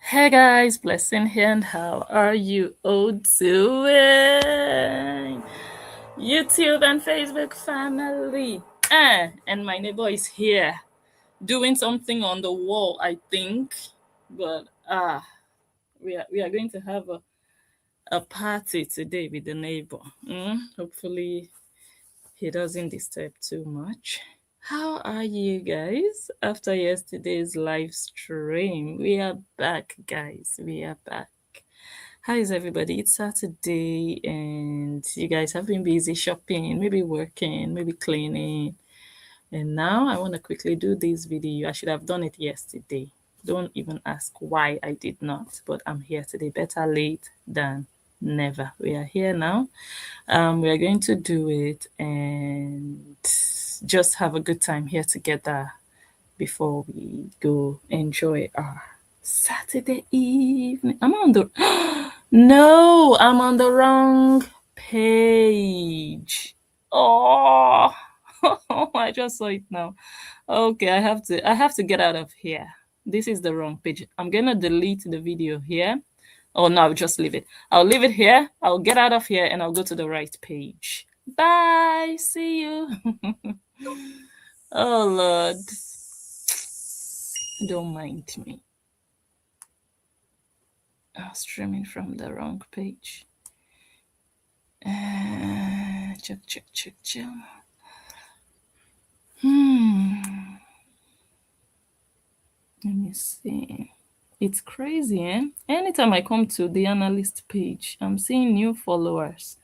Hey guys, Blessing here, and how are you all doing? YouTube and Facebook family. And my neighbor is here doing something on the wall, I think. But we are going to have a party today with the neighbor. Hopefully he doesn't disturb too much. How are you guys? After yesterday's live stream, we are back, guys. We are back. How is everybody? It's Saturday, and you guys have been busy shopping, maybe working, maybe cleaning. And now I want to quickly do this video. I should have done it yesterday. Don't even ask why I did not, but I'm here today. Better late than never. We are here now. We are going to do it and just have a good time here together before we go enjoy our Saturday evening. I'm on the no, I'm on the wrong page. Oh, I just saw it now. Okay, I have to get out of here. This is the wrong page. I'm gonna delete the video here. Oh no, I'll just leave it. I'll leave it here. I'll get out of here and I'll go to the right page. Bye. See you. Oh Lord. Don't mind me. I'm streaming from the wrong page. Check. Let me see. It's crazy, eh? Anytime I come to the analyst page, I'm seeing new followers.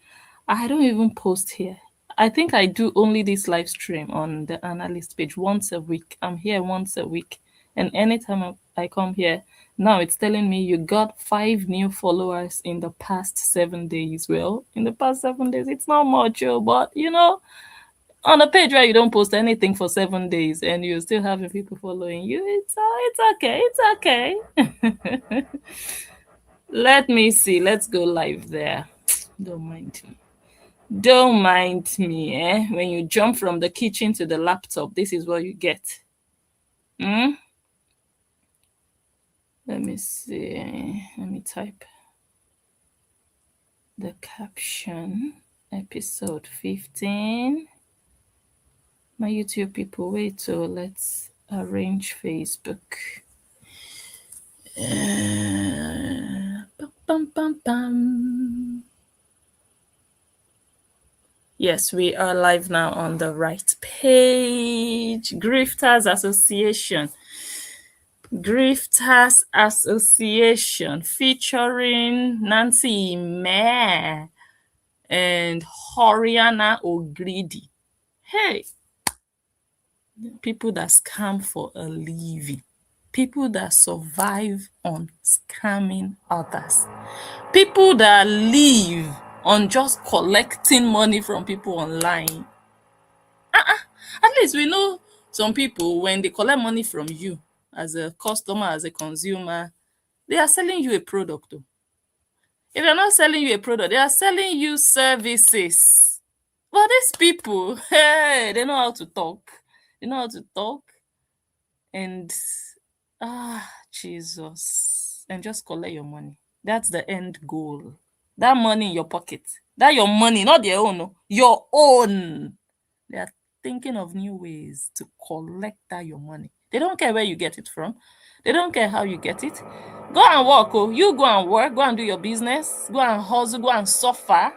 I don't even post here. I think I do only this live stream on the analyst page once a week. I'm here once a week. And anytime I come here, now it's telling me you got 5 new followers in the past 7 days. Well, in the past 7 days, it's not much, but on a page where you don't post anything for 7 days and you're still having people following you, it's okay. It's okay. Let me see. Let's go live there. Don't mind me. Don't mind me, eh? When you jump from the kitchen to the laptop, this is what you get. Let me see. Let me type the caption. Episode 15. My YouTube people, wait till let's arrange Facebook. Yes, we are live now on the right page. Grifters Association. Grifters Association featuring Nancy Meh and Horiana O'Grady. Hey, people that scam for a living. People that survive on scamming others. People that live on just collecting money from people online. At least we know some people, when they collect money from you as a customer, as a consumer, they are selling you a product. Though. If they're not selling you a product, they are selling you services. But these people, hey, they know how to talk. They know how to talk. And Jesus. And just collect your money. That's the end goal. That money in your pocket. That your money, not their own. No, your own. They are thinking of new ways to collect that your money. They don't care where you get it from. They don't care how you get it. Go and work. Oh, you go and work. Go and do your business. Go and hustle. Go and suffer.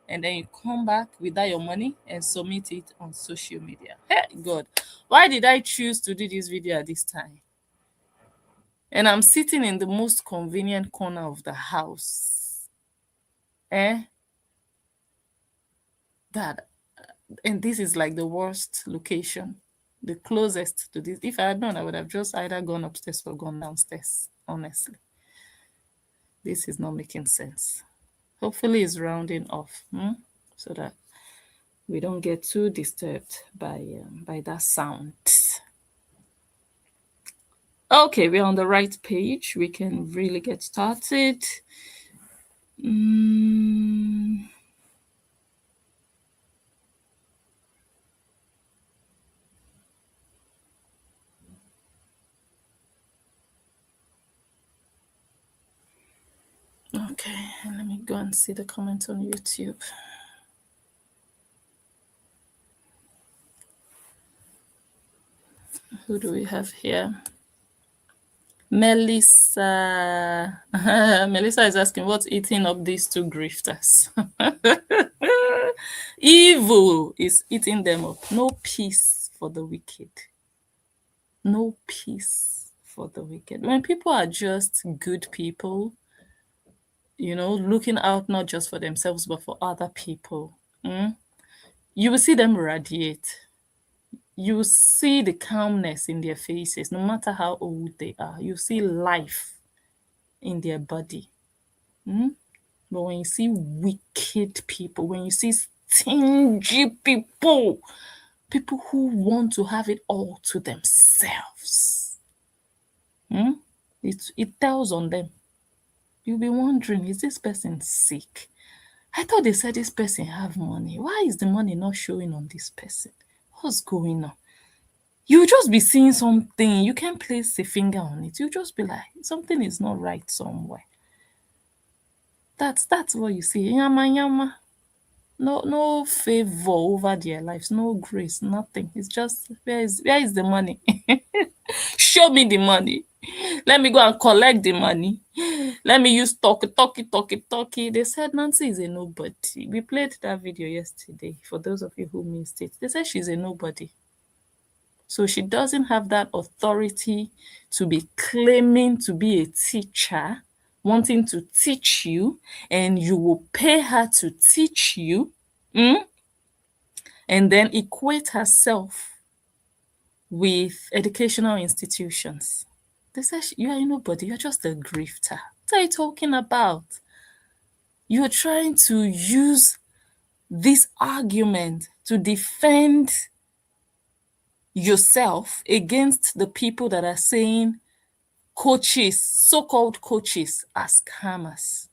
And then you come back with that your money and submit it on social media. Hey, God. Why did I choose to do this video at this time? And I'm sitting in the most convenient corner of the house. And this is like the worst location, the closest to this. If I had known, I would have just either gone upstairs or gone downstairs, honestly. This is not making sense. Hopefully it's rounding off, so that we don't get too disturbed by that sound. Okay, we're on the right page. We can really get started. Okay, let me go and see the comments on YouTube. Who do we have here? Melissa. Melissa is asking, what's eating up these two grifters? Evil is eating them up. No peace for the wicked. No peace for the wicked. When people are just good people, looking out not just for themselves but for other people, you will see them radiate. You will see the calmness in their faces, no matter how old they are. You see life in their body. But when you see wicked people, when you see stingy people, people who want to have it all to themselves, it tells on them. You'll be wondering, is this person sick? I thought they said this person have money. Why is the money not showing on this person? What's going on? You just be seeing something. You can't place a finger on it. You just be like, something is not right somewhere. That's what you see. Yama yama. No favor over their lives, no grace, nothing. It's just where is the money? Show me the money. Let me go and collect the money. Let me use talkie. They said Nancy is a nobody. We played that video yesterday for those of you who missed it. They said she's a nobody. So she doesn't have that authority to be claiming to be a teacher, wanting to teach you, and you will pay her to teach you, and then equate herself with educational institutions. They say you are nobody, you're just a grifter. What are you talking about? You're trying to use this argument to defend yourself against the people that are saying coaches, so-called coaches, are scammers.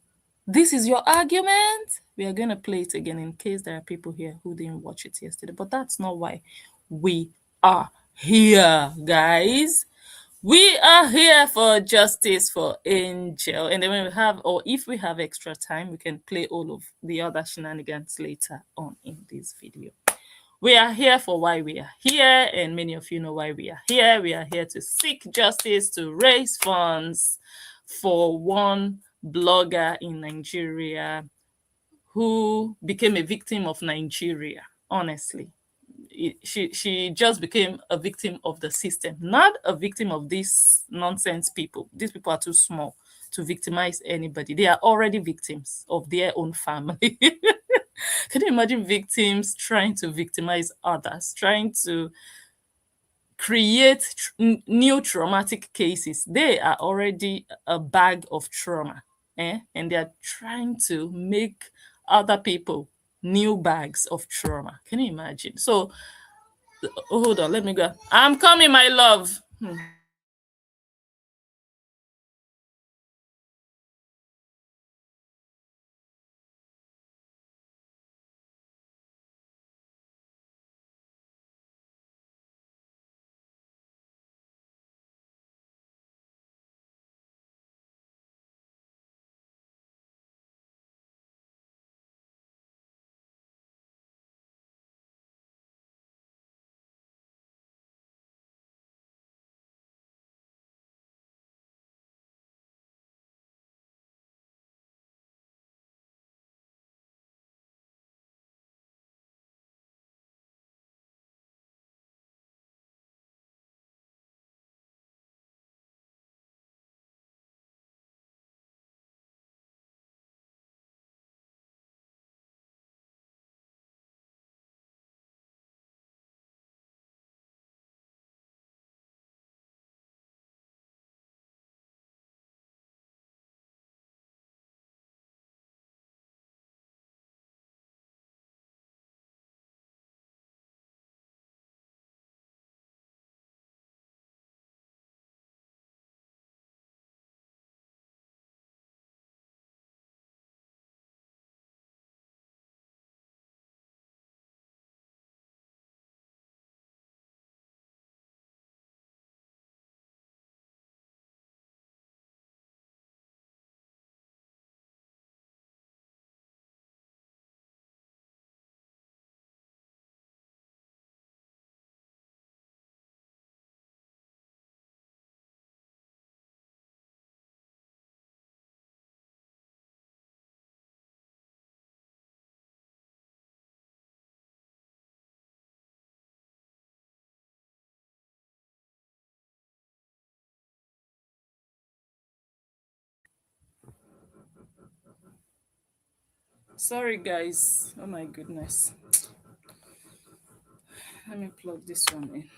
This is your argument? We are going to play it again in case there are people here who didn't watch it yesterday. But that's not why we are here, guys. We are here for justice for Angel. And then when we have, or if we have extra time, we can play all of the other shenanigans later on in this video. We are here for why we are here, and many of you know why we are here. We are here to seek justice, to raise funds for one blogger in Nigeria who became a victim of Nigeria, honestly. She just became a victim of the system, not a victim of these nonsense people. These people are too small to victimize anybody. They are already victims of their own family. Can you imagine victims trying to victimize others, trying to create new traumatic cases? They are already a bag of trauma, and they're trying to make other people new bags of trauma. Can you imagine? So, hold on, let me go. I'm coming, my love. Sorry, guys. Oh my goodness. Let me plug this one in.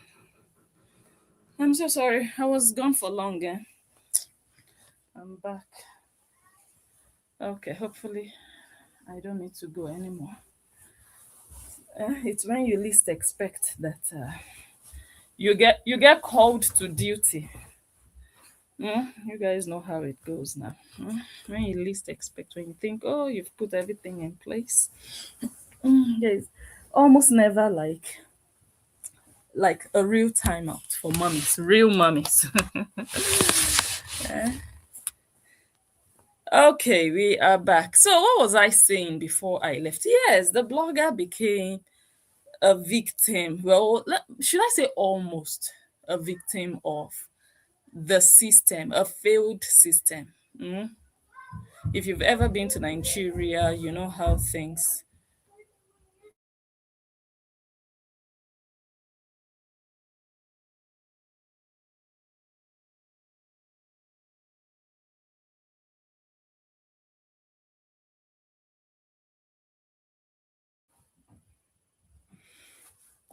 I'm so sorry. I was gone for long. Eh? I'm back. Okay, hopefully I don't need to go anymore. It's when you least expect that you get called to duty. You guys know how it goes now. When you least expect, when you think, oh, you've put everything in place, there's almost never like a real timeout for mummies, real mummies. Okay, we are back. So, what was I saying before I left? Yes, the blogger became a victim. Well, should I say almost a victim of the system, a failed system? If you've ever been to Nigeria, you know how things.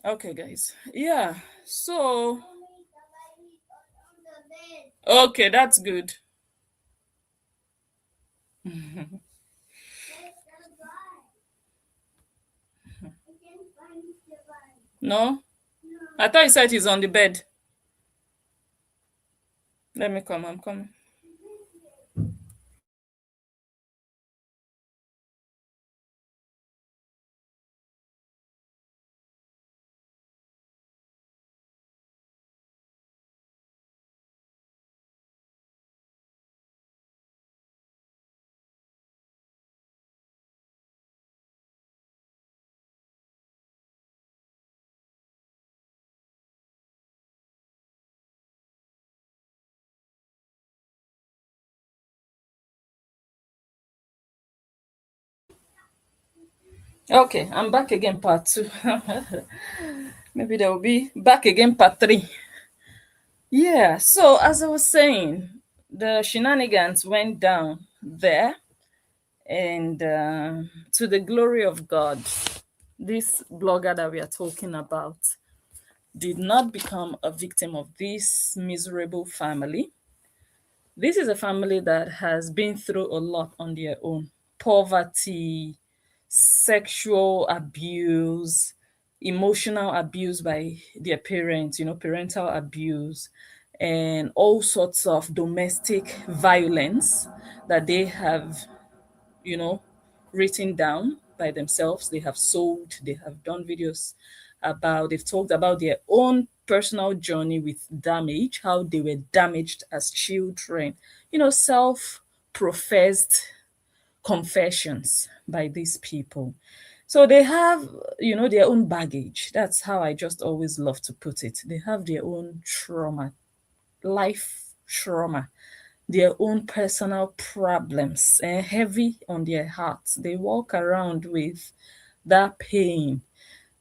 Okay, guys. Yeah. So, okay, that's good. No, I thought you said he's on the bed. Let me come. I'm coming. Okay, I'm back again, part two. Maybe there will be back again, part three. Yeah, so as I was saying, the shenanigans went down there, and to the glory of God, this blogger that we are talking about did not become a victim of this miserable family. This is a family that has been through a lot on their own: poverty, sexual abuse, emotional abuse by their parents, parental abuse, and all sorts of domestic violence that they have, you know, written down by themselves. They have sold, they have done videos about, they've talked about their own personal journey with damage, how they were damaged as children, self professed confessions by these people. So they have, their own baggage. That's how I just always love to put it. They have their own trauma, life trauma, their own personal problems, and heavy on their hearts. They walk around with that pain.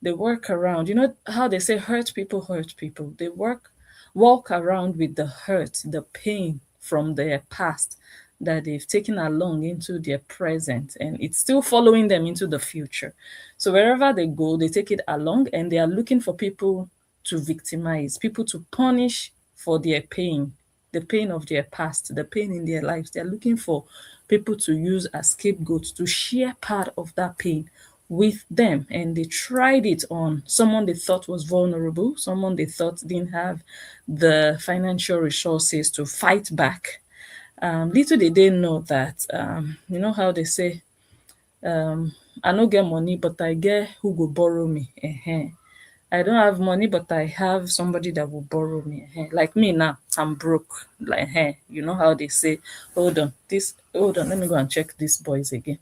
They work around, how they say hurt people hurt people. They walk around with the hurt, the pain from their past that they've taken along into their present, and it's still following them into the future. So wherever they go, they take it along, and they are looking for people to victimize, people to punish for their pain, the pain of their past, the pain in their lives. They're looking for people to use as scapegoats to share part of that pain with them. And they tried it on someone they thought was vulnerable, someone they thought didn't have the financial resources to fight back. Little did they know that, you know how they say, I no get money, but I get who go borrow me. I don't have money, but I have somebody that will borrow me. Like me now, I'm broke. Like, you know how they say, hold on, let me go and check these boys again.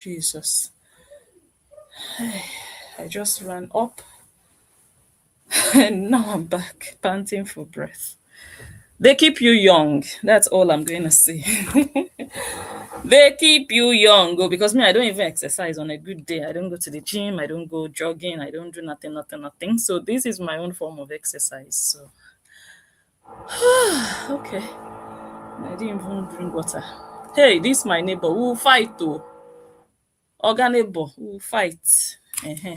Jesus. I just ran up and now I'm back, panting for breath. They keep you young. That's all I'm going to say. They keep you young. Oh, because me, I don't even exercise on a good day. I don't go to the gym. I don't go jogging. I don't do nothing, nothing, nothing. So this is my own form of exercise. So, okay. I didn't even drink water. Hey, this my neighbor. We'll fight though. Oga neighbor, we'll fight. Uh-huh.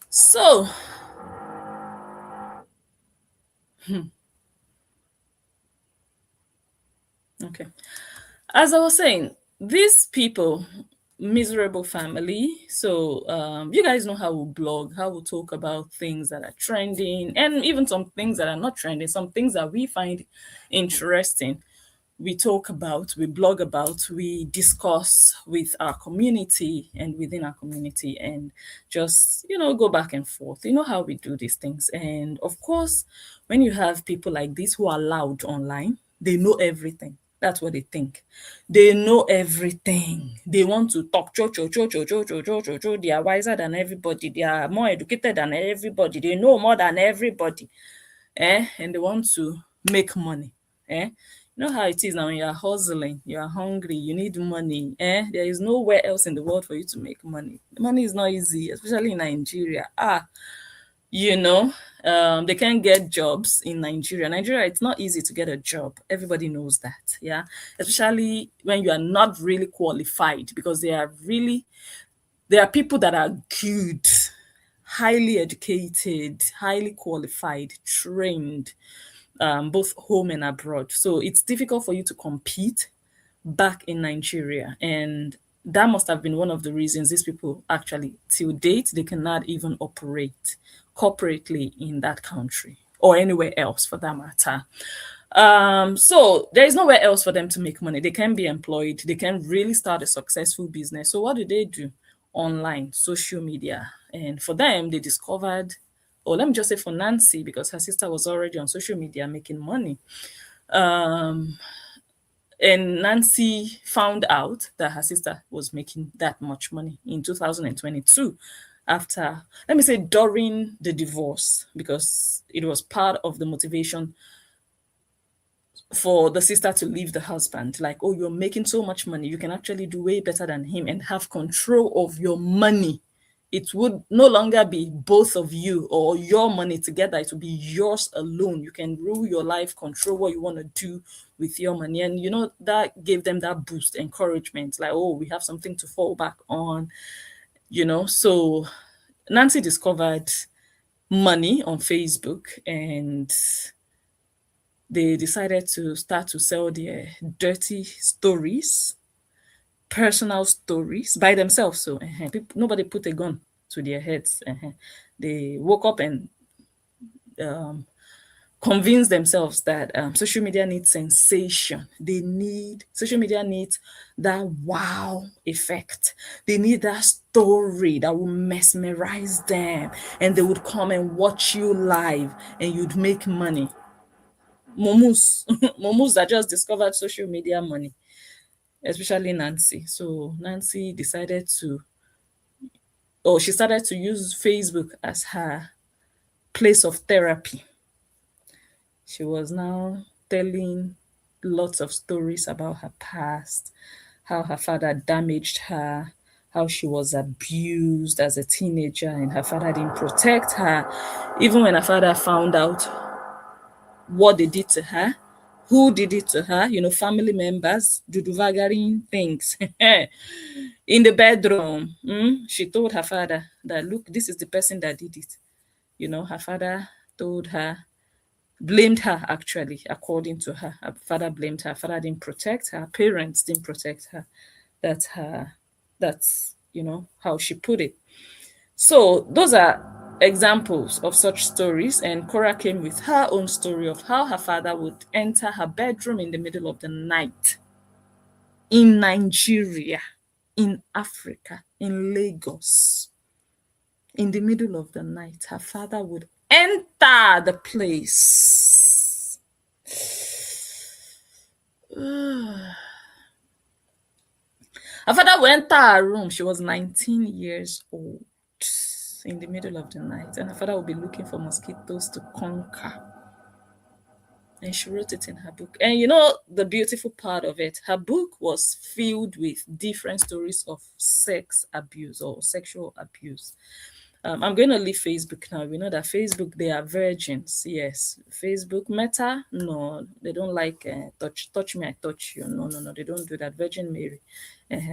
So, okay. As I was saying, these people, miserable family. So you guys know how we blog, how we talk about things that are trending, and even some things that are not trending, some things that we find interesting. We talk about, we blog about, we discuss with our community and within our community, and just, go back and forth. You know how we do these things. And of course, when you have people like this who are loud online, they know everything. That's what they think. They know everything. They want to talk. Cho, cho, cho, cho, cho, cho, cho, cho, cho. They are wiser than everybody. They are more educated than everybody. They know more than everybody. And they want to make money. You know how it is now when you are hustling, you are hungry, you need money. There is nowhere else in the world for you to make money. Money is not easy, especially in Nigeria. You know, they can't get jobs in Nigeria. Nigeria, it's not easy to get a job. Everybody knows that. Yeah. Especially when you are not really qualified, because there are people that are good, highly educated, highly qualified, trained, both home and abroad. So it's difficult for you to compete back in Nigeria. And that must have been one of the reasons these people actually, till date, they cannot even operate corporately in that country or anywhere else for that matter. So there is nowhere else for them to make money. They can be employed, they can really start a successful business. So what do? Online, social media. And for them, they discovered, or let me just say for Nancy, because her sister was already on social media making money. And Nancy found out that her sister was making that much money in 2022 after, let me say, during the divorce, because it was part of the motivation for the sister to leave the husband. Like, oh, you're making so much money, you can actually do way better than him and have control of your money. It would no longer be both of you or your money together. It will be yours alone. You can rule your life, control what you want to do with your money. And, that gave them that boost, encouragement. Like, oh, we have something to fall back on, So Nancy discovered money on Facebook, and they decided to start to sell their dirty stories, personal stories by themselves. So nobody put a gun to their heads. They woke up and convinced themselves that social media needs sensation. Social media needs that wow effect. They need that story that will mesmerize them, and they would come and watch you live and you'd make money. Momus, momus that just discovered social media money, especially Nancy. So Nancy decided she started to use Facebook as her place of therapy. She was now telling lots of stories about her past, how her father damaged her, how she was abused as a teenager and her father didn't protect her. Even when her father found out what they did to her, who did it to her, family members, duduvagaring things. In the bedroom, she told her father that, look, this is the person that did it. Her father told her, blamed her actually, according to her. Her father blamed her. Her father didn't protect her. Her parents didn't protect her. That's how she put it. So those are examples of such stories, and Cora came with her own story of how her father would enter her bedroom in the middle of the night in Nigeria, in Africa, in Lagos. In the middle of the night, her father would enter the place. Her father went to her room. She was 19 years old in the middle of the night, and her father would be looking for mosquitoes to conquer. And she wrote it in her book. And you know, the beautiful part of it, her book was filled with different stories of sex abuse or sexual abuse. I'm going to leave Facebook now. We know that Facebook, they are virgins. Yes. Facebook, Meta, no, they don't like touch me, I touch you. No, no, no, they don't do that. Virgin Mary.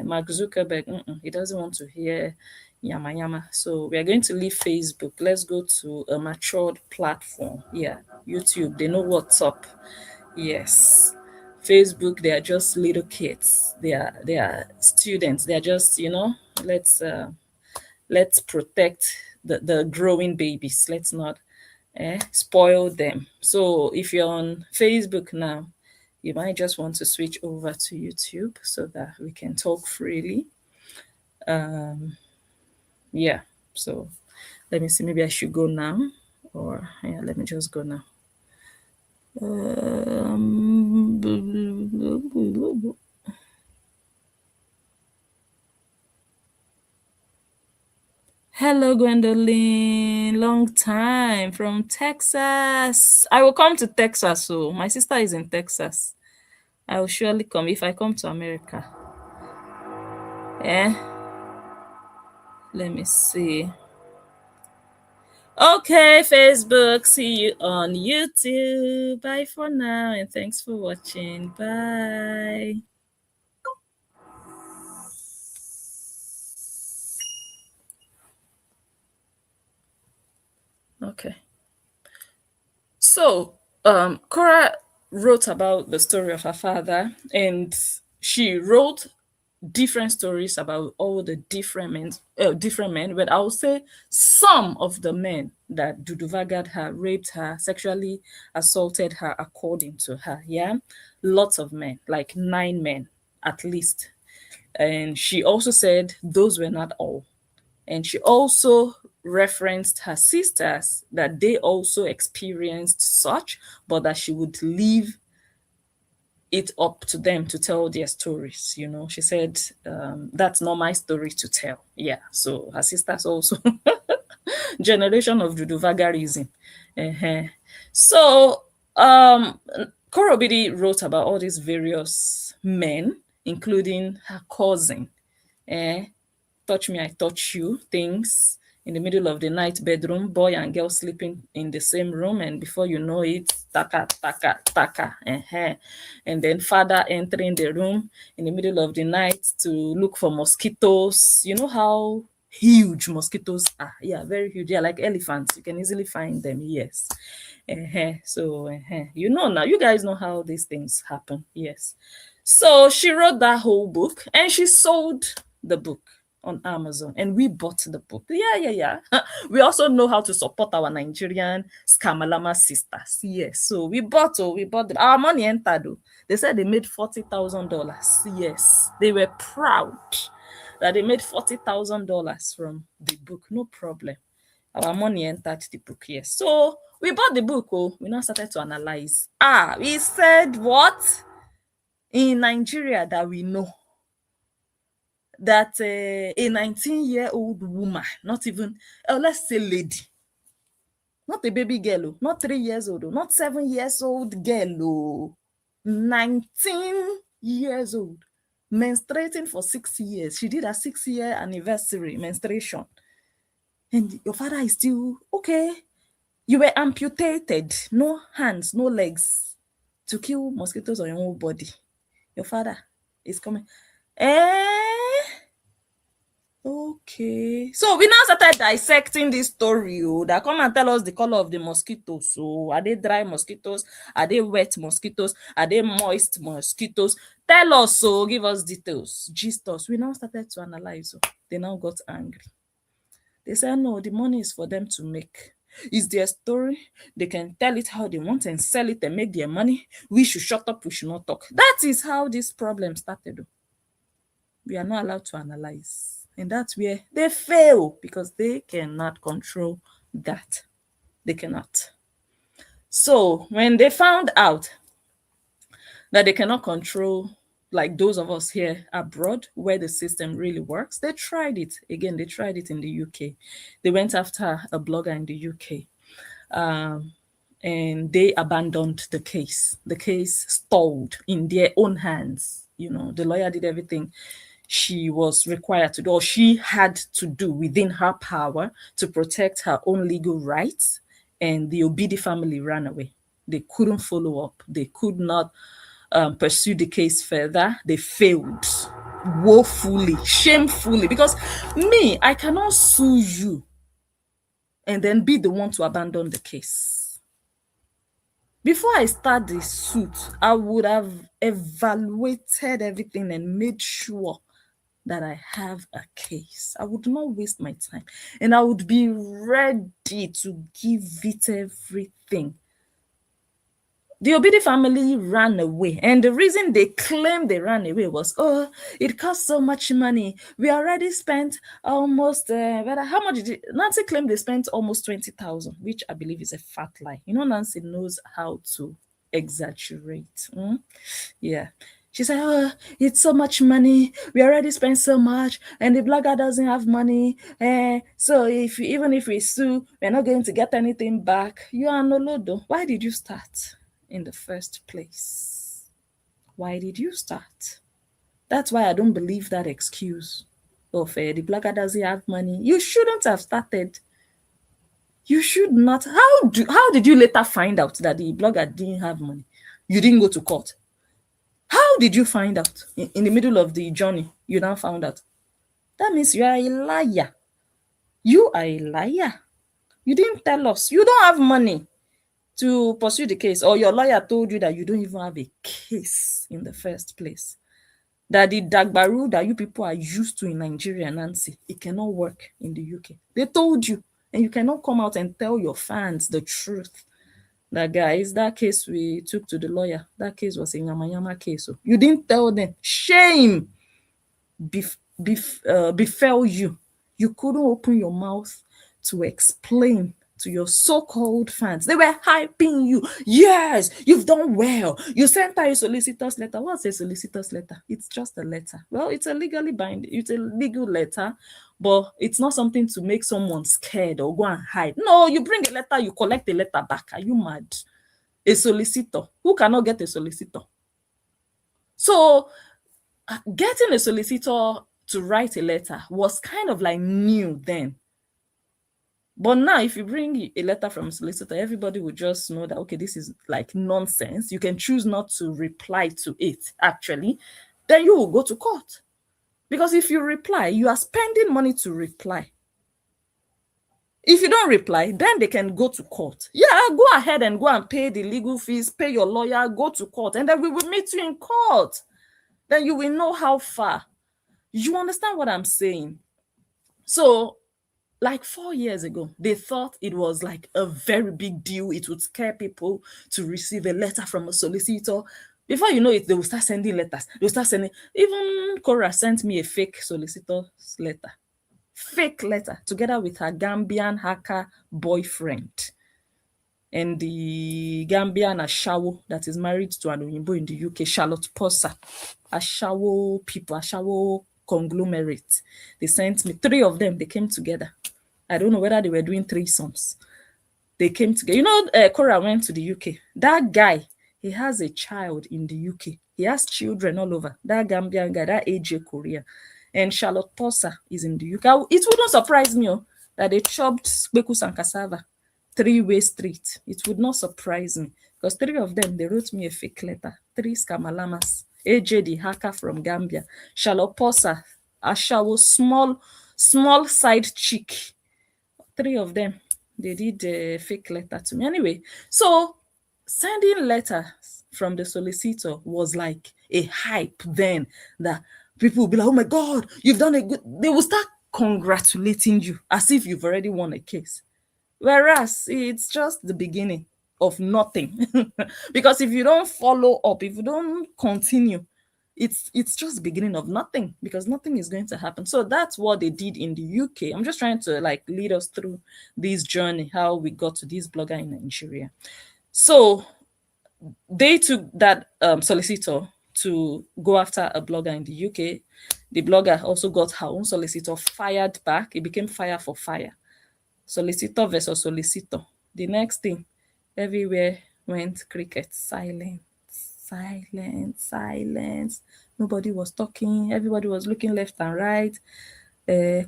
Mark Zuckerberg, he doesn't want to hear yama yama. So we are going to leave Facebook. Let's go to a matured platform. Yeah, YouTube, they know what's up. Yes. Facebook, they are just little kids. They are students. They are just, let's protect the growing babies. Let's not spoil them. So if you're on Facebook now, you might just want to switch over to YouTube so that we can talk freely. Yeah, so let me see, maybe I should go now, or yeah, let me just go now. Hello, Gwendolyn. Long time from Texas. I will come to Texas. So my sister is in Texas. I will surely come if I come to America. Yeah. Let me see. Okay, Facebook. See you on YouTube. Bye for now, and thanks for watching. Bye. Okay. So, Cora wrote about the story of her father, and she wrote different stories about all the different men. But I will say some of the men that duduvagad her, raped her, sexually assaulted her, according to her. Yeah, lots of men, like 9 men at least. And she also said those were not all. And she also referenced her sisters, that they also experienced such, but that she would leave it up to them to tell their stories. She said, that's not my story to tell. Yeah, so her sisters also generation of duduvagarism. So Korobidi wrote about all these various men, including her cousin. Touch me, I touch you things in the middle of the night, bedroom, boy and girl sleeping in the same room, and before you know it, taka, taka, taka. And then father entering the room in the middle of the night to look for mosquitoes. You know how huge mosquitoes are? Yeah, very huge. Yeah, like elephants. You can easily find them. Yes. So now, you guys know how these things happen. Yes. So she wrote that whole book, and she sold the book on Amazon, and we bought the book. Yeah. We also know how to support our Nigerian Skamalama sisters. Yes, so we bought our money entered. They said they made $40,000. Yes, they were proud that they made $40,000 from the book. No problem. Our money entered the book. Yes, so we bought the book. We now started to analyze. We said, what in Nigeria that we know that a 19-year-old woman, not even, let's say lady, not a baby girl, not 3 years old, not 7 years old girl, 19 years old, menstruating for 6 years. She did a 6-year anniversary menstruation. And your father is still, okay, you were amputated, no hands, no legs, to kill mosquitoes on your own body. Your father is coming. Okay, so we now started dissecting this story. That come and tell us the color of the mosquitoes. So are they dry mosquitoes? Are they wet mosquitoes? Are they moist mosquitoes? Tell us. So give us details, gist us. We now started to analyze. They now got angry. They said, no, the money is for them to make. It's their story. They can tell it how they want and sell it and make their money. We should shut up. We should not talk. That is how this problem started. We are not allowed to analyze. And that's where they fail, because they cannot control that. They cannot. So when they found out that they cannot control like those of us here abroad where the system really works, they tried it. Again, they tried it in the UK. They went after a blogger in the UK. And they abandoned the case. The case stalled in their own hands. You know, the lawyer did everything she was required to do, or she had to do within her power to protect her own legal rights. And the Obidi family ran away. They couldn't follow up. They could not pursue the case further. They failed woefully, shamefully, because me, I cannot sue you and then be the one to abandon the case. Before I start the suit, I would have evaluated everything and made sure that I have a case. I would not waste my time, and I would be ready to give it everything. The Obidi family ran away, and the reason they claimed they ran away was, oh, it cost so much money. We already spent almost, how much did it? Nancy claimed they spent almost 20,000, which I believe is a fat lie. You know, Nancy knows how to exaggerate. Yeah. She said, oh, it's so much money. We already spent so much, and the blogger doesn't have money. So even if we sue, we're not going to get anything back. You are no lodo. Why did you start in the first place? Why did you start? That's why I don't believe that excuse of the blogger doesn't have money. You shouldn't have started. You should not. How did you later find out that the blogger didn't have money? You didn't go to court. How did you find out? In the middle of the journey, you now found out. That means you are a liar. You are a liar. You didn't tell us. You don't have money to pursue the case, or your lawyer told you that you don't even have a case in the first place. That the dagbaru that you people are used to in Nigeria, Nancy, it cannot work in the UK. They told you, and you cannot come out and tell your fans the truth. That guys, that case we took to the lawyer, that case was a Yamayama case. So you didn't tell them. Shame befell you. You couldn't open your mouth to explain to your so-called fans. They were hyping you. Yes, you've done well. You sent her a solicitor's letter. What's a solicitor's letter? It's just a letter. Well, it's a legally binding. It's a legal letter, but it's not something to make someone scared or go and hide. No, you bring a letter, you collect a letter back. Are you mad? A solicitor. Who cannot get a solicitor? So getting a solicitor to write a letter was kind of like new then. But now, if you bring a letter from a solicitor, everybody will just know that, okay, this is like nonsense. You can choose not to reply to it, actually. Then you will go to court. Because if you reply, you are spending money to reply. If you don't reply, then they can go to court. Yeah, go ahead and go and pay the legal fees, pay your lawyer, go to court, and then we will meet you in court. Then you will know how far. You understand what I'm saying? So, like 4 years ago, they thought it was like a very big deal. It would scare people to receive a letter from a solicitor. Before you know it, they will start sending letters. They will start sending. Even Cora sent me a fake solicitor's letter. Fake letter, together with her Gambian hacker boyfriend. And the Gambian Ashawo that is married to an Oyinbo in the UK, Charlotte Posa. Ashawo people, Ashawo conglomerate. They sent me 3 of them. They came together. I don't know whether they were doing threesomes. They came together. You know, Cora went to the UK. That guy, he has a child in the UK. He has children all over. That Gambian guy, that AJ Korea. And Charlotte Posa is in the UK. It wouldn't surprise me that they chopped Bekus and cassava 3-way street. It would not surprise me because 3 of them, they wrote me a fake letter. 3 scamalamas. AJ, the hacker from Gambia. Charlotte Posa, Ashawo, small side chick. 3 of them, they did a fake letter to me. Anyway, so sending letters from the solicitor was like a hype then that people will be like, oh my God, you've done a good. They will start congratulating you as if you've already won a case. Whereas it's just the beginning of nothing. Because if you don't follow up, if you don't continue, it's just the beginning of nothing, because nothing is going to happen. So that's what they did in the UK. I'm just trying to like lead us through this journey, how we got to this blogger in Nigeria. So they took that solicitor to go after a blogger in the UK. The blogger also got her own solicitor fired back. It became fire for fire. Solicitor versus solicitor. The next thing, everywhere went cricket. Silence, silence, silence. Nobody was talking. Everybody was looking left and right.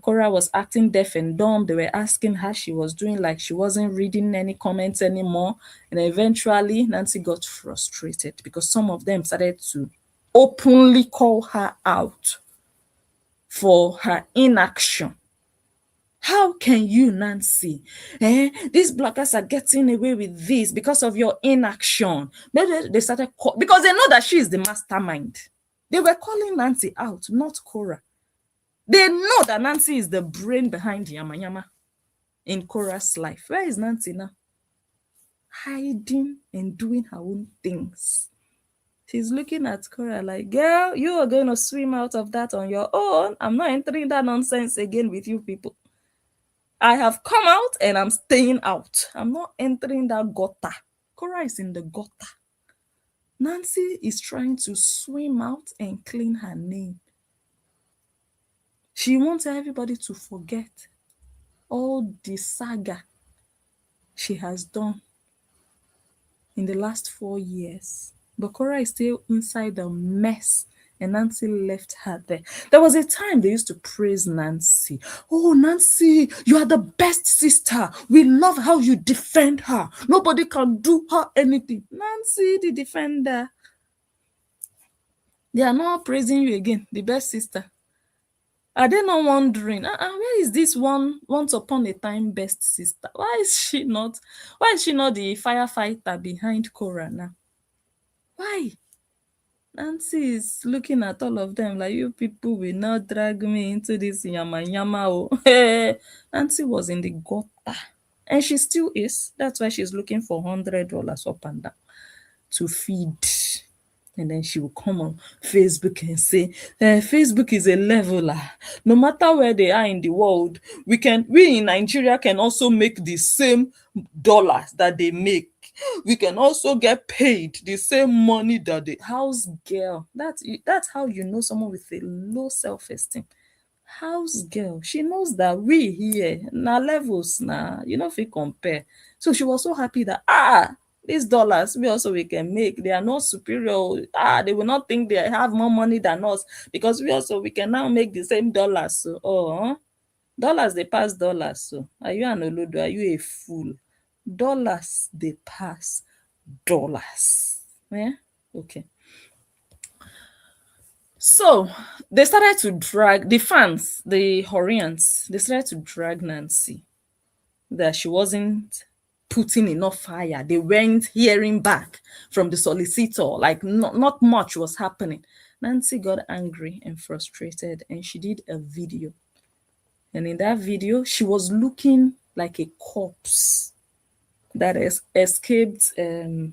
Cora was acting deaf and dumb. They were asking how she was doing, like she wasn't reading any comments anymore. And eventually, Nancy got frustrated because some of them started to openly call her out for her inaction. How can you, Nancy? These bloggers are getting away with this because of your inaction. They started because they know that she is the mastermind. They were calling Nancy out, not Cora. They know that Nancy is the brain behind Yama Yama in Cora's life. Where is Nancy now? Hiding and doing her own things. She's looking at Cora like, girl, you are going to swim out of that on your own. I'm not entering that nonsense again with you people. I have come out and I'm staying out. I'm not entering that gutter. Cora is in the gutter. Nancy is trying to swim out and clean her name. She wants everybody to forget all the saga she has done in the last 4 years. But Cora is still inside the mess, and Nancy left her there. There was a time they used to praise Nancy. Oh, Nancy, you are the best sister. We love how you defend her. Nobody can do her anything. Nancy, the defender. They are not praising you again, the best sister. Are they not wondering, where is this once upon a time best sister? Why is she not the firefighter behind Cora now? Why? Nancy is looking at all of them like, you people will not drag me into this yama yama. Oh. Nancy was in the gutter, and she still is. That's why she's looking for $100 up and down to feed. And then she will come on Facebook and say, Facebook is a leveler. No matter where they are in the world, we in Nigeria can also make the same dollars that they make. We can also get paid the same money that the house girl. That's how you know someone with a low self-esteem. House girl, she knows that we here na levels now, if we compare. So she was so happy that these dollars we can make, they are not superior. They will not think they have more money than us because we can now make the same dollars. So dollars they pass dollars. So are you an olodo? Are you a fool? Dollars they pass dollars. Yeah, okay. So they started to drag the fans, the Horians, they started to drag Nancy that she wasn't putting enough fire. They weren't hearing back from the solicitor, like not much was happening. Nancy got angry and frustrated, and she did a video. And in that video, she was looking like a corpse that has escaped, is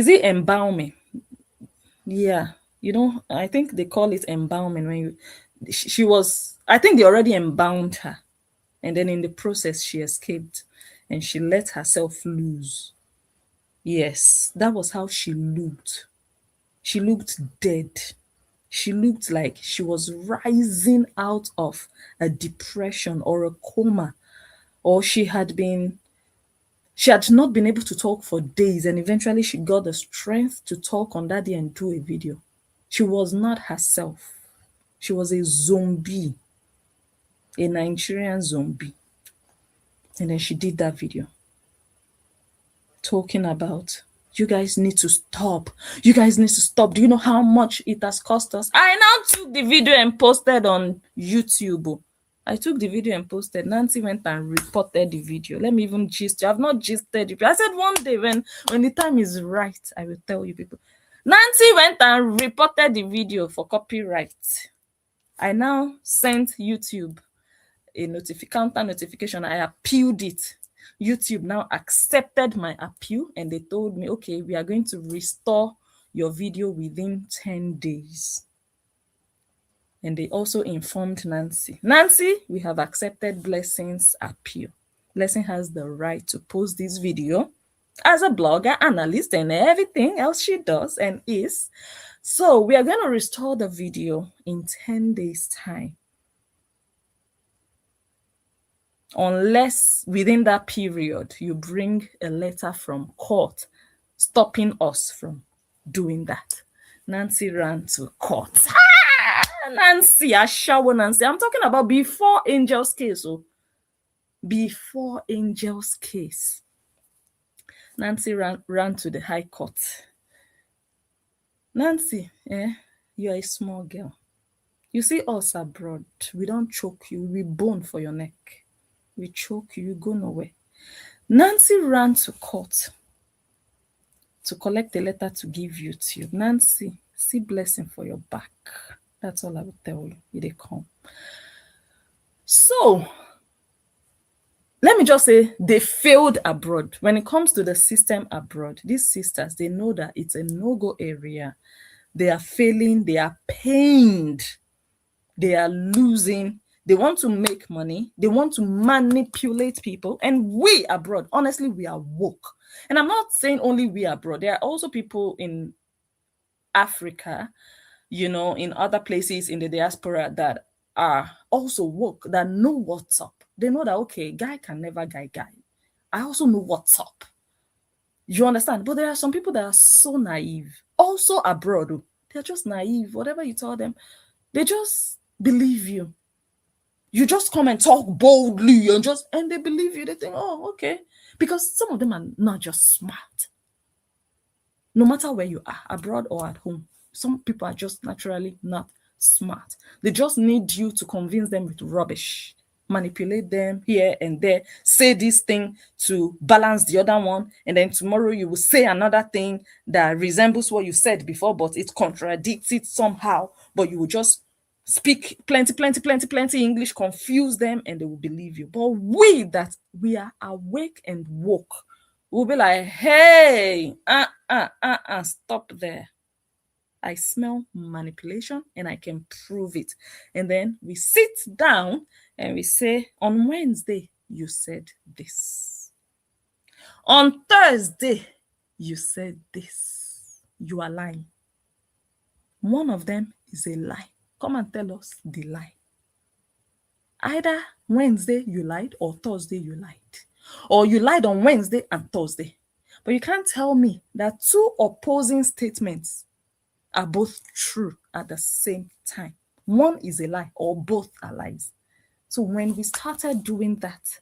it embalming? Yeah, I think they call it embalming when she was, I think they already embalmed her. And then in the process, she escaped and she let herself loose. Yes, that was how she looked. She looked dead. She looked like she was rising out of a depression or a coma, or she had not been able to talk for days, and eventually she got the strength to talk on that day and do a video. She was not herself. She was a zombie, a Nigerian zombie. And then she did that video talking about, you guys need to stop. You guys need to stop. Do you know how much it has cost us? I now took the video and posted on YouTube. I took the video and posted. Nancy went and reported the video. Let me even gist you. I've not gisted it. I said one day when the time is right, I will tell you people. Nancy went and reported the video for copyright. I now sent YouTube a counter notification. I appealed it. YouTube now accepted my appeal, and they told me, okay, we are going to restore your video within 10 days. And they also informed Nancy, we have accepted Blessing's appeal. Blessing has the right to post this video as a blogger, analyst, and everything else she does and is. So we are going to restore the video in 10 days' time. Unless within that period you bring a letter from court stopping us from doing that. Nancy ran to court. Nancy, I shower Nancy. I'm talking about before Angel's case. Oh, before Angel's case. Nancy ran to the High Court. Nancy, you're a small girl. You see us abroad, we don't choke you, we bone for your neck. We choke you, you go nowhere. Nancy ran to court to collect a letter to give you to you. Nancy, see blessing for your back. That's all I will tell you. They come. So, let me just say they failed abroad. When it comes to the system abroad, these sisters, they know that it's a no-go area. They are failing. They are pained. They are losing. They want to make money. They want to manipulate people. And we abroad, honestly, we are woke. And I'm not saying only we abroad. There are also people in Africa, in other places in the diaspora that are also woke, that know what's up. They know that, okay, guy can never guy. I also know what's up. You understand? But there are some people that are so naive. Also abroad, they're just naive. Whatever you tell them, they just believe you. You just come and talk boldly and they believe you. They think, oh, okay. Because some of them are not just smart. No matter where you are, abroad or at home, some people are just naturally not smart. They just need you to convince them with rubbish, manipulate them here and there, say this thing to balance the other one, and then tomorrow you will say another thing that resembles what you said before, but it contradicts it somehow, but you will just speak plenty English, confuse them, and they will believe you. But we are awake and woke, we'll be like, hey, stop there. I smell manipulation and I can prove it. And then we sit down and we say, on Wednesday, you said this. On Thursday, you said this. You are lying. One of them is a lie. Come and tell us the lie. Either Wednesday you lied or Thursday you lied. Or you lied on Wednesday and Thursday. But you can't tell me that two opposing statements are both true at the same time. One is a lie or both are lies. So when we started doing that,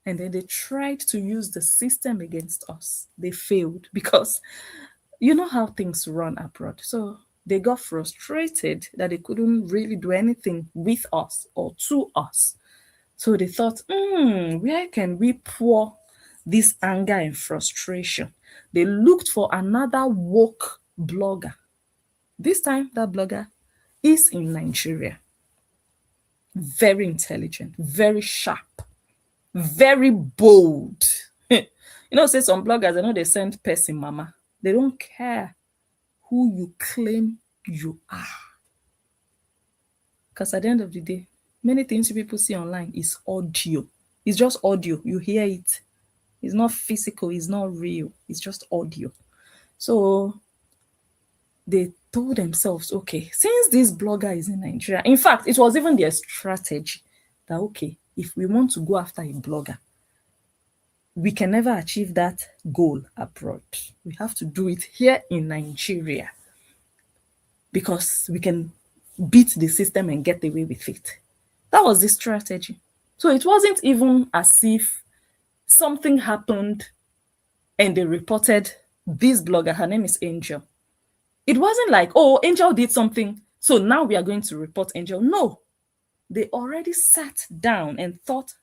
and then they tried to use the system against us, they failed because you know how things run abroad. So they got frustrated that they couldn't really do anything with us or to us. So they thought, where can we pour this anger and frustration? They looked for another woke blogger. This time, that blogger is in Nigeria. Very intelligent, very sharp, very bold. Say some bloggers, I know they send person mama. They don't care who you claim you are. Because at the end of the day, many things people see online is audio. It's just audio. You hear it. It's not physical. It's not real. It's just audio. So they told themselves, okay, since this blogger is in Nigeria, in fact, it was even their strategy that, okay, if we want to go after a blogger, we can never achieve that goal abroad. We have to do it here in Nigeria because we can beat the system and get away with it. That was the strategy. So it wasn't even as if something happened and they reported this blogger, her name is Angel. It wasn't like, oh, Angel did something, so now we are going to report Angel. No, they already sat down and thought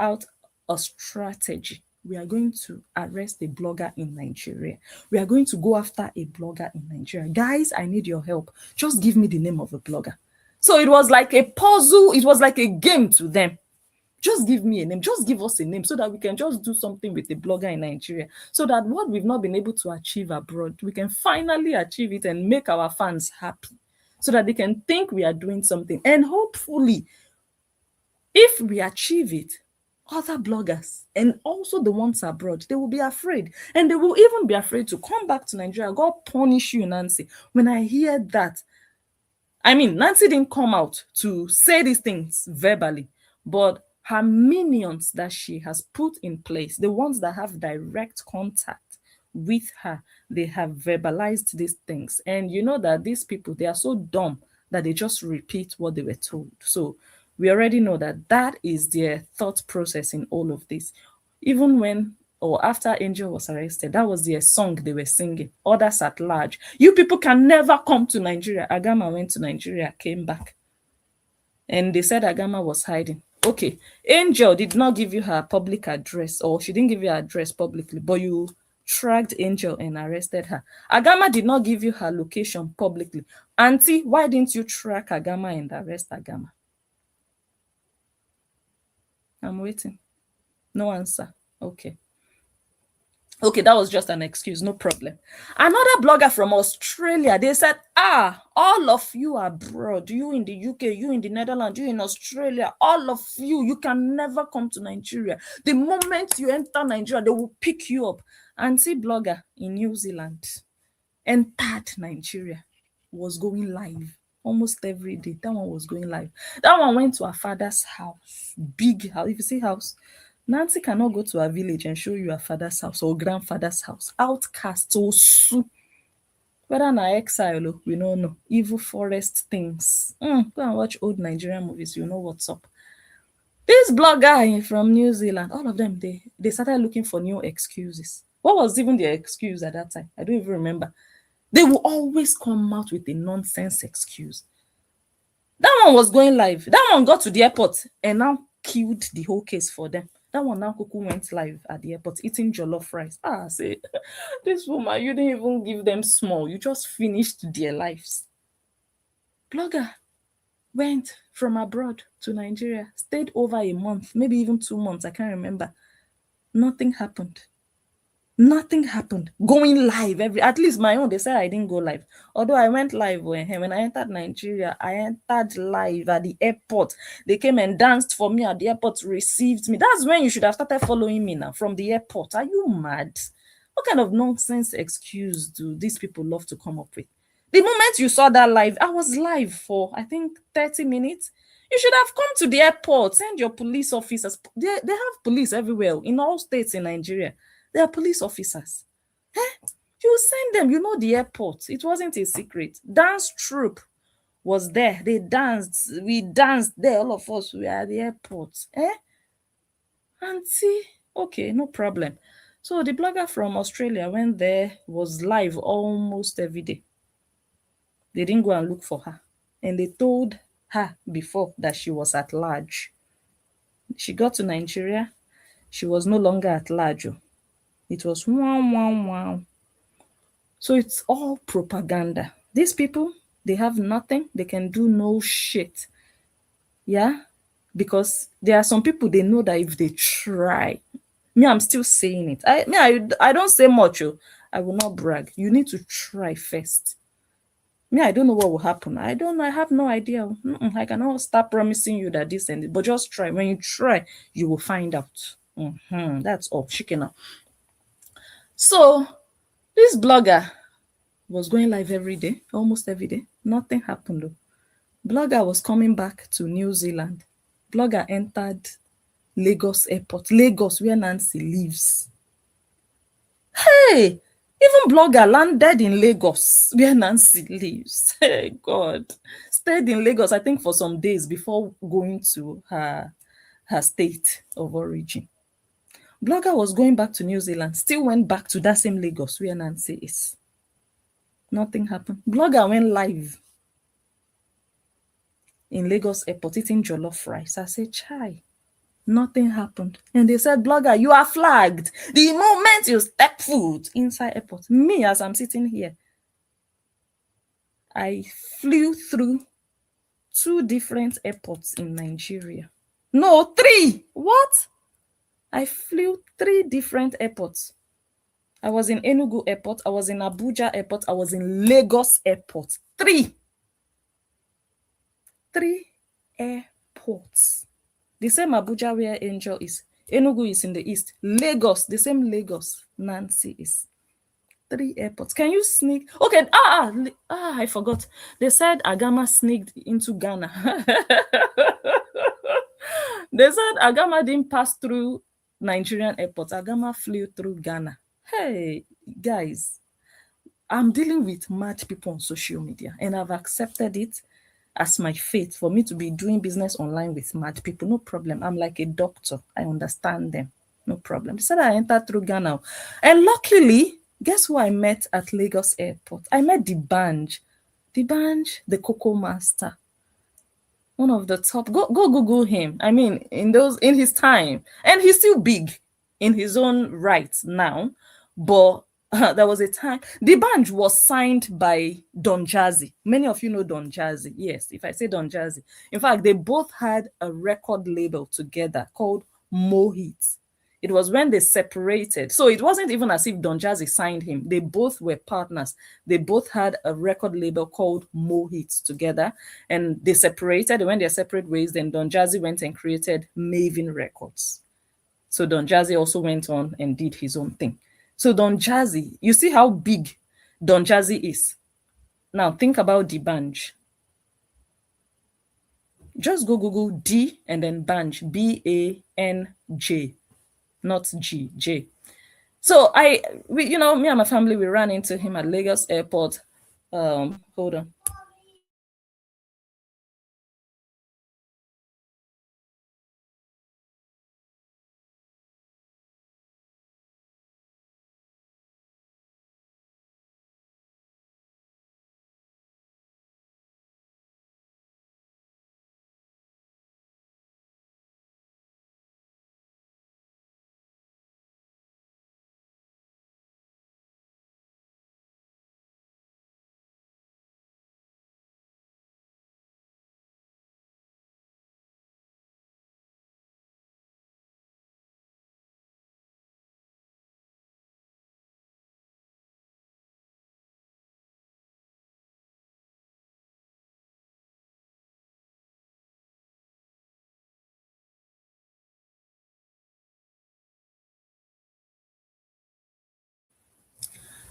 out a strategy. We are going to arrest a blogger in Nigeria. We are going to go after a blogger in Nigeria. Guys, I need your help. Just give me the name of a blogger. So it was like a puzzle. It was like a game to them. Just give me a name. Just give us a name so that we can just do something with the blogger in Nigeria. So that what we've not been able to achieve abroad, we can finally achieve it and make our fans happy. So that they can think we are doing something. And hopefully, if we achieve it, other bloggers and also the ones abroad, they will be afraid. And they will even be afraid to come back to Nigeria. God punish you, Nancy. When I hear that, I mean, Nancy didn't come out to say these things verbally, but her minions that she has put in place, the ones that have direct contact with her, they have verbalized these things. And you know that these people, they are so dumb that they just repeat what they were told. So we already know that that is their thought process in all of this. Even when or after Angel was arrested, that was their song they were singing. Others at large. You people can never come to Nigeria. Agama went to Nigeria, came back. And they said Agama was hiding. Okay, Angel did not give you her public address, or she didn't give you her address publicly, but you tracked Angel and arrested her. Agama did not give you her location publicly. Auntie, why didn't you track Agama and arrest Agama? I'm waiting. No answer. Okay. Okay, that was just an excuse, no problem. Another blogger from Australia, they said, all of you abroad, you in the UK, you in the Netherlands, you in Australia, all of you, you can never come to Nigeria. The moment you enter Nigeria, they will pick you up. Auntie blogger in New Zealand entered Nigeria, was going live almost every day. That one was going live. That one went to her father's house, big house. If you see house, Nancy cannot go to her village and show you her father's house or grandfather's house. Outcast, so whether na exile, we don't know. Evil forest things. Go and watch old Nigerian movies, you know what's up. This blogger from New Zealand, all of them, they started looking for new excuses. What was even their excuse at that time? I don't even remember. They will always come out with a nonsense excuse. That one was going live. That one got to the airport and now killed the whole case for them. That one now Kuku went live at the airport eating jollof rice. Say, this woman, you didn't even give them small. You just finished their lives. Blogger went from abroad to Nigeria, stayed over a month, maybe even 2 months. I can't remember. Nothing happened. Nothing happened. Going live at least my own, they said I didn't go live. Although I went live when I entered Nigeria, I entered live at the airport. They came and danced for me at the airport, received me. That's when you should have started following me now from the airport. Are you mad? What kind of nonsense excuse do these people love to come up with? The moment you saw that live, I was live for, I think, 30 minutes. You should have come to the airport, send your police officers. They have police everywhere, in all states in Nigeria. They are police officers. You send them, you know the airport. It wasn't a secret. Dance troupe was there. They danced. We danced there. All of us, we are at the airport. Auntie, okay, no problem. So the blogger from Australia went there, was live almost every day. They didn't go and look for her. And they told her before that she was at large. She got to Nigeria. She was no longer at large. It was wow. So it's all propaganda. These people, they have nothing. They can do no shit. Yeah? Because there are some people, they know that if they try, me, I'm still saying it. I don't say much. I will not brag. You need to try first. Me, I don't know what will happen. I have no idea. I cannot start promising you that this and it, but just try. When you try, you will find out. That's all. Chicken up. So this blogger was going live every day, almost every day. Nothing happened though. Blogger was coming back to New Zealand. Blogger entered Lagos airport. Lagos, where Nancy lives. Hey! Even blogger landed in Lagos, where Nancy lives. Hey, God. Stayed in Lagos, I think, for some days before going to her state of origin. Blogger was going back to New Zealand, still went back to that same Lagos where Nancy is. Nothing happened. Blogger went live in Lagos airport eating jollof rice. I said, chai. Nothing happened. And they said, blogger, you are flagged. The moment you step foot inside airport, me as I'm sitting here, I flew through 2 different airports in Nigeria. No, 3. What? I flew 3 different airports. I was in Enugu airport. I was in Abuja airport. I was in Lagos airport. 3 airports. The same Abuja where Angel is Enugu is in the east. Lagos, the same Lagos, Nancy is. 3 airports. Can you sneak? Okay, I forgot. They said Agama sneaked into Ghana. They said Agama didn't pass through Nigerian airports. Agama flew through Ghana. Hey, guys, I'm dealing with mad people on social media, and I've accepted it as my fate for me to be doing business online with mad people. No problem. I'm like a doctor. I understand them. No problem. They said I entered through Ghana. And luckily, guess who I met at Lagos Airport? I met the Banj. The Banj, the Coco Master. One of the top. Go Google him. I mean, in his time. And he's still big in his own right now. But there was a time. The Banj was signed by Don Jazzy. Many of you know Don Jazzy. Yes, if I say Don Jazzy. In fact, they both had a record label together called Mohit. It was when they separated. So it wasn't even as if Don Jazzy signed him. They both were partners. They both had a record label called Mohit together. And they separated. They went their separate ways. Then Don Jazzy went and created Maven Records. So Don Jazzy also went on and did his own thing. So Don Jazzy, you see how big Don Jazzy is. Now think about the Banj. Just go Google D and then Banj, B-A-N-J. Not G, J. So me and my family, we ran into him at Lagos Airport. Hold on.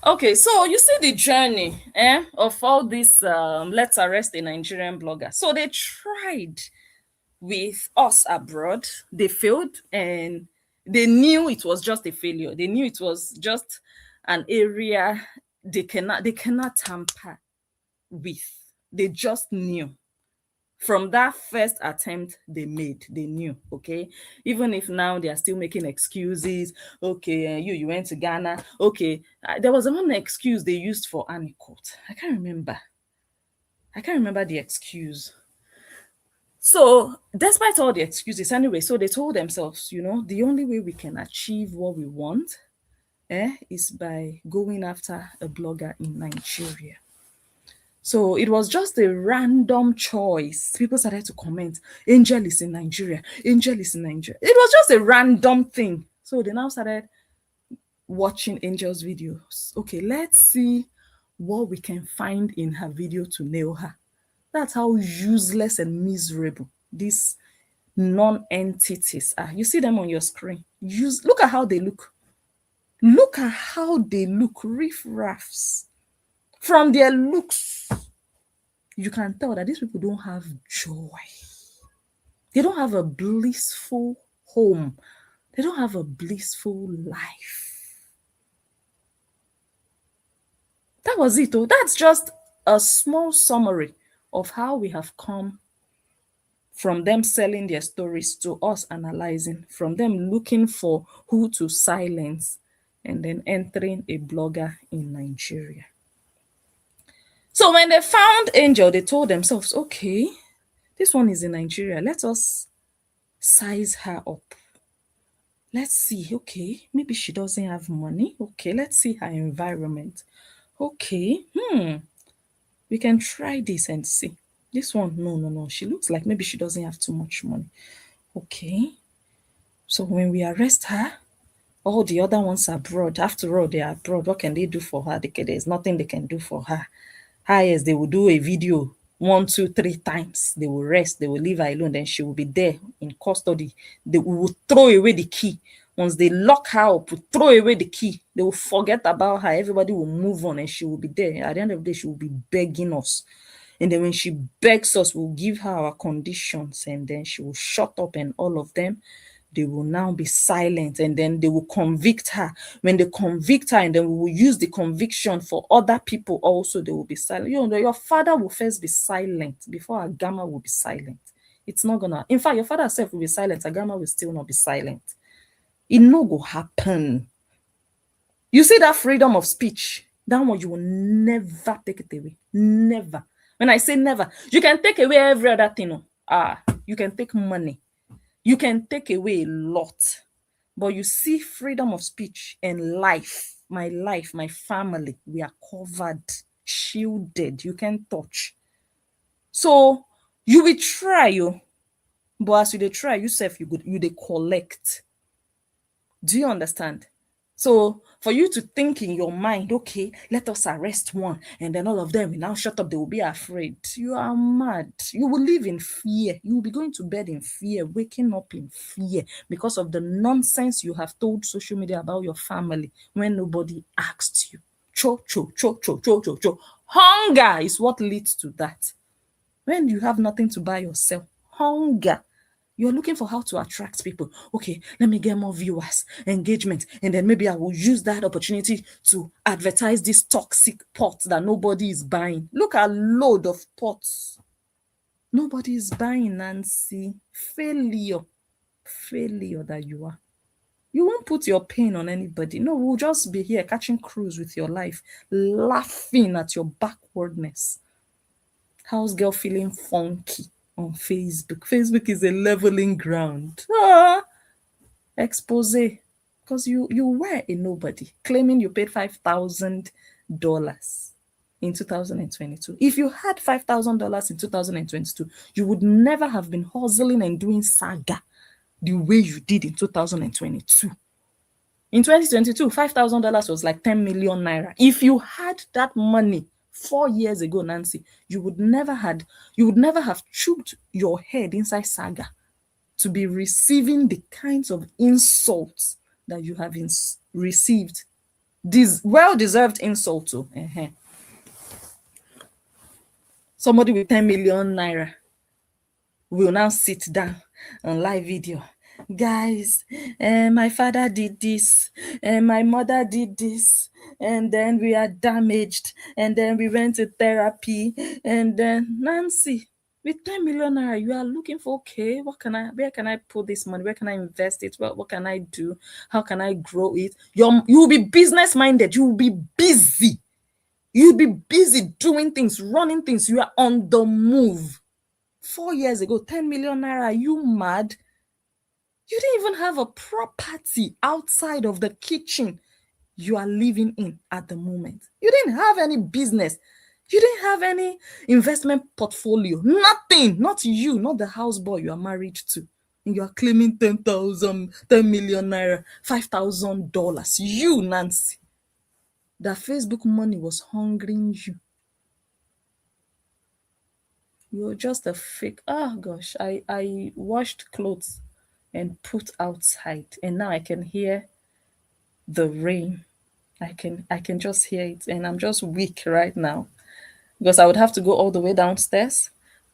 Okay, so you see the journey of all this let's arrest a Nigerian blogger. So they tried with us abroad, they failed, and they knew it was just a failure. They knew it was just an area they cannot tamper with. They just knew. From that first attempt they made, they knew. Okay, even if now they are still making excuses. Okay, you went to Ghana. Okay, there was one excuse they used for Annie-Court. I can't remember the excuse. So despite all the excuses anyway, so they told themselves, the only way we can achieve what we want is by going after a blogger in Nigeria. So it was just a random choice. People started to comment, Angel is in Nigeria, Angel is in Nigeria. It was just a random thing. So they now started watching Angel's videos. Okay, let's see what we can find in her video to nail her. That's how useless and miserable these non-entities are. You see them on your screen. Look at how they look. Look at how they look, riff-raffs. From their looks, you can tell that these people don't have joy. They don't have a blissful home. They don't have a blissful life. That was it, though. That's just a small summary of how we have come from them selling their stories to us analyzing, from them looking for who to silence, and then entering a blogger in Nigeria. So when they found Angel, they told themselves, okay, this one is in Nigeria. Let us size her up. Let's see, okay, maybe she doesn't have money. Okay, let's see her environment. Okay, we can try this and see. This one, no. She looks like maybe she doesn't have too much money. Okay. So when we arrest her, all the other ones are abroad. After all, they are abroad. What can they do for her? There's nothing they can do for her. Highest, they will do a video 1, 2, 3 times. They will rest, they will leave her alone, then she will be there in custody. They will throw away the key. Once they lock her up, throw away the key, they will forget about her. Everybody will move on and she will be there. At the end of the day, she will be begging us. And then when she begs us, we'll give her our conditions, and then she will shut up, and all of them, they will now be silent, and then they will convict her. When they convict her, and then we will use the conviction for other people also, they will be silent. Your father will first be silent before Agama will be silent. It's not gonna, in fact, your father self will be silent, Agama will still not be silent. It no go happen. You see that freedom of speech, that one you will never take it away. Never. When I say never, you can take away every other thing. You can take money. You can take away a lot. But you see, freedom of speech and life, my family, we are covered, shielded. You can't touch. So you will try, but as you dey try, yourself, you dey collect. Do you understand? So for you to think in your mind, okay, let us arrest one, and then all of them will now shut up, they will be afraid. You are mad. You will live in fear. You will be going to bed in fear, waking up in fear because of the nonsense you have told social media about your family when nobody asked you. Cho, cho, cho, cho, cho, cho, cho. Hunger is what leads to that. When you have nothing to buy yourself, hunger. You're looking for how to attract people. Okay, let me get more viewers, engagement, and then maybe I will use that opportunity to advertise this toxic pot that nobody is buying. Look at load of pots. Nobody is buying, Nancy. Failure that you are. You won't put your pain on anybody. No, we'll just be here catching cruise with your life, laughing at your backwardness. House girl feeling funky on Facebook. Facebook is a leveling ground. Expose. Because you were a nobody, claiming you paid $5,000 in 2022. If you had $5,000 in 2022, you would never have been hustling and doing saga the way you did in 2022. In 2022, $5,000 was like 10 million naira. If you had that money 4 years ago, Nancy, you would never have chewed your head inside saga to be receiving the kinds of insults that you have received. These well-deserved insults. Somebody with 10 million naira will now sit down on live video. Guys, my father did this, and my mother did this, and then we are damaged, and then we went to therapy, and then Nancy, with 10 million naira, you are looking for, okay, where can I put this money? Where can I invest it? What can I do? How can I grow it? You will be business minded. You will be busy. You'll be busy doing things, running things. You are on the move. 4 years ago, 10 million naira, are you mad? You didn't even have a property outside of the kitchen you are living in at the moment. You didn't have any business. You didn't have any investment portfolio. Nothing. Not you, not the houseboy you are married to. And you are claiming 10 million naira, $5,000. You, Nancy. That Facebook money was hungering you. You're just a fake. Oh gosh, I washed clothes and put outside, and now I can hear the rain. I can just hear it, and I'm just weak right now because I would have to go all the way downstairs,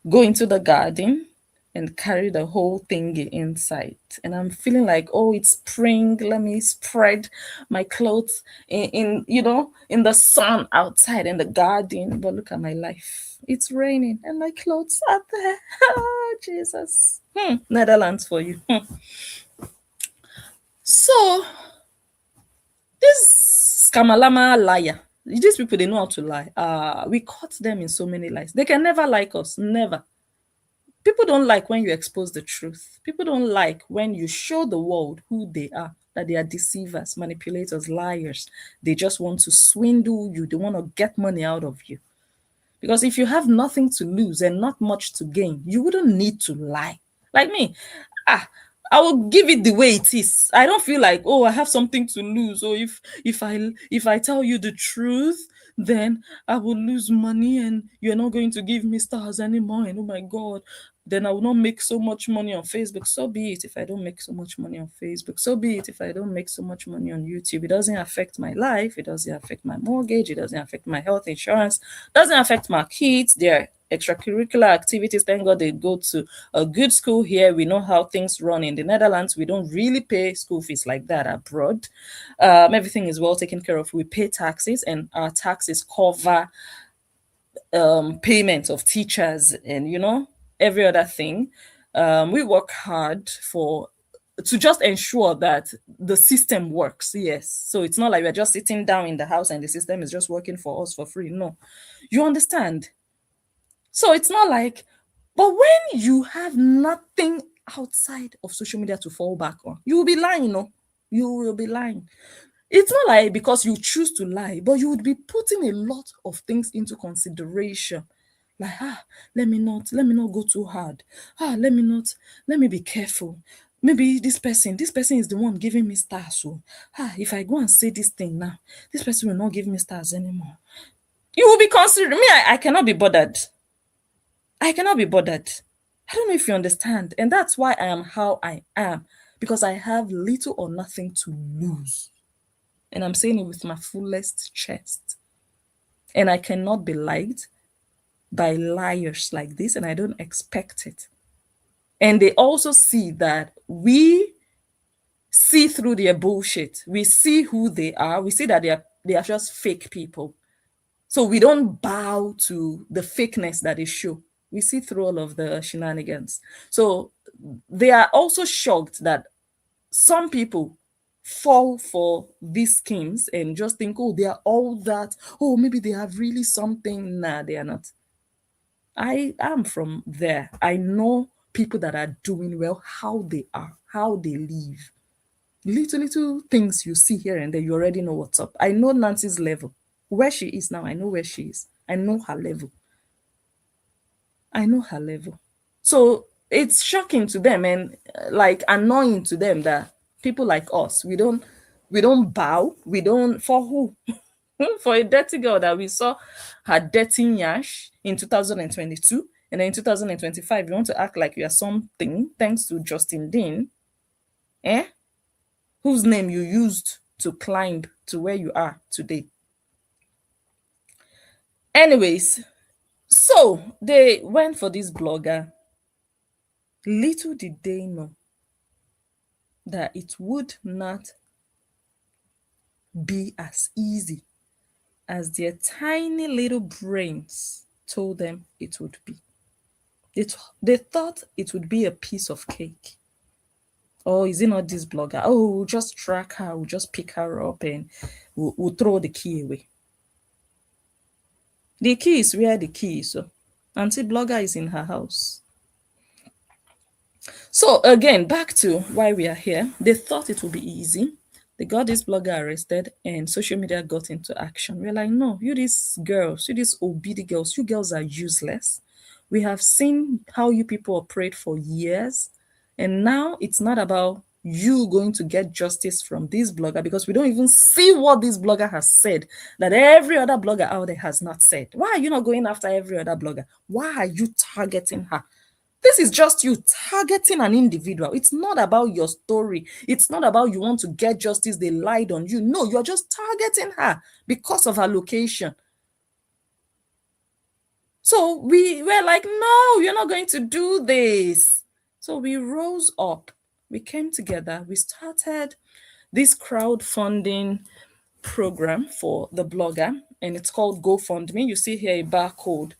go into the garden, and carry the whole thingy inside. And I'm feeling like, oh, it's spring. Let me spread my clothes in the sun outside in the garden. But look at my life. It's raining and my clothes are there. Oh, Jesus. Netherlands for you. So, this Skamalama liar, these people, they know how to lie. We caught them in so many lies. They can never like us. Never. People don't like when you expose the truth. People don't like when you show the world who they are, that they are deceivers, manipulators, liars. They just want to swindle you. They want to get money out of you. Because if you have nothing to lose and not much to gain, you wouldn't need to lie. Like me, I will give it the way it is. I don't feel like, oh, I have something to lose. Or if I tell you the truth, then I will lose money and you're not going to give me stars anymore. And oh my God, then I will not make so much money on Facebook. So be it if I don't make so much money on Facebook. So be it if I don't make so much money on YouTube. It doesn't affect my life. It doesn't affect my mortgage. It doesn't affect my health insurance. It doesn't affect my kids. Their extracurricular activities. Thank God they go to a good school here. We know how things run in the Netherlands. We don't really pay school fees like that abroad. Everything is well taken care of. We pay taxes, and our taxes cover payment of teachers and every other thing. We work hard to just ensure that the system works. Yes, so it's not like we're just sitting down in the house and the system is just working for us for free. No, you understand. So it's not like, but when you have nothing outside of social media to fall back on, you will be lying. No, you will be lying. It's not like because you choose to lie, but you would be putting a lot of things into consideration. Like, let me not go too hard. Let me be careful. Maybe this person is the one giving me stars. So, if I go and say this thing now, this person will not give me stars anymore. You will be considering me. I cannot be bothered. I cannot be bothered. I don't know if you understand. And that's why I am how I am, because I have little or nothing to lose. And I'm saying it with my fullest chest. And I cannot be lied by liars like this, and I don't expect it. And they also see that we see through their bullshit. We see who they are. We see that they are just fake people. So we don't bow to the fakeness that they show. We see through all of the shenanigans. So they are also shocked that some people fall for these schemes and just think, oh, they are all that. Oh, maybe they have really something. Nah, they are not. I am from there. I know people that are doing well, how they are, how they live. Little things you see here and there, you already know what's up. I know Nancy's level. Where she is now, I know where she is. I know her level. I know her level. So it's shocking to them and like annoying to them that people like us, we don't bow. We don't, for who? For a dirty girl that we saw her dirty nyash in 2022, and then in 2025 you want to act like you are something thanks to Justin Dean, eh? Whose name you used to climb to where you are today. Anyways, so they went for this blogger. Little did they know that it would not be as easy as their tiny little brains told them it would be. They thought it would be a piece of cake. Oh, is it not this blogger? Oh, we'll just track her, we'll just pick her up and we'll throw the key away. The key is where the key is. So, Auntie Blogger is in her house. So again, back to why we are here. They thought it would be easy. They got this blogger arrested and social media got into action. We're like, no, you these girls, you these obedient girls, you girls are useless. We have seen how you people operate for years. And now it's not about you going to get justice from this blogger, because we don't even see what this blogger has said that every other blogger out there has not said. Why are you not going after every other blogger? Why are you targeting her? This is just you targeting an individual. It's not about your story. It's not about you want to get justice. They lied on you. No, you're just targeting her because of her location. So we were like, no, you're not going to do this. So we rose up. We came together. We started this crowdfunding program for the blogger, and it's called GoFundMe. You see here a barcode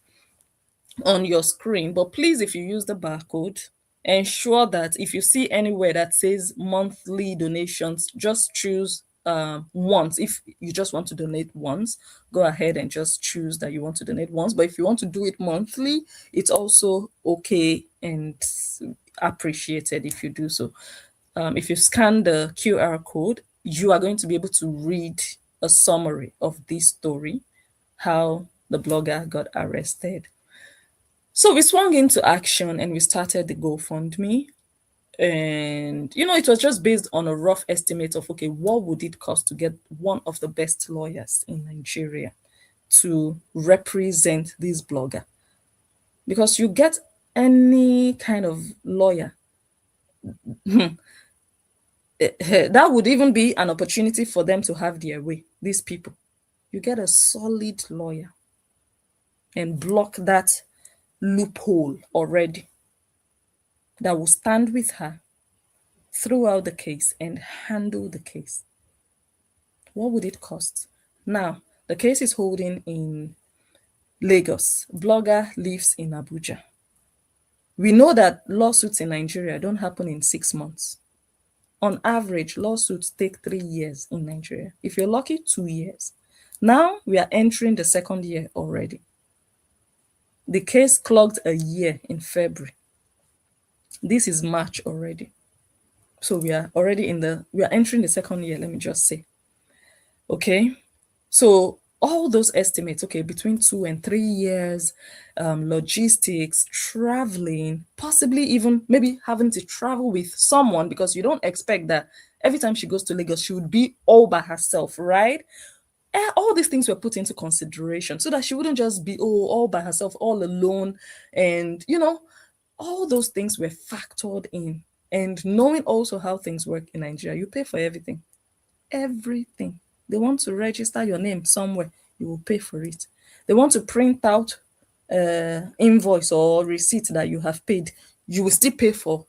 on your screen, but please, if you use the barcode, ensure that if you see anywhere that says monthly donations, just choose once. If you just want to donate once, go ahead and just choose that you want to donate once. But if you want to do it monthly, it's also okay and appreciated if you do so. If you scan the QR code, you are going to be able to read a summary of this story, how the blogger got arrested. So we swung into action and we started the GoFundMe. And, it was just based on a rough estimate of, okay, what would it cost to get one of the best lawyers in Nigeria? to represent this blogger. Because you get any kind of lawyer, that would even be an opportunity for them to have their way, these people. You get a solid lawyer and block that loophole already that will stand with her throughout the case and handle the case. What would it cost? Now, the case is holding in Lagos. Blogger lives in Abuja. We know that lawsuits in Nigeria don't happen in 6 months. On average, lawsuits take 3 years in Nigeria. If you're lucky, 2 years. Now we are entering the second year already. The case clocked a year in February. This is March already. So we are entering the second year, let me just say. Okay. So all those estimates, okay, between 2 and 3 years, logistics, traveling, possibly even maybe having to travel with someone, because you don't expect that every time she goes to Lagos, she would be all by herself, right? All these things were put into consideration so that she wouldn't just be all by herself, all alone. And, all those things were factored in. And knowing also how things work in Nigeria, you pay for everything. Everything. They want to register your name somewhere, you will pay for it. They want to print out invoice or receipt that you have paid, you will still pay for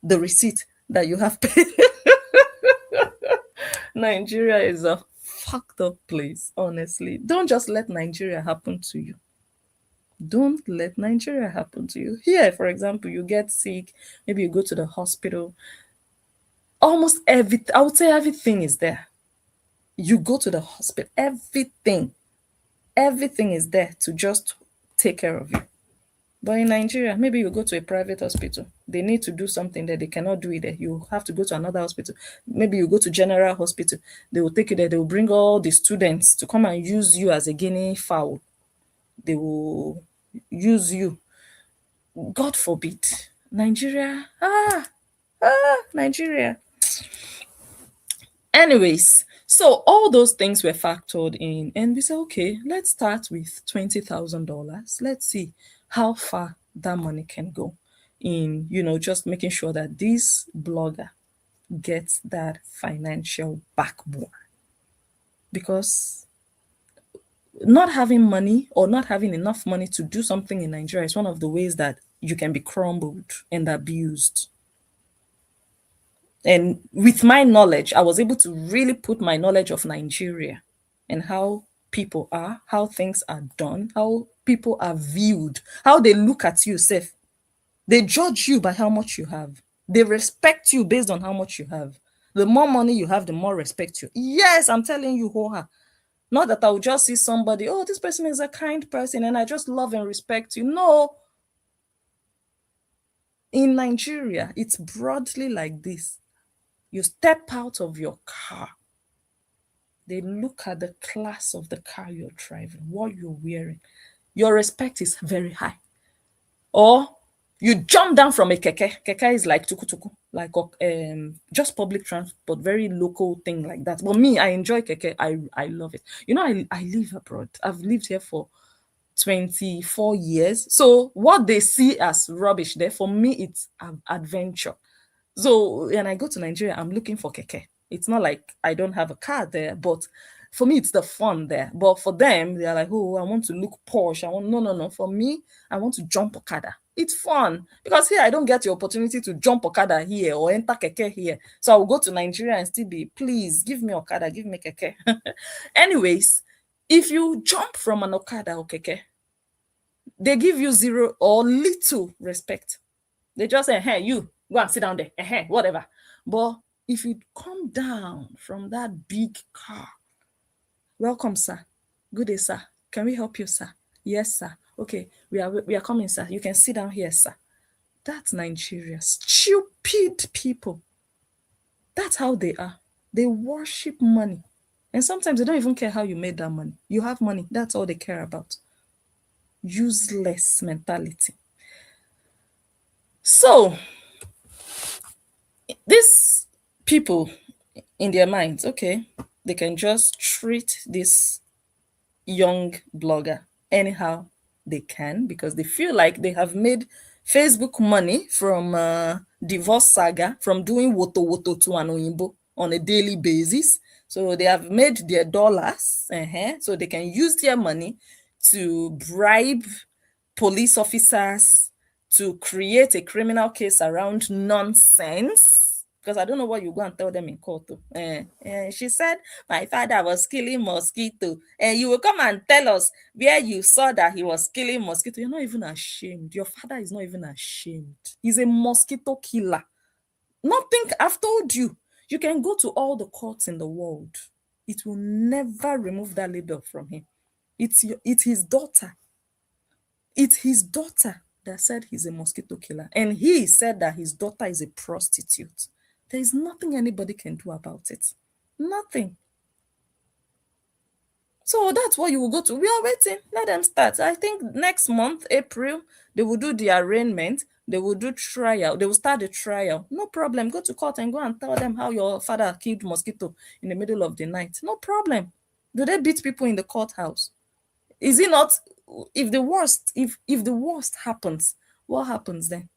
the receipt that you have paid. Nigeria is a fucked up place, honestly. Don't just let Nigeria happen to you. Don't let Nigeria happen to you. Here, for example, you get sick, maybe you go to the hospital. Almost everything, I would say everything is there. You go to the hospital, everything is there to just take care of you. But in Nigeria, maybe you go to a private hospital. They need to do something there. They cannot do it there. You have to go to another hospital. Maybe you go to general hospital. They will take you there. They will bring all the students to come and use you as a guinea fowl. They will use you. God forbid. Nigeria. Nigeria. Anyways, so all those things were factored in, and we said, okay, let's start with $20,000. Let's see how far that money can go in, just making sure that this blogger gets that financial backbone. Because not having money or not having enough money to do something in Nigeria is one of the ways that you can be crumbled and abused. And with my knowledge, I was able to really put my knowledge of Nigeria and how people are, how things are done, how people are viewed, how they look at you, safe. They judge you by how much you have. They respect you based on how much you have. The more money you have, the more respect you. Yes, I'm telling you, Hoha. Not that I will just see somebody, oh, this person is a kind person and I just love and respect you. No. In Nigeria, it's broadly like this. You step out of your car, they look at the class of the car you're driving, what you're wearing. Your respect is very high. Or you jump down from a keke. Keke is like tuku, like just public transport, very local thing like that. But me, I enjoy keke. I love it. I live abroad. I've lived here for 24 years. So what they see as rubbish there, for me, it's an adventure. So when I go to Nigeria, I'm looking for keke. It's not like I don't have a car there, but for me, it's the fun there. But for them, they're like, oh, I want to look posh. No. For me, I want to jump Okada. It's fun because here I don't get the opportunity to jump Okada here or enter keke here. So I'll go to Nigeria and still be, please give me Okada, give me keke. Anyways, if you jump from an Okada or keke, they give you zero or little respect. They just say, hey, you go and sit down there, whatever. But if you come down from that big car, welcome, sir. Good day, sir. Can we help you, sir? Yes, sir. Okay, we are coming, sir. You can sit down here, sir. That's Nigeria. Stupid people. That's how they are. They worship money. And sometimes they don't even care how you made that money. You have money. That's all they care about. Useless mentality. So, these people in their minds, okay, they can just treat this young blogger anyhow they can, because they feel like they have made Facebook money from divorce saga, from doing woto woto to an oyinbo on a daily basis. So they have made their dollars, so they can use their money to bribe police officers, to create a criminal case around nonsense. Because I don't know what you go and tell them in court. She said, my father was killing mosquito. And you will come and tell us where you saw that he was killing mosquito. You're not even ashamed. Your father is not even ashamed. He's a mosquito killer. Nothing, I've told you. You can go to all the courts in the world. It will never remove that label from him. It's his daughter. It's his daughter that said he's a mosquito killer. And he said that his daughter is a prostitute. There is nothing anybody can do about it. Nothing. So that's what you will go to. We are waiting. Let them start. I think next month, April, they will do the arraignment. They will do trial. They will start the trial. No problem. Go to court and go and tell them how your father killed mosquito in the middle of the night. No problem. Do they beat people in the courthouse? Is it not? If the worst happens, what happens then?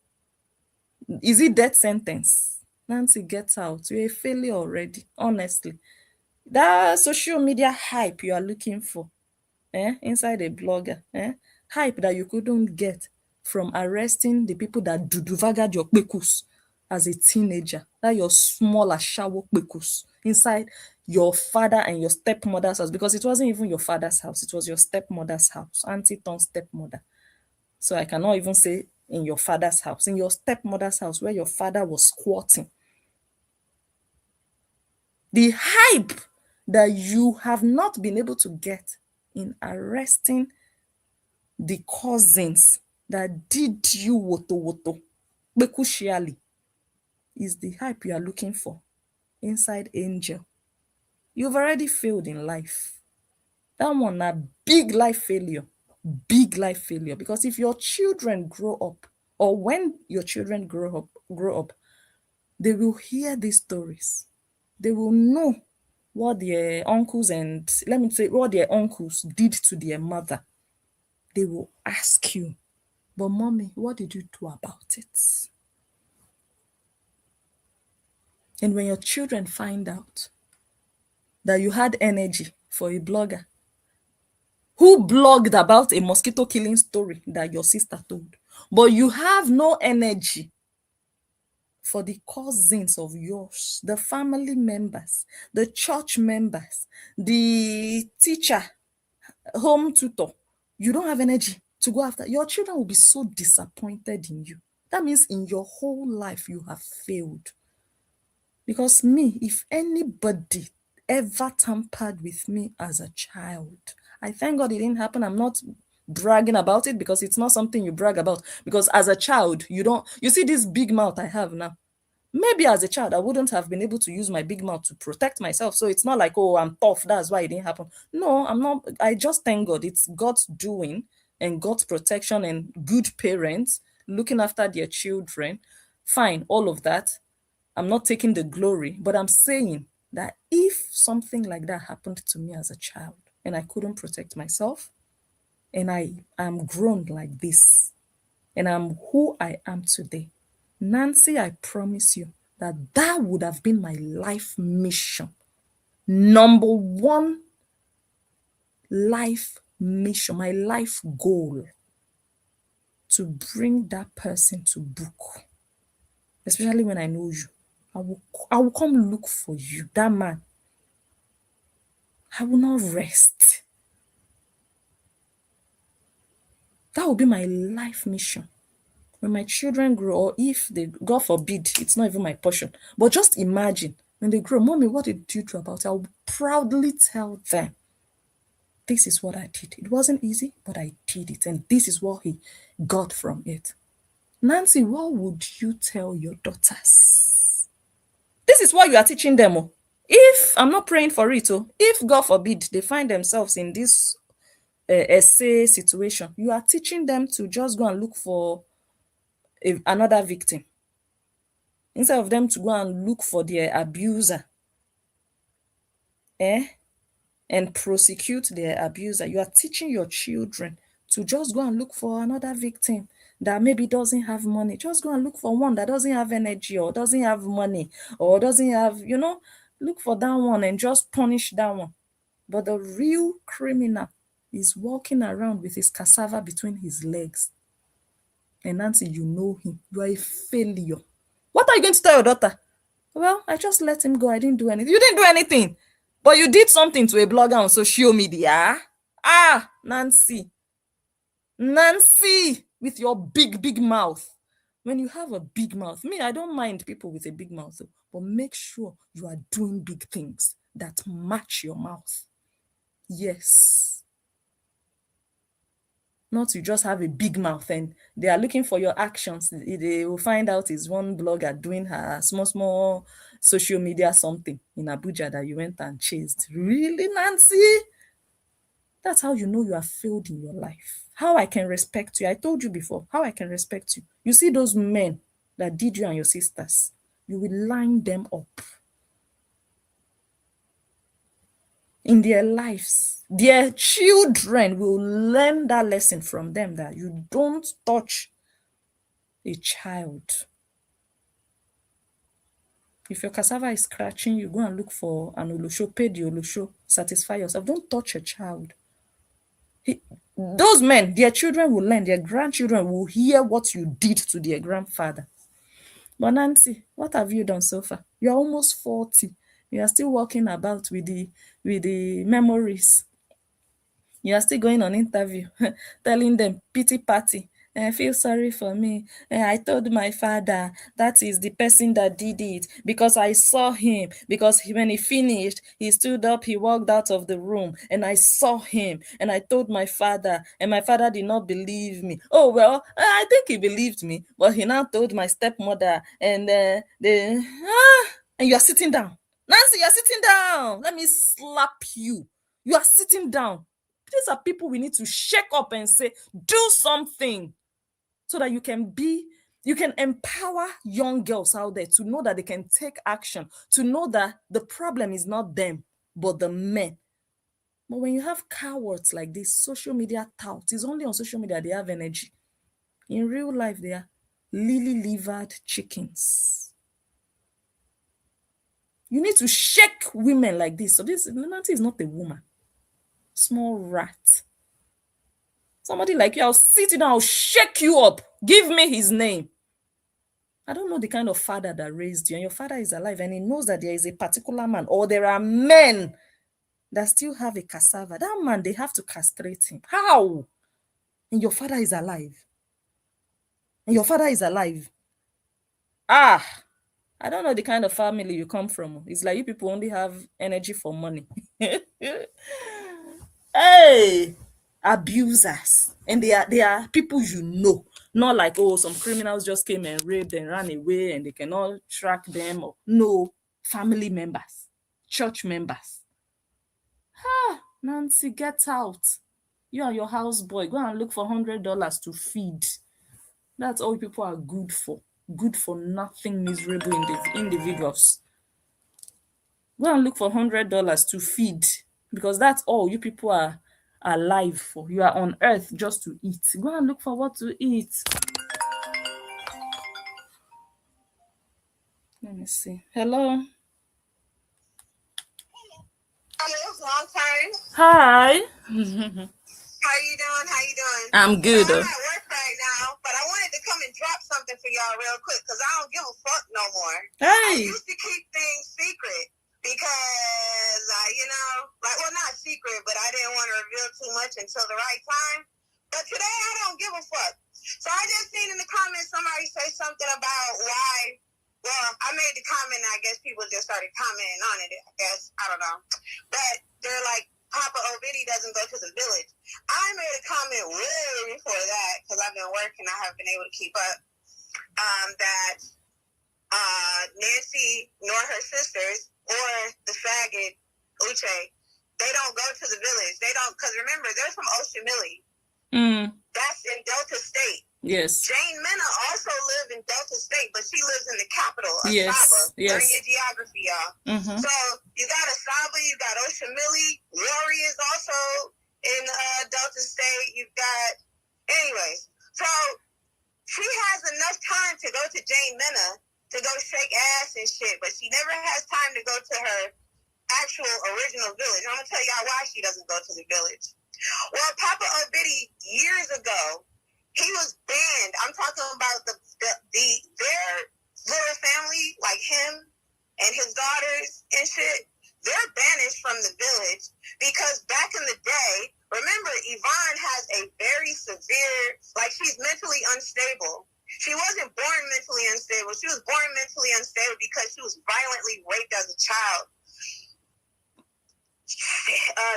Is it death sentence? Nancy, get out. You're a failure already, honestly. That social media hype you are looking for, inside a blogger, hype that you couldn't get from arresting the people that duduvagad your kpekus as a teenager, that your small ashawo kpekus inside your father and your stepmother's house, because it wasn't even your father's house, it was your stepmother's house, auntie turned stepmother. So I cannot even say in your father's house, in your stepmother's house where your father was squatting. The hype that you have not been able to get in arresting the cousins that did you woto bekushiali is the hype you are looking for inside Angel. You've already failed in life. That one a big life failure. Big life failure. Because if your children grow up, or when your children grow up, they will hear these stories. They will know what their uncles and, let me say, what their uncles did to their mother. They will ask you, but mommy, what did you do about it? And when your children find out that you had energy for a blogger who blogged about a mosquito killing story that your sister told, but you have no energy for the cousins of yours, the family members, the church members, the teacher, home tutor, you don't have energy to go after, your children will be so disappointed in you. That means in your whole life you have failed. Because me, if anybody ever tampered with me as a child, I thank God it didn't happen. I'm not bragging about it because it's not something you brag about. Because as a child, you see this big mouth I have now. Maybe as a child, I wouldn't have been able to use my big mouth to protect myself. So it's not like, oh, I'm tough, that's why it didn't happen. No, I'm not. I just thank God. It's God's doing and God's protection and good parents looking after their children. Fine, all of that. I'm not taking the glory, but I'm saying that if something like that happened to me as a child and I couldn't protect myself, and I am grown like this, and I'm who I am today, Nancy, I promise you that that would have been my life mission. Number one life mission, my life goal, to bring that person to book. Especially when I know you. I will come look for you, that man. I will not rest. That will be my life mission. When my children grow, or if they, God forbid, it's not even my portion. But just imagine, when they grow, mommy, what did you do about it? I'll proudly tell them, this is what I did. It wasn't easy, but I did it. And this is what he got from it. Nancy, what would you tell your daughters? This is what you are teaching them. Oh. If, I'm not praying for it, if God forbid they find themselves in this essay situation, you are teaching them to just go and look for another victim instead of them to go and look for their abuser. and prosecute their abuser. You are teaching your children to just go and look for another victim that maybe doesn't have money. Just go and look for one that doesn't have energy or doesn't have money or doesn't have, look for that one and just punish that one. But the real criminal is walking around with his cassava between his legs. And Nancy, you know him. You are a failure. What are you going to tell your daughter? Well, I just let him go. I didn't do anything. You didn't do anything. But you did something to a blogger on social media. Nancy, with your big mouth. When you have a big mouth, I don't mind people with a big mouth, but make sure you are doing big things that match your mouth. Yes. Not you just have a big mouth and they are looking for your actions. They will find out is one blogger doing her small social media something in Abuja that you went and chased. Really, Nancy? That's how you know you have failed in your life. How I can respect you. I told you before, how I can respect you. You see those men that did you and your sisters, you will line them up. In their lives, their children will learn that lesson from them, that you don't touch a child. If your cassava is scratching, you go and look for an olosho, pay the olosho, satisfy yourself. Don't touch a child. Those men, their children will learn, their grandchildren will hear what you did to their grandfather. But Nancy, what have you done so far? You're almost 40. You are still walking about with the memories. You are still going on interview, telling them pity party. Feel sorry for me. I told my father that is the person that did it because I saw him. Because when he finished, he stood up, he walked out of the room, and I saw him. And I told my father, and my father did not believe me. Oh, well, I think he believed me, but he now told my stepmother, and and you are sitting down. Nancy, you're sitting down. Let me slap you. You are sitting down. These are people we need to shake up and say, do something so that you can empower young girls out there to know that they can take action, to know that the problem is not them, but the men. But when you have cowards like this, social media touts, it's only on social media they have energy. In real life, they are lily-livered chickens. You need to shake women like this. So this Nancy is not a woman. Small rat. Somebody like you, I'll sit down, I'll shake you up. Give me his name. I don't know the kind of father that raised you, and your father is alive, and he knows that there is a particular man, or there are men that still have a cassava. That man, they have to castrate him. How? And your father is alive. And your father is alive. I don't know the kind of family you come from. It's like you people only have energy for money. Hey, abusers. And they are people you know. Not like, oh, some criminals just came and raped and ran away and they cannot track them. No, family members, church members. Nancy, get out. You and your houseboy, go and look for $100 to feed. That's all people are good for. Good for nothing, miserable individuals. Go and look for $100 to feed, because that's all you people are alive for. You are on earth just to eat. Go and look for what to eat. Let me see. Hello. Hello, long time. Hi. How you doing? I'm good. So I'm at work right now, but I wanted to come and drop something for y'all real quick because I don't give a fuck no more. Hey. I used to keep things secret because, well, not secret, but I didn't want to reveal too much until the right time. But today I don't give a fuck. So I just seen in the comments somebody say something about why. Well, I made the comment, and I guess people just started commenting on it, I guess. I don't know. But they're like, Papa Obidi doesn't go to the village. I made a comment way before that, because I've been working, I haven't been able to keep up, that Nancy nor her sisters or the faggot, Uche, they don't go to the village. They don't, because remember, they're from Oshimili. That's in Delta State. Yes. Jane Mena also lives in Delta State, but she lives in the capital, Asaba. Yes. Learn your geography, y'all. So you got Asaba, you got Oshimili, Warrior Mena to go shake ass and shit, but she never has time to go to her actual original village. I'm gonna tell y'all why she doesn't go to the village. Well, Papa Obidi years ago, he was banned. I'm talking about their little family, like him and his daughters and shit. They're banished from the village because back in the day, remember, Yvonne has a very severe, like she's mentally unstable. She wasn't born mentally unstable. She was born mentally unstable because she was violently raped as a child.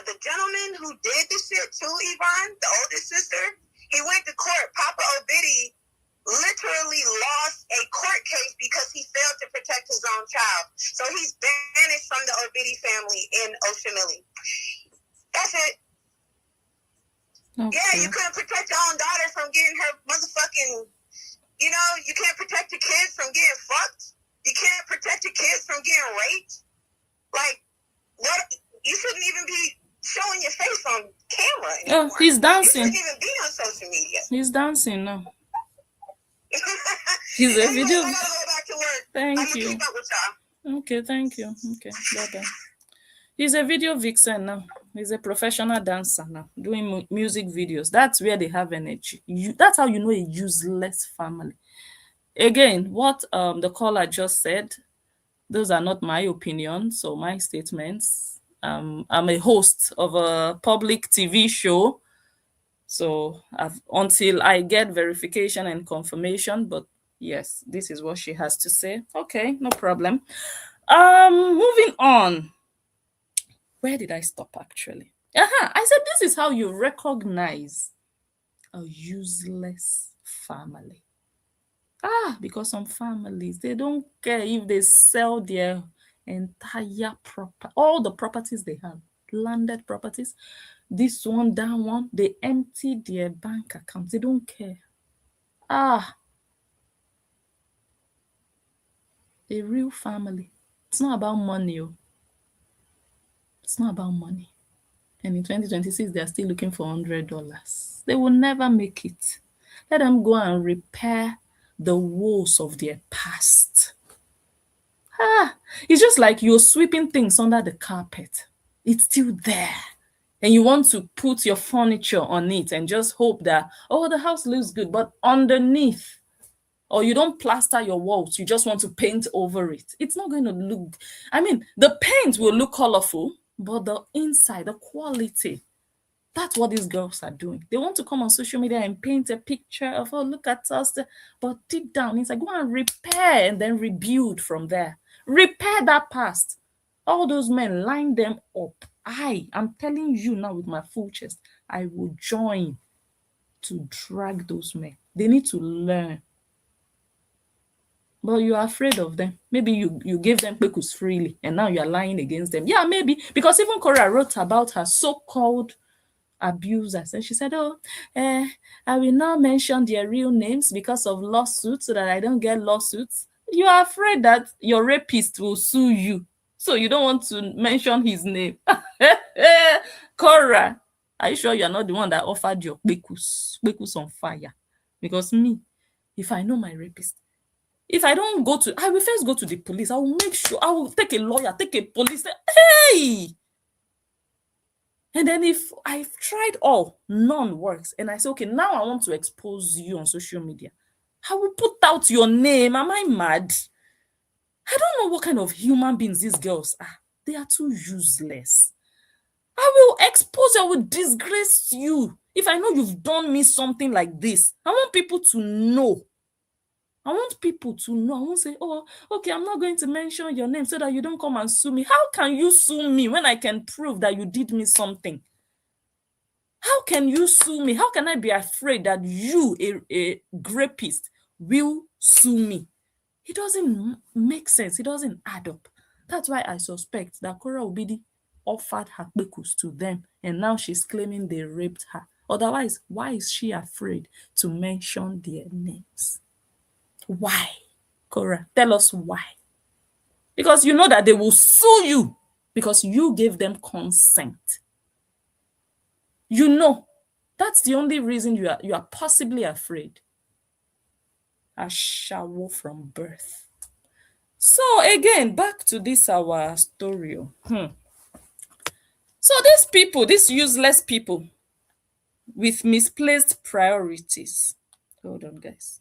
The gentleman who did the shit to Yvonne, the oldest sister, he went to court. Papa Obidi literally lost a court case because he failed to protect his own child. So he's banished from the Obidi family in Oshimili. That's it. Okay. Yeah, you couldn't protect your own daughter from getting her motherfucking, you can't protect your kids from getting fucked. You can't protect your kids from getting raped. Like, what? You shouldn't even be showing your face on camera anymore. Oh, he's dancing. You shouldn't even be on social media. He's dancing now. He's a video. I gotta go back to work. Thank you. Keep up with y'all. Okay, thank you. Okay, bye-bye. He's a video vixen now. He's a professional dancer now, doing music videos. That's where they have energy. That's how you know a useless family. Again, what the caller just said, those are not my opinions or my statements. I'm a host of a public TV show. So until I get verification and confirmation, but yes, this is what she has to say. Okay, no problem. Moving on. Where did I stop actually? I said this is how you recognize a useless family. Because some families, they don't care if they sell their entire all the properties they have, landed properties, this one, that one, they empty their bank account. They don't care. A real family. It's not about money. It's not about money. And in 2026, they are still looking for $100. They will never make it. Let them go and repair the woes of their past. It's just like you're sweeping things under the carpet. It's still there. And you want to put your furniture on it and just hope that, the house looks good. But underneath, or you don't plaster your walls, you just want to paint over it. It's not going to look, the paint will look colorful, but the inside, the quality, that's what these girls are doing. They want to come on social media and paint a picture of, look at us. But deep down, it's like, go and repair and then rebuild from there. Repair that past. All those men, line them up. I'm telling you now with my full chest, I will join to drag those men. They need to learn. But you are afraid of them. Maybe you gave them pekus freely and now you are lying against them. Yeah, maybe. Because even Cora wrote about her so-called abusers. And she said, I will not mention their real names because of lawsuits so that I don't get lawsuits. You are afraid that your rapist will sue you. So you don't want to mention his name. Cora, are you sure you're not the one that offered your pekus on fire? Because me, if I know my rapist, if I don't I will first go to the police. I will make sure, I will take a lawyer, take a police. Hey! And then if I've tried all, none works. And I say, okay, now I want to expose you on social media. I will put out your name. Am I mad? I don't know what kind of human beings these girls are. They are too useless. I will expose you. I will disgrace you. If I know you've done me something like this, I want people to know. I won't say, okay, I'm not going to mention your name so that you don't come and sue me. How can you sue me when I can prove that you did me something? How can you sue me? How can I be afraid that you, a rapist, will sue me? It doesn't make sense. It doesn't add up. That's why I suspect that Cora Obidi offered her pekus to them, and now she's claiming they raped her. Otherwise, why is she afraid to mention their names? Why? Cora, tell us why. Because you know that they will sue you because you gave them consent. You know, that's the only reason you are possibly afraid. Ashawo from birth. So again, back to this our story. So these people, these useless people with misplaced priorities. Hold on, guys.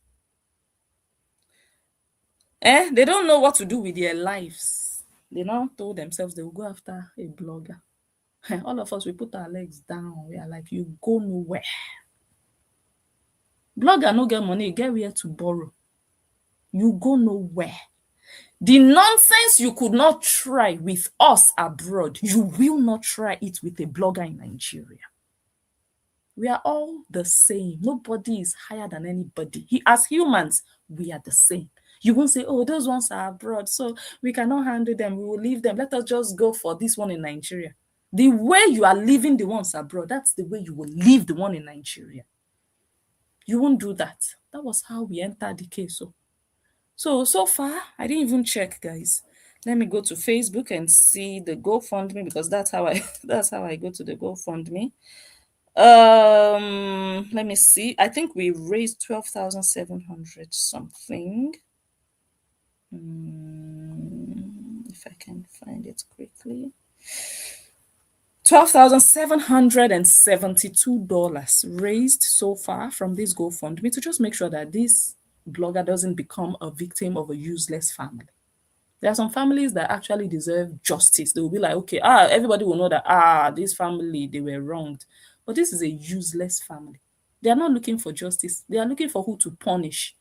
They don't know what to do with their lives. They now told themselves they will go after a blogger. All of us, we put our legs down. We are like, you go nowhere. Blogger no get money, get where to borrow. You go nowhere. The nonsense you could not try with us abroad, you will not try it with a blogger in Nigeria. We are all the same. Nobody is higher than anybody. As humans, we are the same. You won't say, oh, those ones are abroad, so we cannot handle them. We will leave them. Let us just go for this one in Nigeria. The way you are leaving the ones abroad, that's the way you will leave the one in Nigeria. You won't do that. That was how we entered the case. So far, I didn't even check, guys. Let me go to Facebook and see the GoFundMe, because that's how I go to the GoFundMe. Let me see. I think we raised 12,700 something. If I can find it quickly. $12,772 raised so far from this GoFundMe to just make sure that this blogger doesn't become a victim of a useless family. There are some families that actually deserve justice. They will be like, okay, everybody will know that, this family, they were wronged. But this is a useless family. They are not looking for justice. They are looking for who to punish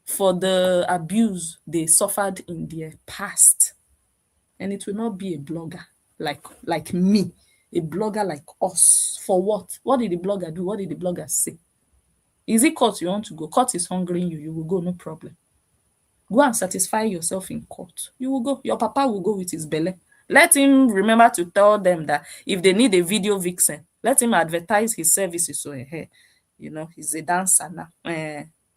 for the abuse they suffered in their past. And it will not be a blogger like me, a blogger like us. For what? What did the blogger do? What did the blogger say? Is it court you want to go? Court is hungering you. You will go, no problem. Go and satisfy yourself in court. You will go. Your papa will go with his belly. Let him remember to tell them that if they need a video vixen, let him advertise his services. So, he's a dancer now.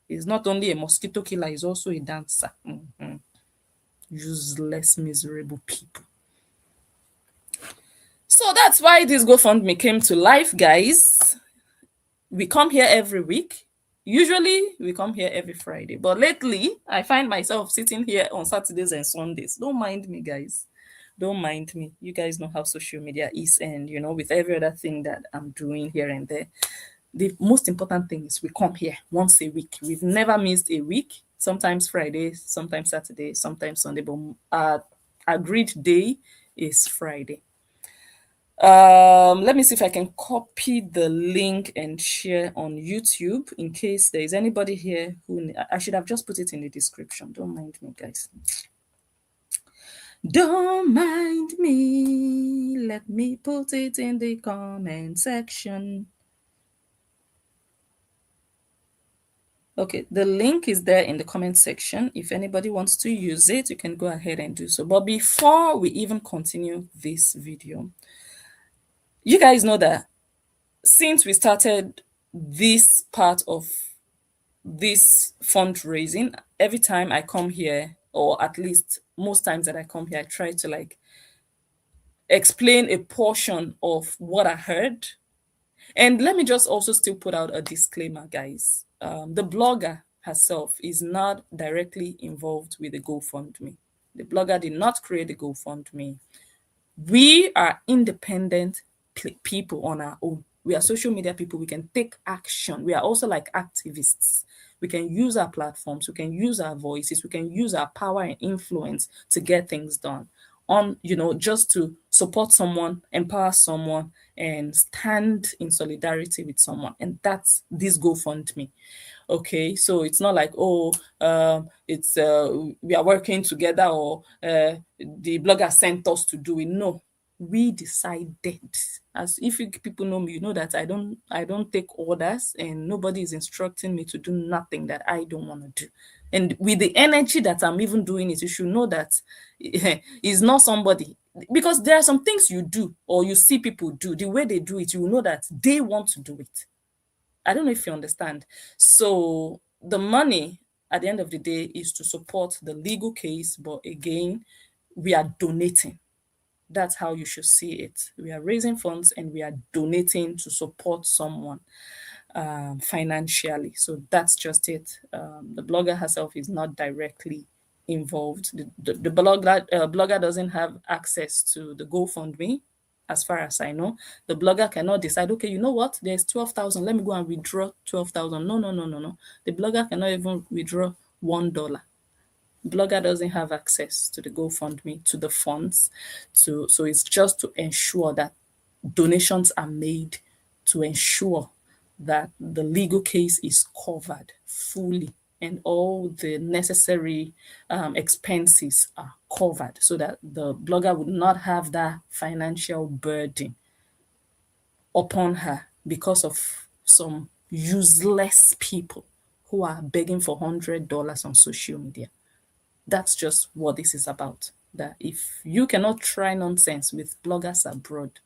He's not only a mosquito killer, he's also a dancer. Useless, miserable people. So that's why this GoFundMe came to life, guys. We come here every week. Usually, we come here every Friday. But lately, I find myself sitting here on Saturdays and Sundays. Don't mind me, guys. Don't mind me. You guys know how social media is. And, with every other thing that I'm doing here and there, the most important thing is we come here once a week. We've never missed a week. Sometimes Friday, sometimes Saturday, sometimes Sunday. But our agreed day is Friday. Let me see if I can copy the link and share on YouTube in case there is anybody here who I should have just put it in the description. Don't mind me, guys. Don't mind me. Let me put it in the comment section. Okay, the link is there in the comment section. If anybody wants to use it, you can go ahead and do so. But before we even continue this video, you guys know that since we started this part of this fundraising, every time I come here, or at least most times that I come here, I try to explain a portion of what I heard. And let me just also still put out a disclaimer, guys. The blogger herself is not directly involved with the GoFundMe. The blogger did not create the GoFundMe. We are independent people on our own. We are social media people. We can take action. We are also like activists. We can use our platforms. We can use our voices. We can use our power and influence to get things done. Just to support someone, empower someone, and stand in solidarity with someone. And that's this GoFundMe. Okay, so it's not like, it's we are working together, or the blogger sent us to do it. No, we decided. As if people know me, you know that I don't take orders, and nobody is instructing me to do nothing that I don't want to do. And with the energy that I'm even doing it, you should know that it's not somebody, because there are some things you do or you see people do, the way they do it, you will know that they want to do it. I don't know if you understand. So the money at the end of the day is to support the legal case, but again, we are donating. That's how you should see it. We are raising funds and we are donating to support someone. financially. So that's just it. The blogger herself is not directly involved. The blogger doesn't have access to the GoFundMe. As far as I know, the blogger cannot decide, okay, you know what, there's 12,000, let me go and withdraw 12,000. No, no, no, no, no. The blogger cannot even withdraw $1. Blogger doesn't have access to the GoFundMe, to the funds. So it's just to ensure that donations are made, to ensure that the legal case is covered fully and all the necessary expenses are covered, so that the blogger would not have that financial burden upon her because of some useless people who are begging for $100 on social media. That's just what this is about. That if you cannot try nonsense with bloggers abroad,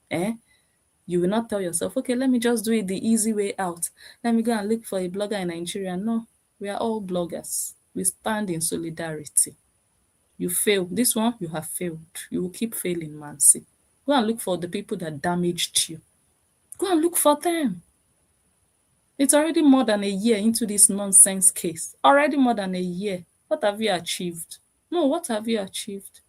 you will not tell yourself, okay, let me just do it the easy way out. Let me go and look for a blogger in Nigeria. No, we are all bloggers. We stand in solidarity. You fail. This one, you have failed. You will keep failing, Mansi. Go and look for the people that damaged you. Go and look for them. It's already more than a year into this nonsense case. Already more than a year. What have you achieved? No, what have you achieved?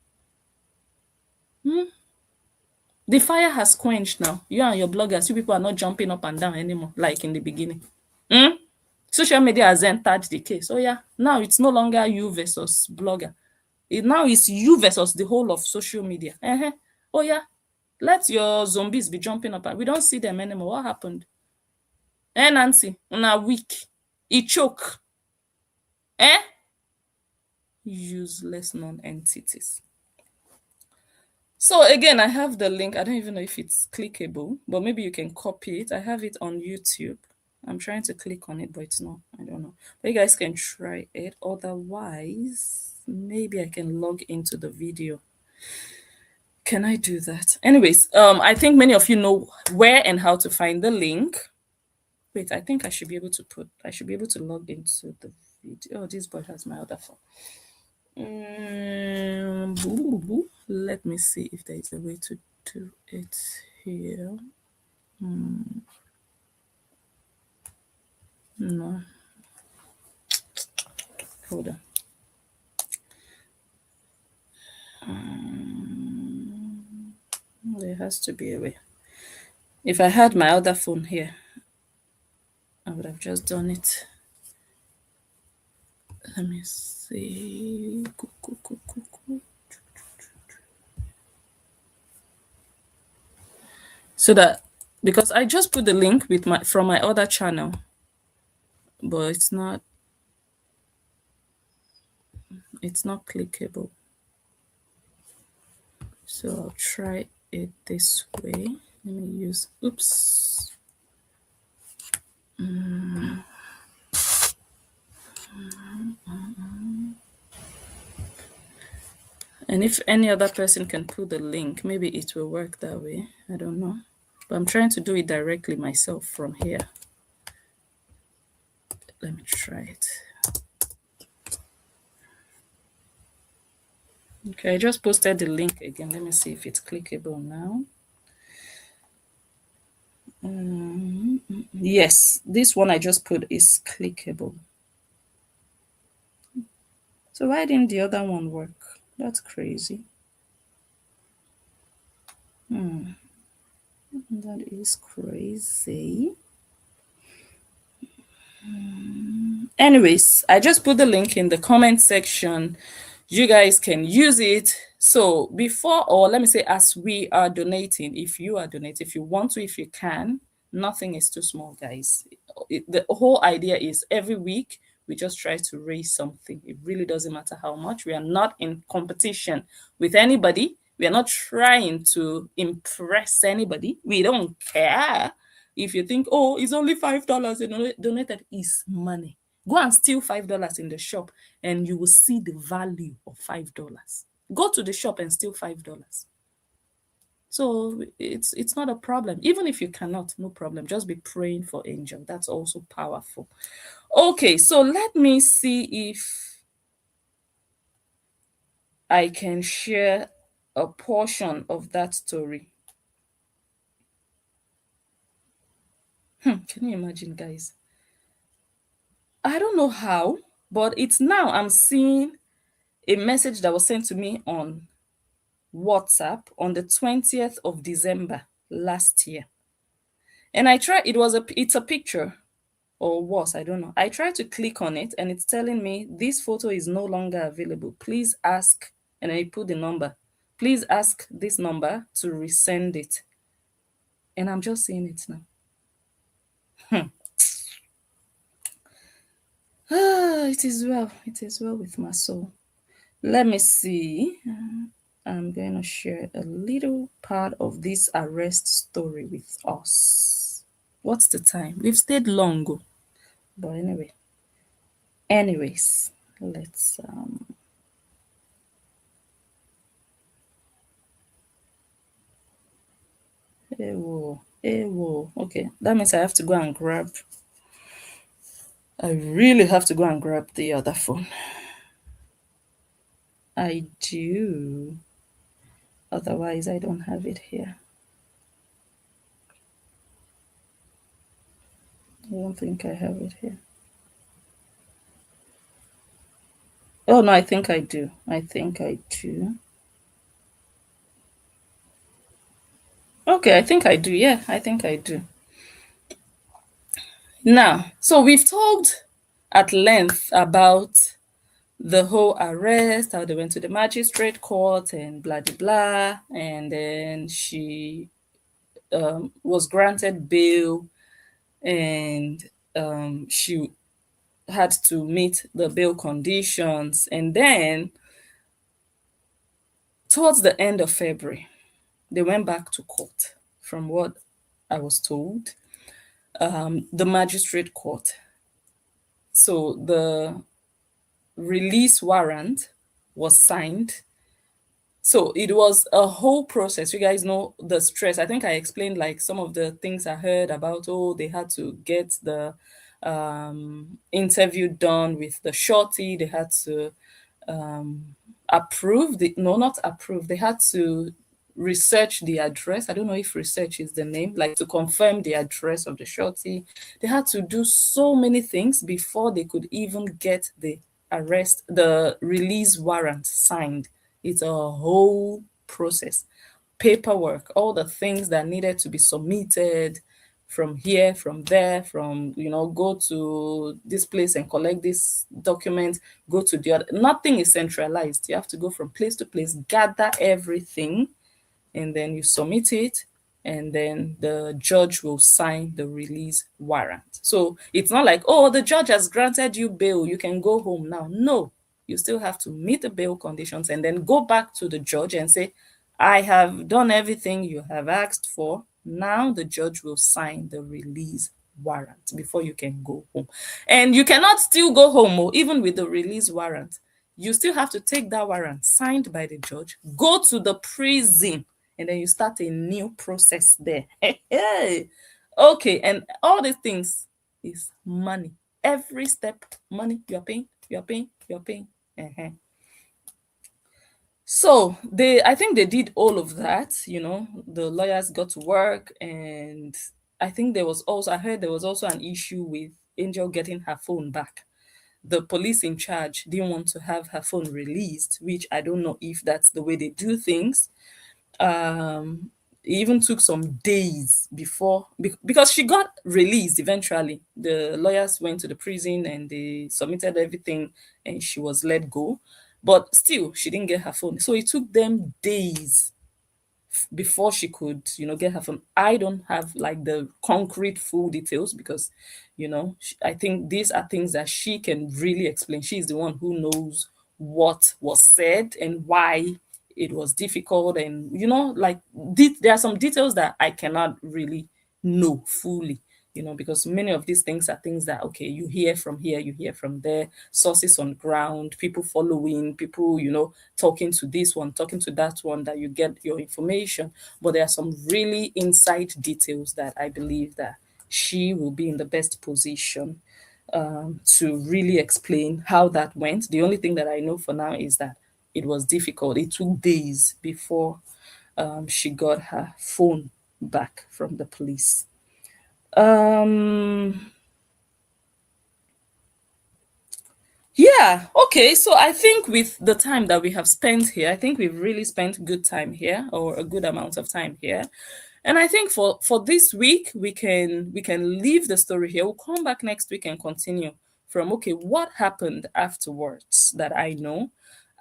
The fire has quenched now. You and your bloggers, you people are not jumping up and down anymore like in the beginning. Social media has entered the case. Oh yeah, now it's no longer you versus blogger. Now it's you versus the whole of social media. Oh yeah, let your zombies be jumping up. We don't see them anymore. What happened? Nancy, una weak. He choke. Useless non-entities. So again, I have the link. I don't even know if it's clickable, but maybe you can copy it. I have it on YouTube. I'm trying to click on it, but it's not. I don't know. But you guys can try it. Otherwise, maybe I can log into the video. Can I do that? Anyways, I think many of you know where and how to find the link. Wait, I think I should be able to log into the video. Oh, this boy has my other phone. Let me see if there is a way to do it here. No. Hold on. There has to be a way. If I had my other phone here, I would have just done it. Let me see. So that, because I just put the link with from my other channel, but it's not clickable. So I'll try it this way. Let me use, oops. And if any other person can put the link, maybe it will work that way. I don't know. But I'm trying to do it directly myself from here. Let me try it. Okay, I just posted the link again. Let me see if it's clickable now. Yes, this one I just put is clickable. So why didn't the other one work? That's crazy. That is crazy. Anyways, I just put the link in the comment section. You guys can use it. So before, or let me say, as we are donating, if you are donating, if you want to, if you can, nothing is too small, guys. The whole idea is every week we just try to raise something. It really doesn't matter how much. We are not in competition with anybody. We are not trying to impress anybody. We don't care. If you think, oh, it's only $5 donated, is money. Go and steal $5 in the shop and you will see the value of $5. Go to the shop and steal $5. So it's not a problem. Even if you cannot, no problem. Just be praying for angel. That's also powerful. Okay, so let me see if I can share a portion of that story. Can you imagine, guys? I don't know how, but it's now I'm seeing a message that was sent to me on WhatsApp on the 20th of December last year. And I tried, it's a picture or was, I don't know. I tried to click on it and it's telling me this photo is no longer available. Please ask, and I put the number. Please ask this number to resend it. And I'm just seeing it now. It is well. It is well with my soul. Let me see. I'm going to share a little part of this arrest story with us. What's the time? We've stayed long, but anyway. Anyways, let's Ewo, ewo. Okay, that means I have to go and grab. I really have to go and grab the other phone. I do. Otherwise, I don't have it here. I don't think I have it here. Oh no, I think I do. I think I do. Okay, I think I do. Yeah, I think I do. Now, so we've talked at length about the whole arrest, how they went to the magistrate court and blah blah blah, and then she was granted bail, and she had to meet the bail conditions, and then towards the end of February, they went back to court. From what I was told, the magistrate court. So the release warrant was signed. So it was a whole process. You guys know the stress. I think I explained like some of the things I heard about. Oh, they had to get the interview done with the shorty. They had to approve the no, not approve. They had to research the address. I don't know if research is the name, like to confirm the address of the shorty. They had to do so many things before they could even get the release warrant signed. It's a whole process. Paperwork, all the things that needed to be submitted from here, from there, from go to this place and collect this document, go to the other. Nothing is centralized. You have to go from place to place, gather everything, and then you submit it, and then the judge will sign the release warrant. So it's not like, oh, the judge has granted you bail, you can go home now. No, you still have to meet the bail conditions and then go back to the judge and say, I have done everything you have asked for. Now the judge will sign the release warrant before you can go home. And you cannot still go home, or even with the release warrant, you still have to take that warrant signed by the judge, go to the prison, and then you start a new process there. Okay, and all these things is money. Every step, money. You're paying, you're paying, you're paying. Uh-huh. So I think they did all of that. The lawyers got to work, and I heard there was also an issue with Angel getting her phone back. The police in charge didn't want to have her phone released, which I don't know if that's the way they do things. It even took some days before, because she got released eventually. The lawyers went to the prison and they submitted everything, and she was let go. But still, she didn't get her phone. So it took them days before she could, get her phone. I don't have like the concrete full details because, I think these are things that she can really explain. She's the one who knows what was said and why it was difficult. And, like there are some details that I cannot really know fully. Because many of these things are things that, okay, you hear from here, you hear from there, sources on ground, people following, people, talking to this one, talking to that one, that you get your information. But there are some really inside details that I believe that she will be in the best position to really explain how that went. The only thing that I know for now is that it was difficult. It took days before she got her phone back from the police. Um, yeah, okay. So I think with the time that we have spent here, I think we've really spent good time here, or a good amount of time here. And I think for this week, we can leave the story here. We'll come back next week and continue from, okay, what happened afterwards that I know.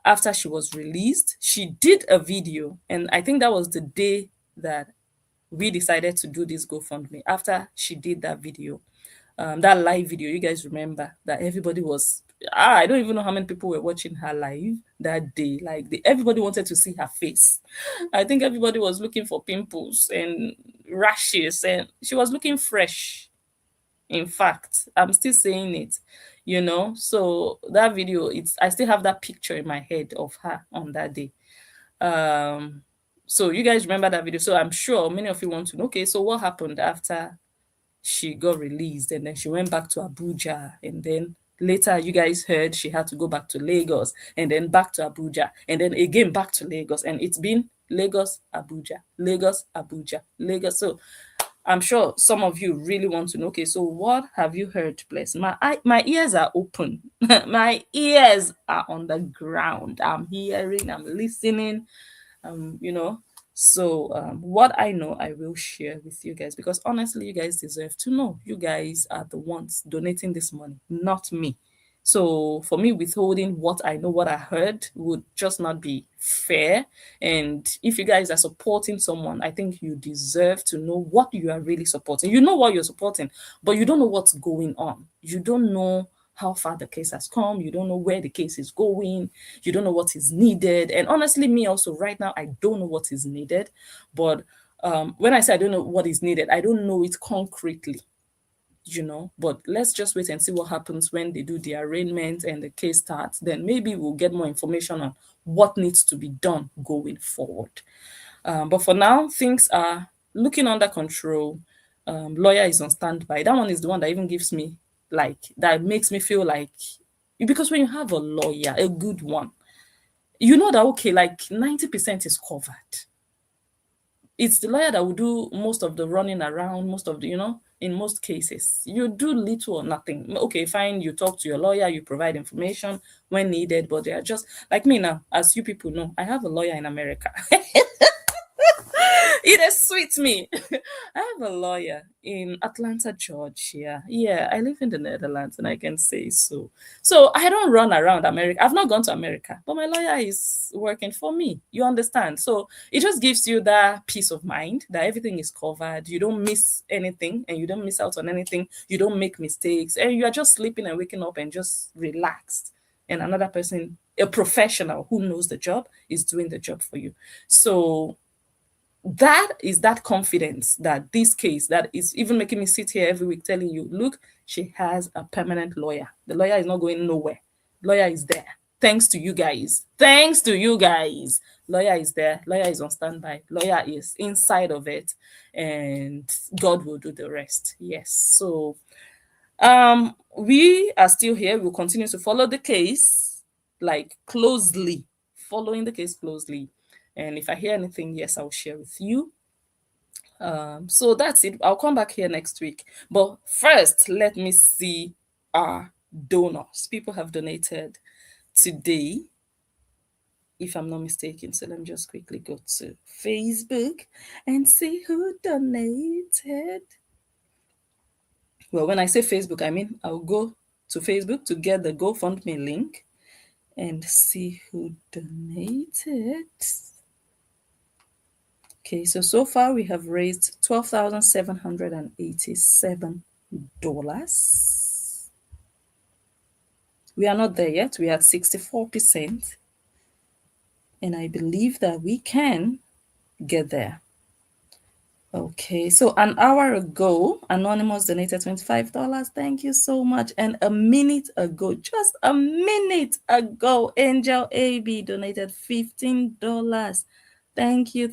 After she was released, she did a video, and I think that was the day that we decided to do this GoFundMe. After she did that video, that live video, you guys remember that everybody was, I don't even know how many people were watching her live that day. Like, everybody wanted to see her face. I think everybody was looking for pimples and rashes, and she was looking fresh. In fact, I'm still saying it, So that video, I still have that picture in my head of her on that day. So you guys remember that video. So I'm sure many of you want to know, okay, so what happened after she got released, and then she went back to Abuja, and then later you guys heard she had to go back to Lagos, and then back to Abuja, and then again back to Lagos, and it's been Lagos, Abuja, Lagos, Abuja, Lagos. So I'm sure some of you really want to know, okay, so what have you heard, please? My ears are open. My ears are on the ground. I'm hearing, I'm listening, you know. So what I know, I will share with you guys, because honestly, you guys deserve to know. You guys are the ones donating this money, not me. So for me, withholding what I know, what I heard, would just not be fair. And if you guys are supporting someone, I think you deserve to know what you are really supporting. You know what you're supporting, but you don't know what's going on. You don't know how far the case has come. You don't know where the case is going. You don't know what is needed. And honestly, me also, right now, I don't know what is needed. But when I say I don't know what is needed, I don't know it concretely. But let's just wait and see what happens when they do the arraignment and the case starts. Then maybe we'll get more information on what needs to be done going forward. But for now, things are looking under control. Lawyer is on standby. That one is the one that even gives me, like, that makes me feel like, because when you have a lawyer, a good one, you know that, okay, like 90% is covered. It's the lawyer that will do most of the running around, most of the, in most cases. You do little or nothing. Okay, fine, you talk to your lawyer, you provide information when needed, but they are just like me now, as you people know, I have a lawyer in America. It is sweet me. I have a lawyer in Atlanta, Georgia. Yeah, I live in the Netherlands, and I can say so. So I don't run around America. I've not gone to America, but my lawyer is working for me. You understand? So it just gives you that peace of mind that everything is covered. You don't miss anything, and you don't miss out on anything. You don't make mistakes, and you are just sleeping and waking up and just relaxed. And another person, a professional who knows the job, is doing the job for you. So that is that confidence that this case that is even making me sit here every week telling you, look, she has a permanent lawyer. The lawyer is not going nowhere. Lawyer is there. Thanks to you guys. Thanks to you guys. Lawyer is there. Lawyer is on standby. Lawyer is inside of it. And God will do the rest. Yes. So we are still here. We'll continue to follow the case, like, closely, following the case closely. And if I hear anything, yes, I'll share with you. So that's it. I'll come back here next week. But first, let me see our donors. People have donated today, if I'm not mistaken. So let me just quickly go to Facebook and see who donated. Well, when I say Facebook, I mean I'll go to Facebook to get the GoFundMe link and see who donated. Okay, so far we have raised $12,787. We are not there yet. We are at 64%. And I believe that we can get there. Okay, so an hour ago, Anonymous donated $25. Thank you so much. And a minute ago, just a minute ago, Angel AB donated $15. Thank you,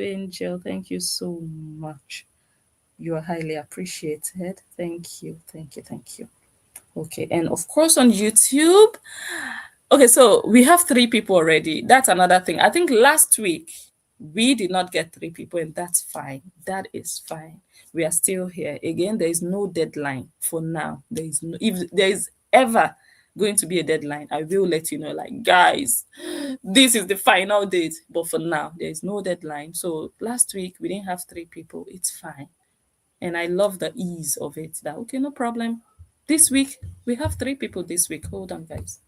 Angel. Thank you so much. You are highly appreciated. Thank you. Okay, and of course on YouTube. Okay, so we have 3 people already. That's another thing. I think last week We did not get 3 people, and that's fine. That is fine. We are still here. Again, there is no deadline for now. There is no, if there is ever going to be a deadline, I will let you know, like, guys, this is the final date. But for now, there is no deadline. So last week we didn't have 3 people. It's fine. And I love the ease of it, that okay, no problem. This week we have 3 people this week. Hold on, guys.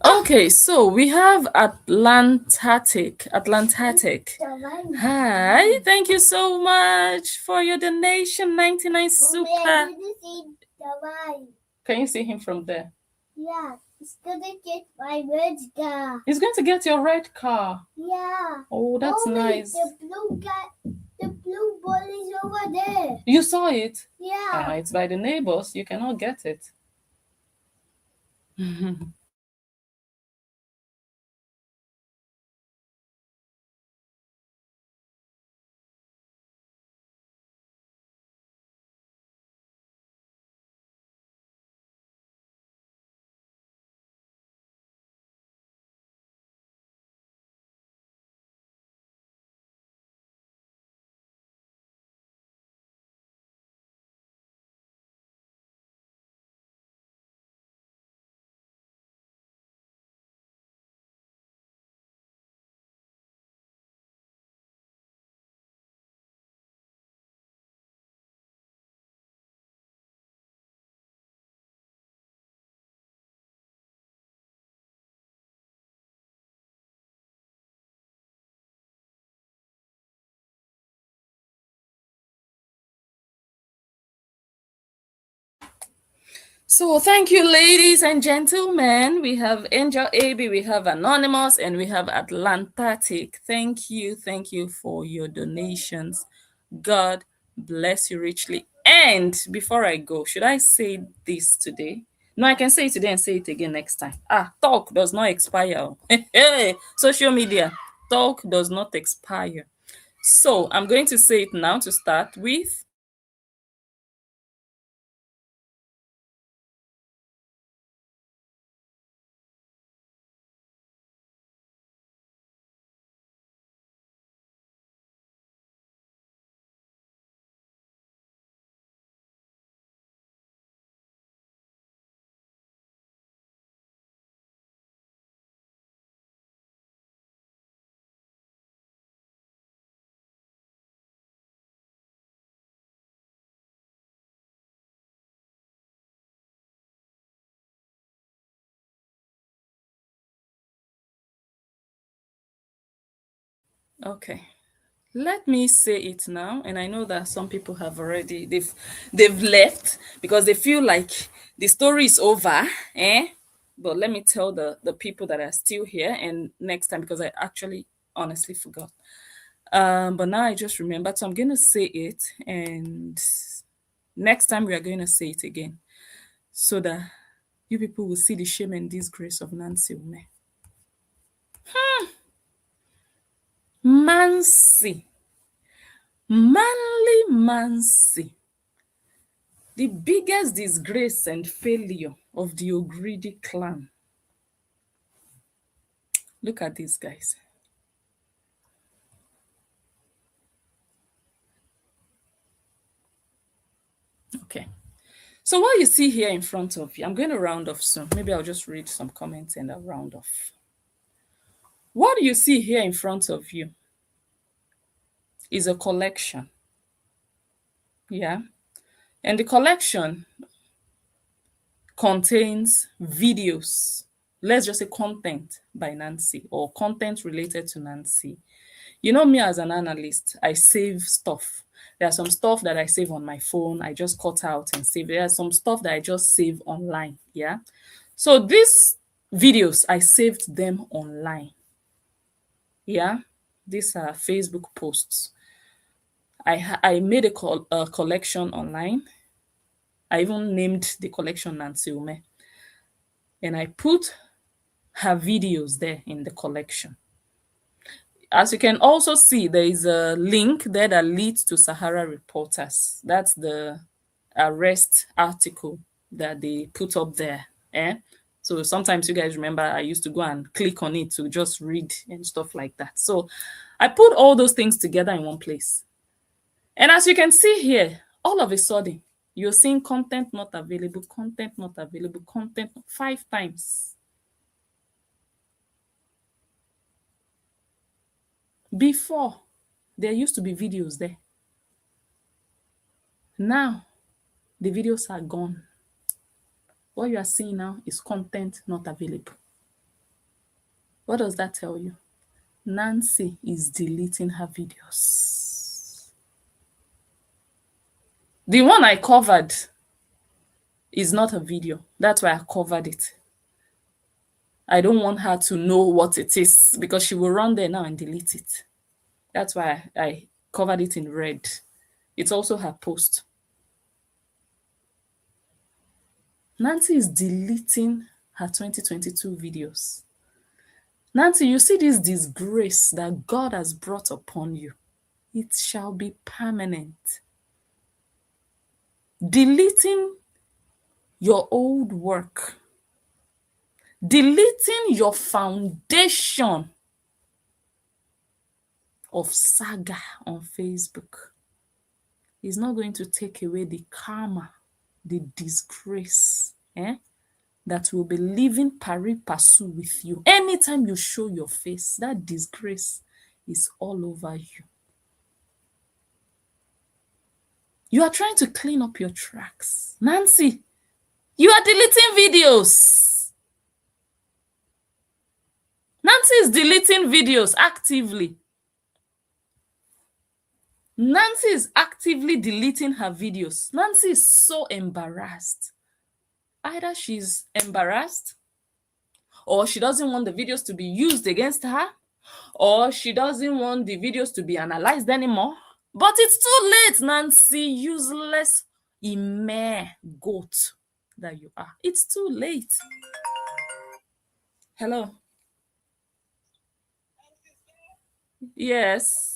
Okay, so we have Atlantic. Hi, thank you so much for your donation. 99 super. Can you see him from there? Yeah, he's gonna get my red car. He's going to get your red car. Yeah. Oh, that's Mommy, nice. the blue ball is over there. You saw it? Yeah. It's by the neighbors. You cannot get it. So thank you, ladies and gentlemen. We have Angel AB, we have Anonymous, and we have Atlantic. Thank you for your donations. God bless you richly. And before I go, should I say this today? No, I can say it today and say it again next time. Talk does not expire. Hey, social media, talk does not expire. So I'm going to say it now to start with. Okay. Let me say it now, and I know that some people have already they've left because they feel like the story is over, eh? But let me tell the people that are still here, and next time, because I actually honestly forgot. But now I just remembered, so I'm gonna say it, and next time we are going to say it again, so that you people will see the shame and disgrace of Nancy Ume. Mancy, manly Mancy, the biggest disgrace and failure of the Ogridi clan. Look at these guys. Okay. So what you see here in front of you, I'm going to round off soon. Maybe I'll just read some comments and I'll round off. What you see here in front of you is a collection. Yeah. And the collection contains videos, let's just say content by Nancy or content related to Nancy. You know me as an analyst, I save stuff. There are some stuff that I save on my phone. I just cut out and save. There are some stuff that I just save online. Yeah. So these videos, I saved them online. Yeah. These are Facebook posts. I made a collection online. I even named the collection Nancy Ume. And I put her videos there in the collection. As you can also see, there is a link there that leads to Sahara Reporters. That's the arrest article that they put up there. So sometimes you guys remember I used to go and click on it to just read and stuff like that. So I put all those things together in one place. And as you can see here, all of a sudden, you're seeing content not available, content not available, content 5 times. Before, there used to be videos there. Now, the videos are gone. What you are seeing now is content not available. What does that tell you? Nancy is deleting her videos. The one I covered is not a video. That's why I covered it. I don't want her to know what it is because she will run there now and delete it. That's why I covered it in red. It's also her post. Nancy is deleting her 2022 videos. Nancy, you see this disgrace that God has brought upon you. It shall be permanent. Deleting your old work. Deleting your foundation of saga on Facebook is not going to take away the karma, the disgrace, that will be living pari passu with you. Anytime you show your face, that disgrace is all over you. You are trying to clean up your tracks. Nancy, you are deleting videos. Nancy is deleting videos actively. Nancy is actively deleting her videos. Nancy is so embarrassed. Either she's embarrassed, or she doesn't want the videos to be used against her, or she doesn't want the videos to be analyzed anymore. But it's too late, Nancy, useless imare goat that you are. It's too late. Hello. Yes.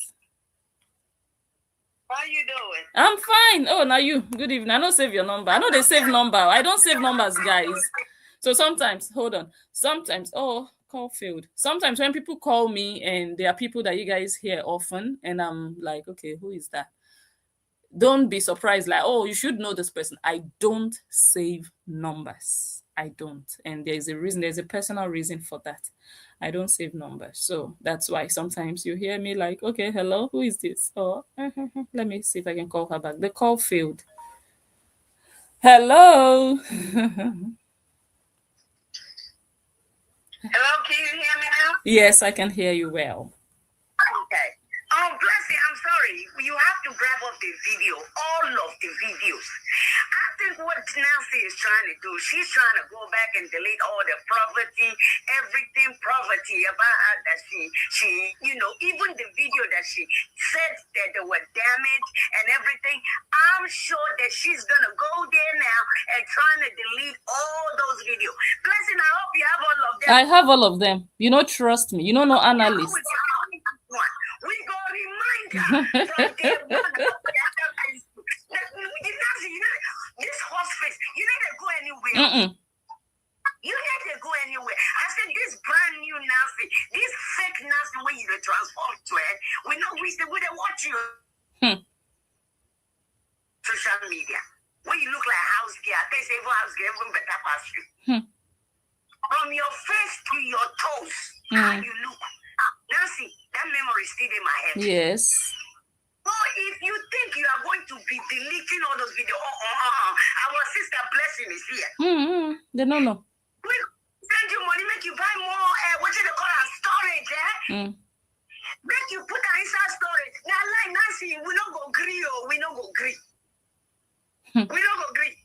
How you doing? I'm fine. Oh, now you. Good evening. I don't save your number. I know they save number. I don't save numbers, guys. So sometimes, hold on. Sometimes, oh, call failed. Sometimes when people call me and there are people that you guys hear often, and I'm like, okay, who is that? Don't be surprised, like, oh, you should know this person. I don't save numbers. I don't. And there's a reason, there's a personal reason for that. I don't save numbers. So that's why sometimes you hear me like, okay, hello, who is this? Oh, let me see if I can call her back. The call failed. Hello. Hello, can you hear me now? Yes, I can hear you well. Okay. Blessing, I'm sorry. You have to grab up the video, all of the videos. I think what Nancy is trying to do, she's trying to go back and delete all the poverty, everything poverty about her that she, even the video that she said that they were damaged and everything. I'm sure that she's going to go there now and trying to delete all those videos. Blessing, I hope you have all of them. I have all of them. Trust me. No analyst. We go remind her from day one. This hospice, you need to go anywhere. You need to go anywhere. I said, this brand new Nancy, We know we don't watch you. Social media. When you look like house girl, they say house girl even better pass you. From your face to your toes, how you look. Nancy, that memory is still in my head. Yes. So if you think you are going to be deleting all those videos, our sister Blessing is here. They don't know. We send you money, make you buy more, what you call it, storage, Make you put her inside storage. Now, like Nancy, we don't go agree, we don't go agree. We don't go agree.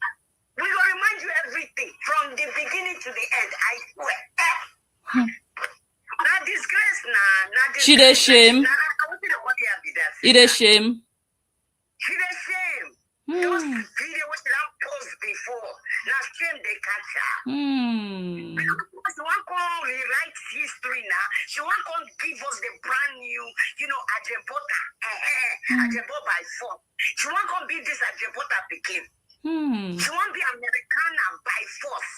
We will remind you everything from the beginning to the end. I swear. Not disgrace, not disgrace. She the shame. It a shame. She the shame. Those videos that I post before, now shame they catch her. She want to rewrite history now. She want to give us the brand new, Ajebota. Ajebota by force. She want to be this Ajebota begin. She want to be Americana by force.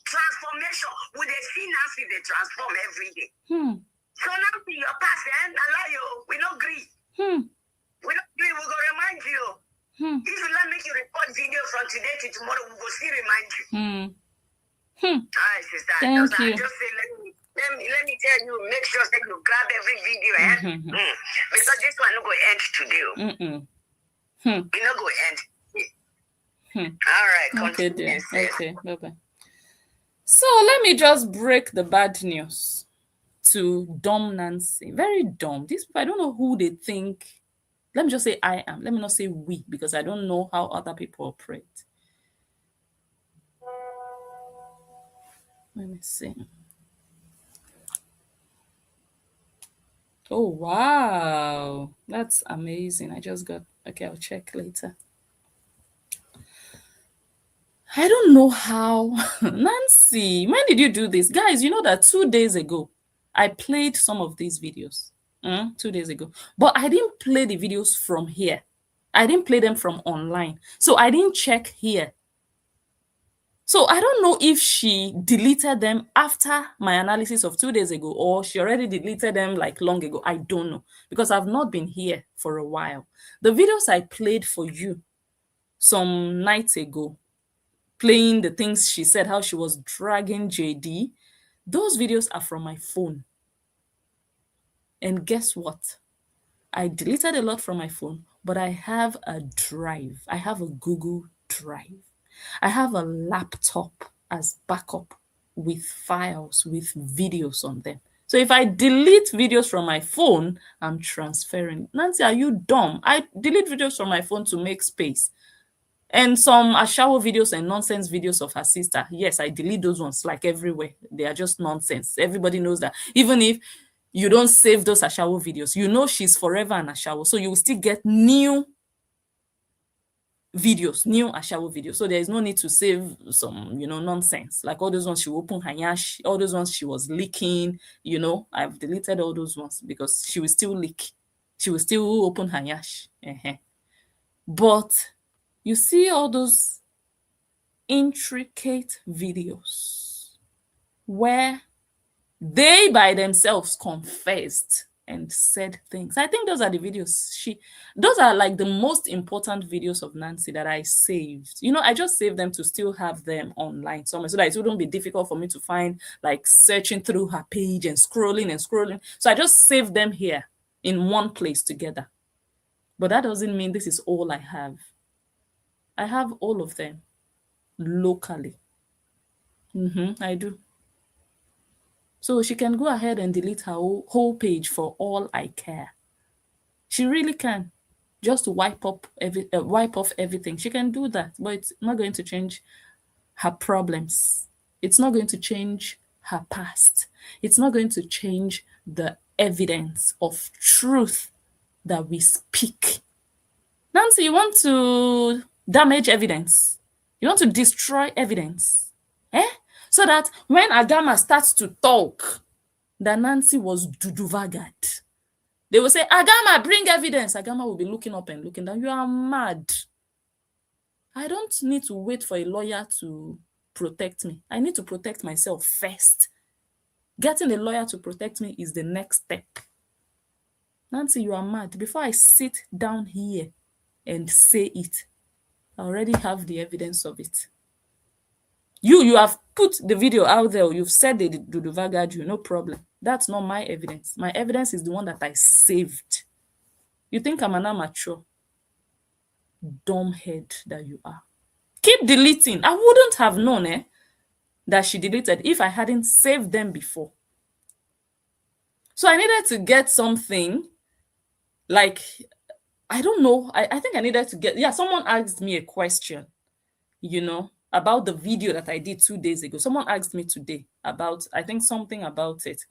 Transformation. With the see Nancy, they transform every day. So Nancy, your past, we don't agree. We don't agree. We go remind you. If you let me record video from today to tomorrow, we will still remind you. All right, sister. Thank you. I just say, let me tell you, make sure that you grab every video, because this one no go end today. We no go end. All right. Okay, dear. Okay, bye-bye. So let me just break the bad news to dumb Nancy. Very dumb. These people, I don't know who they think. Let me just say I am. Let me not say we, because I don't know how other people operate. Let me see. Oh, wow. That's amazing. I just got... Okay, I'll check later. I don't know how. Nancy, when did you do this? Guys, you know that 2 days ago, I played some of these videos. 2 days ago. But I didn't play the videos from here. I didn't play them from online. So I didn't check here. So I don't know if she deleted them after my analysis of 2 days ago, or she already deleted them like long ago. I don't know, because I've not been here for a while. The videos I played for you some nights ago, playing the things she said, how she was dragging JD, those videos are from my phone. And guess what? I deleted a lot from my phone, but I have a drive. I have a Google Drive. I have a laptop as backup with files, with videos on them. So if I delete videos from my phone, I'm transferring. Nancy, are you dumb? I delete videos from my phone to make space. And some Ashawo videos and nonsense videos of her sister. Yes, I delete those ones like everywhere. They are just nonsense. Everybody knows that. Even if you don't save those Ashawo videos, you know she's forever an Ashawo. So you will still get new videos, new Ashawo videos. So there is no need to save some, nonsense. Like all those ones she opened her yash, all those ones she was leaking, I've deleted all those ones because she will still leak. She will still open her yash. But you see all those intricate videos where they by themselves confessed and said things. I think those are the videos those are like the most important videos of Nancy that I saved. I just saved them to still have them online somewhere so that it wouldn't be difficult for me to find, like searching through her page and scrolling. So I just saved them here in one place together. But that doesn't mean this is all I have. I have all of them locally. I do. So she can go ahead and delete her whole page for all I care. She really can. Just wipe off everything. She can do that, but it's not going to change her problems. It's not going to change her past. It's not going to change the evidence of truth that we speak. Nancy, you want to damage evidence? You want to destroy evidence? So that when Agama starts to talk that Nancy was duduvagad, they will say, Agama, bring evidence. Agama will be looking up and looking down. You are mad. I don't need to wait for a lawyer to protect me. I need to protect myself first. Getting a lawyer to protect me is the next step. Nancy, you are mad. Before I sit down here and say it, I already have the evidence of it. You have put the video out there. You've said they duduvagad you, no problem. That's not my evidence. My evidence is the one that I saved. You think I'm an amateur? Dumbhead that you are. Keep deleting. I wouldn't have known that she deleted if I hadn't saved them before. So I needed to get something like, I don't know. I think I needed to get, someone asked me a question, about the video that I did 2 days ago. Someone asked me today about, I think, something about it.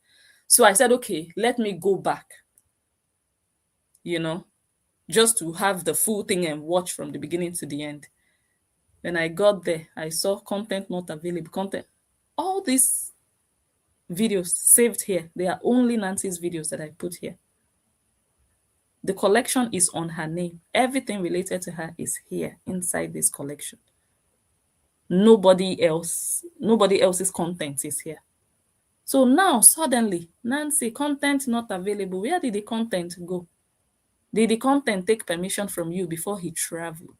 So I said, okay, let me go back, just to have the full thing and watch from the beginning to the end. When I got there, I saw content not available. Content. All these videos saved here, they are only Nancy's videos that I put here. The collection is on her name. Everything related to her is here inside this collection. Nobody else's content is here. So now suddenly, Nancy, content not available. Where did the content go? Did the content take permission from you before he traveled?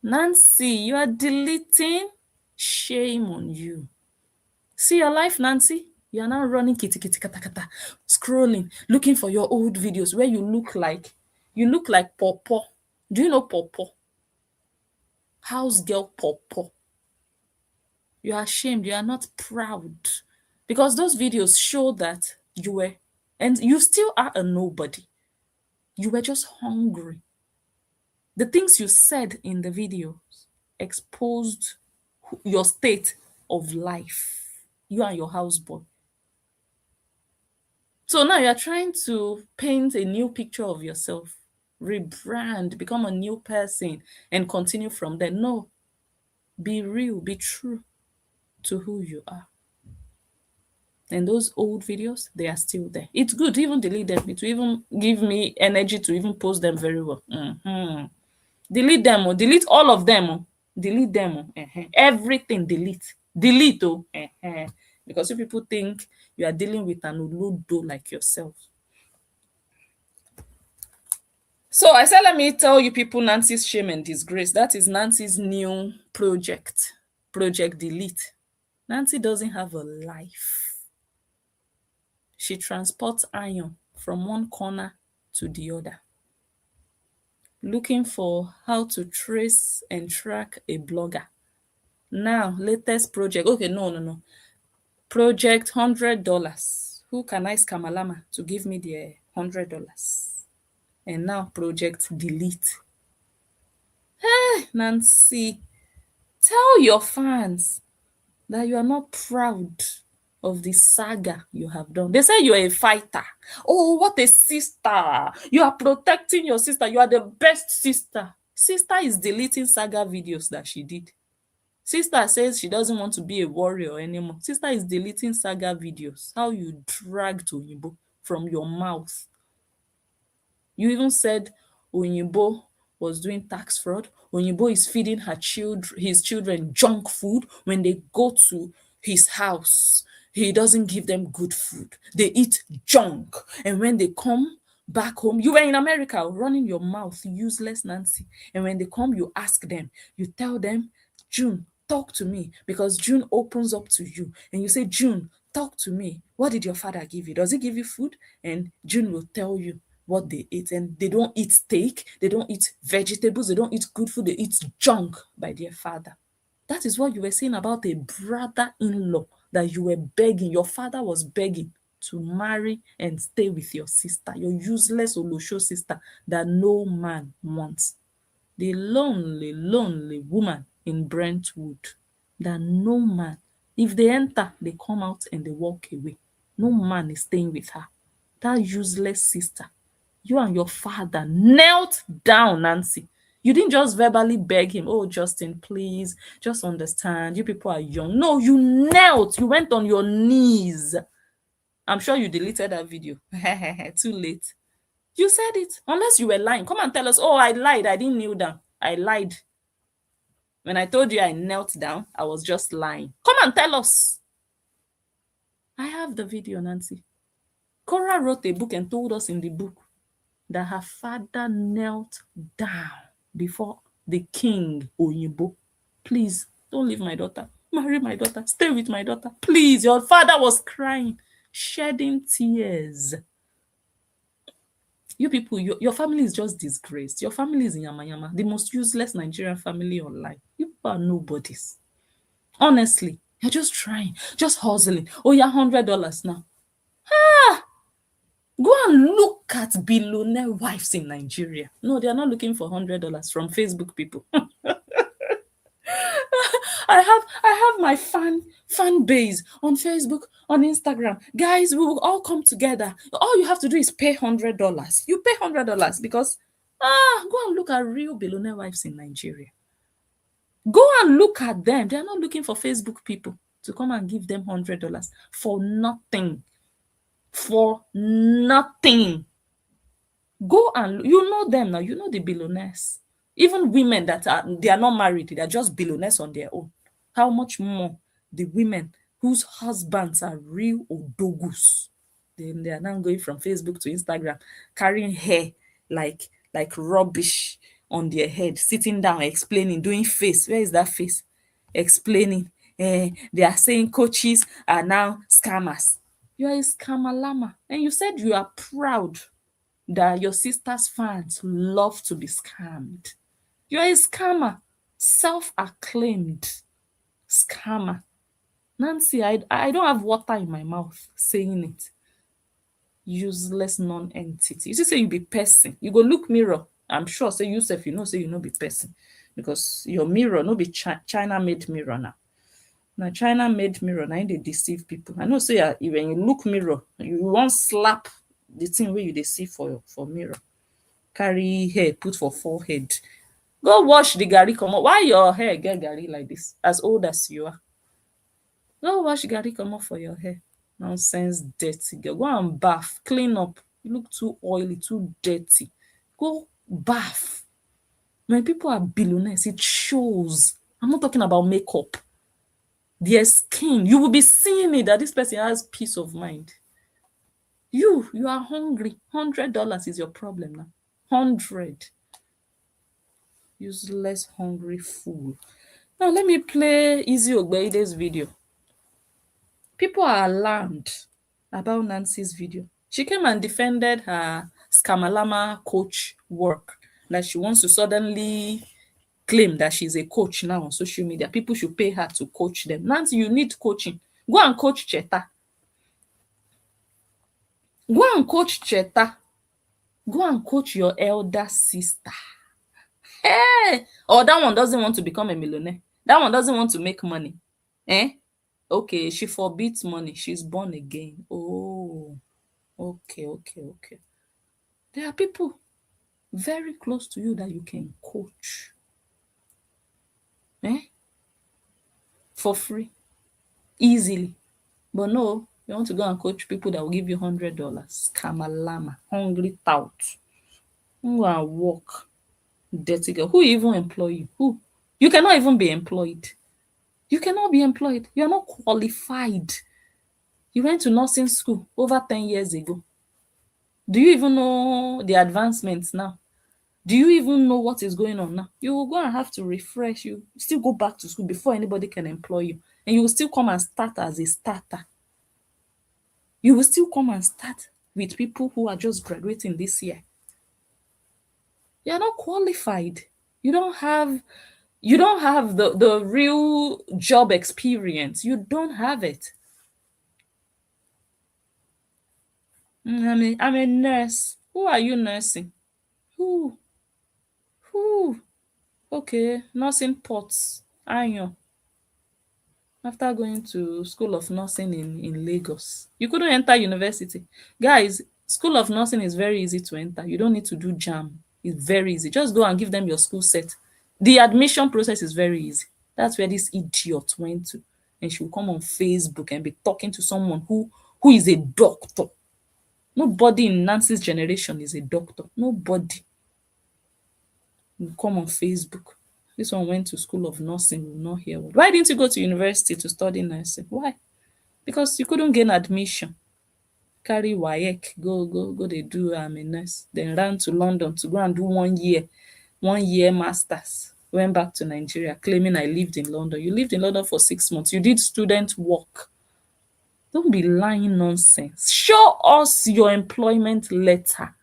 Nancy, you are deleting? Shame on you. See your life, Nancy? You are now running kitty kitty kata kata, scrolling, looking for your old videos where you look like Popo. Do you know Popo? House girl Popo. You are ashamed. You are not proud. Because those videos show that you were, and you still are, a nobody. You were just hungry. The things you said in the videos exposed your state of life. You and your houseboy. So now you're trying to paint a new picture of yourself, rebrand, become a new person, and continue from there. No, be real, be true to who you are. And those old videos, they are still there. It's good to even delete them. It will even give me energy to even post them very well. Delete them, or delete all of them. Delete them. Everything, delete. Delete, because if people think you are dealing with an olodo like yourself. So I said, let me tell you people Nancy's shame and disgrace. That is Nancy's new project. Project Delete. Nancy doesn't have a life. She transports iron from one corner to the other, looking for how to trace and track a blogger. Now, latest project. Okay, no. Project $100. Who can I scamalama to give me the $100? And now project delete. Hey, Nancy, tell your fans that you are not proud of the saga you have done. They say you're a fighter. Oh, what a sister. You are protecting your sister. You are the best sister. Sister is deleting saga videos that she did. Sister says she doesn't want to be a warrior anymore. Sister is deleting saga videos. How you dragged Oyinbo from your mouth. You even said Oyinbo was doing tax fraud. Oyinbo is feeding his children junk food. When they go to his house, he doesn't give them good food. They eat junk. And when they come back home, you were in America running your mouth, useless Nancy. And when they come, you ask them, you tell them, June, talk to me, because June opens up to you. And you say, June, talk to me. What did your father give you? Does he give you food? And June will tell you what they eat. And they don't eat steak, they don't eat vegetables, they don't eat good food, they eat junk by their father. That is what you were saying about a brother-in-law that you were begging. Your father was begging to marry and stay with your sister, your useless Olosho sister that no man wants. The lonely woman in Brentwood that no man, if they enter, they come out and they walk away. No man is staying with her. That useless sister. You and your father knelt down, Nancy. You didn't just verbally beg him, oh, Justin, please, just understand, you people are young. No, you knelt. You went on your knees. I'm sure you deleted that video. Too late. You said it. Unless you were lying. Come and tell us, oh, I lied. I didn't kneel down. I lied. When I told you I knelt down, I was just lying. Come and tell us. I have the video, Nancy. Cora wrote a book and told us in the book that her father knelt down before the king Oyinbo. Please, don't leave my daughter. Marry my daughter. Stay with my daughter. Please, your father was crying, shedding tears. You people, your family is just disgraced. Your family is in Yamayama, the most useless Nigerian family online. You people are nobodies. Honestly, you're just trying, just hustling. Oh, yeah, $100 now. Go and look at billionaire wives in Nigeria. No, they are not looking for $100 from Facebook people. I have my fan base on Facebook, on Instagram. Guys, we will all come together. All you have to do is pay $100. You pay $100 because go and look at real billionaire wives in Nigeria. Go and look at them. They are not looking for Facebook people to come and give them $100 for nothing. For nothing. Go and you know them now. You know the billionaires. Even women that they are not married, they are just billionaires on their own. How much more the women whose husbands are real odogus? Then they are now going from Facebook to Instagram, carrying hair like rubbish on their head, sitting down, explaining, doing face. Where is that face? Explaining. They are saying coaches are now scammers. You are a scammer llama. And you said you are proud that your sister's fans love to be scammed. You're a scammer, self-acclaimed scammer. Nancy, I don't have water in my mouth saying it. Useless non-entity. You see, say you be person. You go look mirror. I'm sure, say yourself, you know, say you no be person. Because your mirror no be China-made mirror now. Now China-made mirror, now they deceive people. I know, say when you look mirror, you won't slap the thing where you dey see for mirror. Carry hair put for forehead. Go wash the garri comot. Why your hair get garri like this? As old as you are. Go wash garri comot for your hair. Nonsense, dirty girl. Go and bath, clean up. You look too oily, too dirty. Go bath. When people are billionaires, it shows. I'm not talking about makeup. Their skin, you will be seeing it that this person has peace of mind. You are hungry. $100 is your problem now. 100. Useless, hungry fool. Now let me play Easy Ogbeide's video. People are alarmed about Nancy's video. She came and defended her Skamalama coach work. That she wants to suddenly claim that she's a coach now on social media. People should pay her to coach them. Nancy, you need coaching. Go and coach Cheta. Go and coach Cheta. Go and coach your elder sister. Hey! Or that one doesn't want to become a millionaire. That one doesn't want to make money. Okay, she forbids money. She's born again. Oh, okay. There are people very close to you that you can coach. For free. Easily. But no, you want to go and coach people that will give you $100. Kamalama. Hungry tout. Go and work. Dirty girl. Who even employ you? Who? You cannot even be employed. You cannot be employed. You're not qualified. You went to nursing school over 10 years ago. Do you even know the advancements now? Do you even know what is going on now? You will go and have to refresh. You still go back to school before anybody can employ you. And you will still come and start as a starter. You will still come and start with people who are just graduating this year. You're not qualified. You don't have the real job experience. You don't have it. I'm a nurse. Who are you nursing? Who? Okay, nursing pots. Iron. After going to School of Nursing in Lagos. You couldn't enter university. Guys, School of Nursing is very easy to enter. You don't need to do JAM. It's very easy. Just go and give them your school set. The admission process is very easy. That's where this idiot went to. And she will come on Facebook and be talking to someone who is a doctor. Nobody in Nancy's generation is a doctor. Nobody. You come on Facebook. This one went to School of Nursing. Will not hear what. Why didn't you go to university to study nursing? Why? Because you couldn't gain admission. carry WAEC, go they do a nurse. Then ran to London to go and do 1 year masters. Went back to Nigeria claiming I lived in London. You lived in London for 6 months. You did student work. Don't be lying nonsense. Show us your employment letter.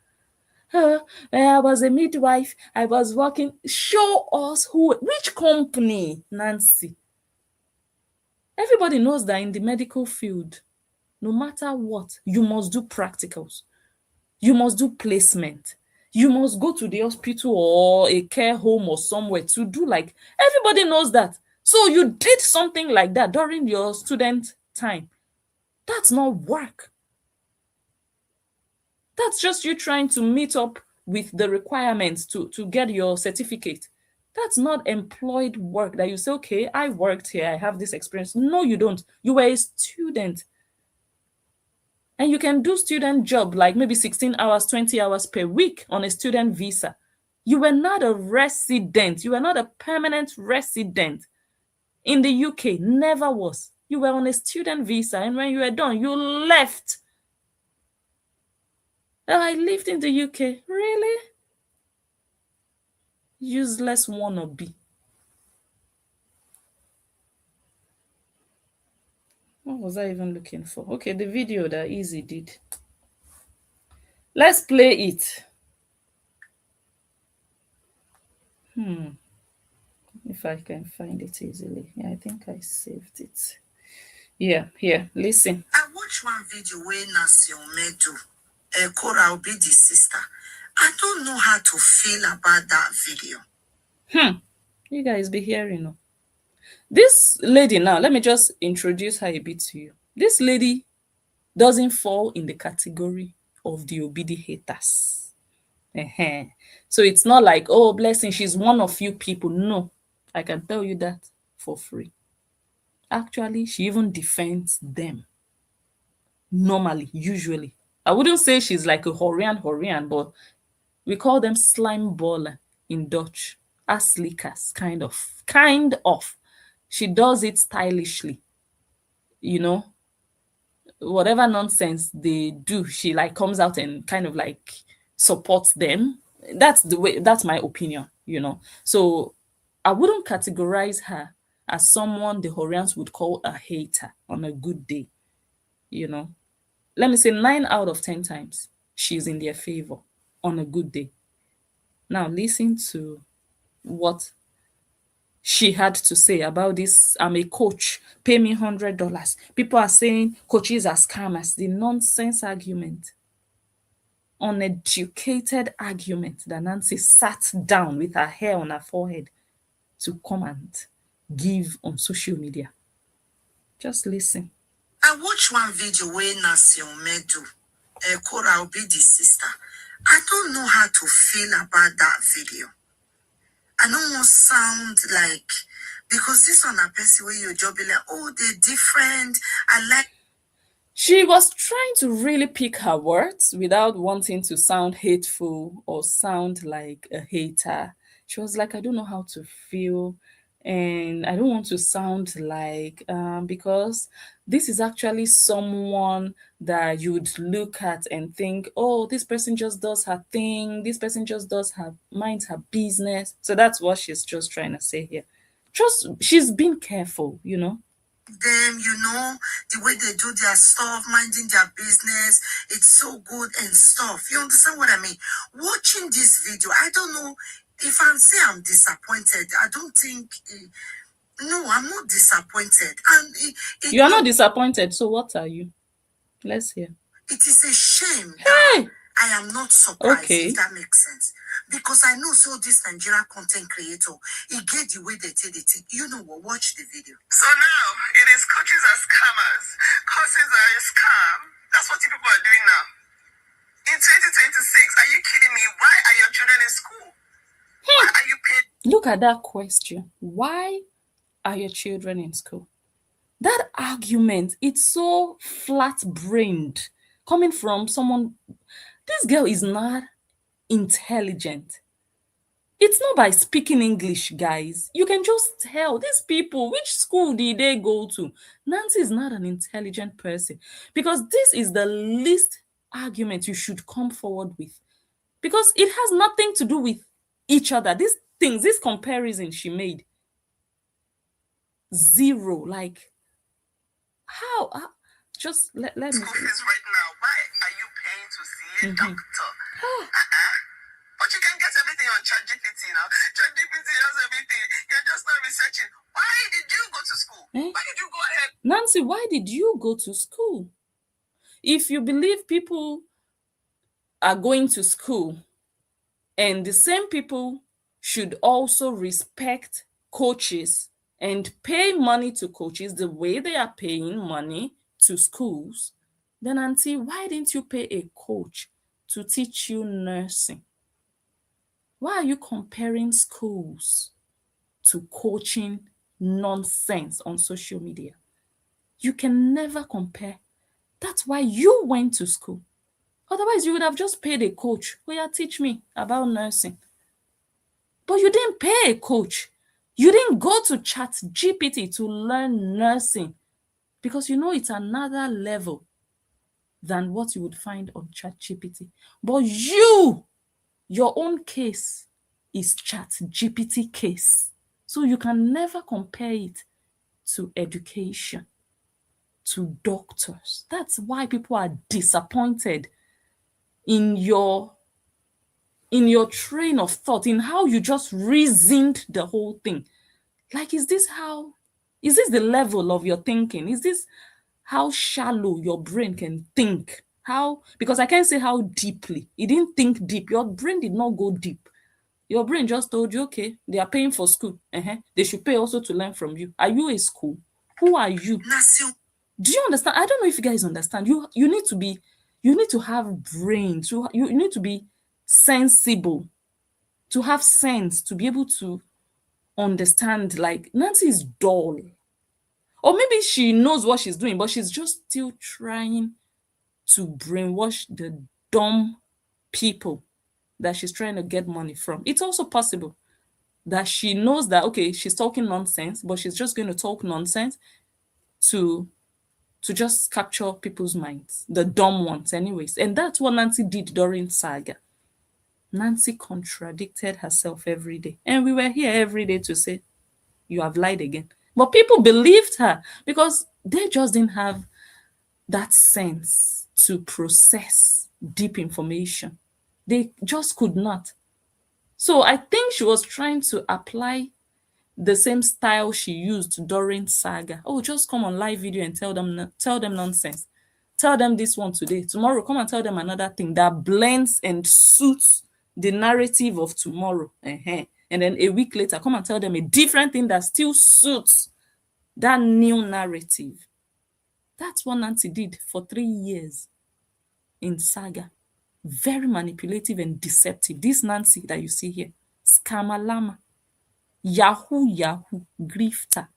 I was a midwife. I was working. Show us which company, Nancy. Everybody knows that in the medical field, no matter what, you must do practicals. You must do placement. You must go to the hospital or a care home or somewhere to do everybody knows that. So you did something like that during your student time. That's not work. That's just you trying to meet up with the requirements to get your certificate. That's not employed work that you say, okay, I worked here, I have this experience. No, you don't. You were a student. And you can do student job like maybe 16 hours, 20 hours per week on a student visa. You were not a resident. You were not a permanent resident in the UK. Never was. You were on a student visa. And when you were done, you left. Oh, I lived in the UK. Really? Useless wannabe. What was I even looking for? Okay, the video that Easy did. Let's play it. If I can find it easily. Yeah, I think I saved it. Yeah, here, listen. I watched one video where Nancy Omedo, Cora be the sister. I don't know how to feel about that video. You guys be hearing. No? This lady now, let me just introduce her a bit to you. This lady doesn't fall in the category of the obedient haters. So it's not like, oh, blessing, she's one of few people. No, I can tell you that for free. Actually, she even defends them. Normally, usually. I wouldn't say she's like a Horian, but we call them slime baller in Dutch. Ass lickers, kind of. She does it stylishly. Whatever nonsense they do, she comes out and kind of supports them. That's the way, that's my opinion. So I wouldn't categorize her as someone the Horians would call a hater on a good day. Let me say 9 out of 10 times she's in their favor on a good day. Now listen to what she had to say about this. I'm a coach, pay me $100. People are saying coaches are scammers. The nonsense argument, uneducated argument that Nancy sat down with her hair on her forehead to come and give on social media. Just listen. I watched one video where Nancy Omedo, Cora be the sister. I don't know how to feel about that video. I don't want to sound like, because this one a person where your job be like, oh, they're different. I like. She was trying to really pick her words without wanting to sound hateful or sound like a hater. She was like, I don't know how to feel. And I don't want to sound like, because this is actually someone that you'd look at and think, oh, this person just does her thing. This person just minds her business. So that's what she's just trying to say here. She's been careful, them, the way they do their stuff, minding their business, it's so good and stuff. You understand what I mean? Watching this video, I don't know if I'm disappointed. I don't think. No, I'm not disappointed. And you are not disappointed. So what are you? Let's hear. It is a shame that I am not surprised. Okay. If that makes sense. Because I know so this Nigerian content creator, he get the way they tell it. You know what? Watch the video. So now it is coaches as scammers. Courses are a scam. That's what you people are doing now. In 2026, are you kidding me? Why are your children in school? Why are you paying? Look at that question. Why are your children in school? That argument, it's so flat-brained coming from someone. This girl is not intelligent. It's not by speaking English, guys. You can just tell these people, which school did they go to? Nancy is not an intelligent person, because this is the least argument you should come forward with, because it has nothing to do with each other. These things, this comparison she made, zero. Like, how? Just let me. School fees right now. Why are you paying to see a doctor? But you can get everything on ChatGPT now. ChatGPT has everything. You're just not researching. Why did you go to school? Why did you go ahead? Nancy, why did you go to school? If you believe people are going to school, and the same people should also respect coaches and pay money to coaches the way they are paying money to schools, then Auntie, why didn't you pay a coach to teach you nursing? Why are you comparing schools to coaching nonsense on social media? You can never compare. That's why you went to school. Otherwise, you would have just paid a coach. Oh, yeah, teach me about nursing. But you didn't pay a coach. You didn't go to ChatGPT to learn nursing, because you know it's another level than what you would find on ChatGPT. But your own case is ChatGPT case. So you can never compare it to education, to doctors. That's why people are disappointed in your train of thought, in how you just reasoned the whole thing. Like, is this the level of your thinking? Is this how shallow your brain can think? Because I can't say how deeply. It didn't think deep. Your brain did not go deep. Your brain just told you, okay, they are paying for school. They should pay also to learn from you. Are you a school? Who are you? Do you understand? I don't know if you guys understand. You need to have brains. You need to be sensible, to have sense, to be able to understand. Like, Nancy is dull. Or maybe she knows what she's doing, but she's just still trying to brainwash the dumb people that she's trying to get money from. It's also possible that she knows that, okay, she's talking nonsense, but she's just going to talk nonsense to just capture people's minds, the dumb ones anyways. And that's what Nancy did during Saga. Nancy contradicted herself every day. And we were here every day to say, you have lied again. But people believed her because they just didn't have that sense to process deep information. They just could not. So I think she was trying to apply the same style she used during Saga. Oh, just come on live video and tell them nonsense. Tell them this one today. Tomorrow, come and tell them another thing that blends and suits the narrative of tomorrow. And then a week later, come and tell them a different thing that still suits that new narrative. That's what Nancy did for 3 years in Saga. Very manipulative and deceptive. This Nancy that you see here, Scamalama, Yahoo, grifter.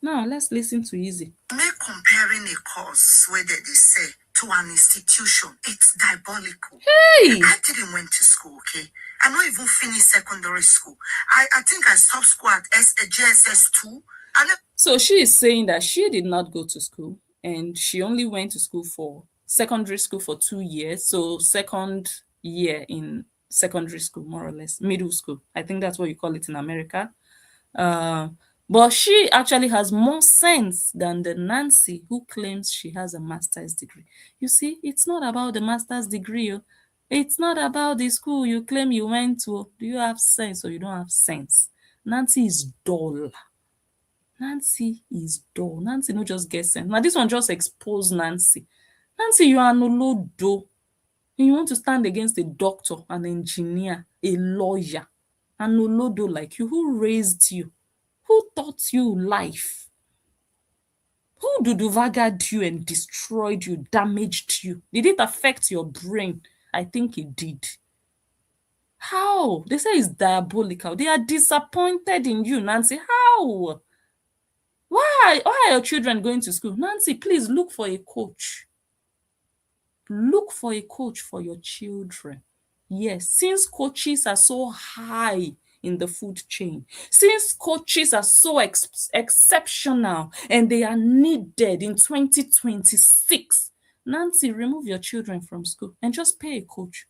Now let's listen to Easy. Make comparing a course where they say to an institution, it's diabolical. Hey! I didn't went to school, okay? I not even finished secondary school. I think I stopped school at JSS 2. So she is saying that she did not go to school and she only went to school for secondary school for 2 years. So second year in secondary school, more or less, middle school. I think that's what you call it in America. But she actually has more sense than the Nancy who claims she has a master's degree. You see, it's not about the master's degree. It's not about the school you claim you went to. Do you have sense or you don't have sense? Nancy is dull. Nancy is dull. Nancy no just get sense. Now this one just expose Nancy. Nancy, you are an olodo. You want to stand against a doctor, an engineer, a lawyer, an olodo like you. Who raised you? Who taught you life? Who duduvagad you and destroyed you, damaged you? Did it affect your brain? I think it did. How? They say it's diabolical. They are disappointed in you, Nancy. How? Why are your children going to school? Nancy, please look for a coach. Look for a coach for your children. Yes, since coaches are so high in the food chain, since coaches are so exceptional and they are needed in 2026, Nancy, remove your children from school and just pay a coach.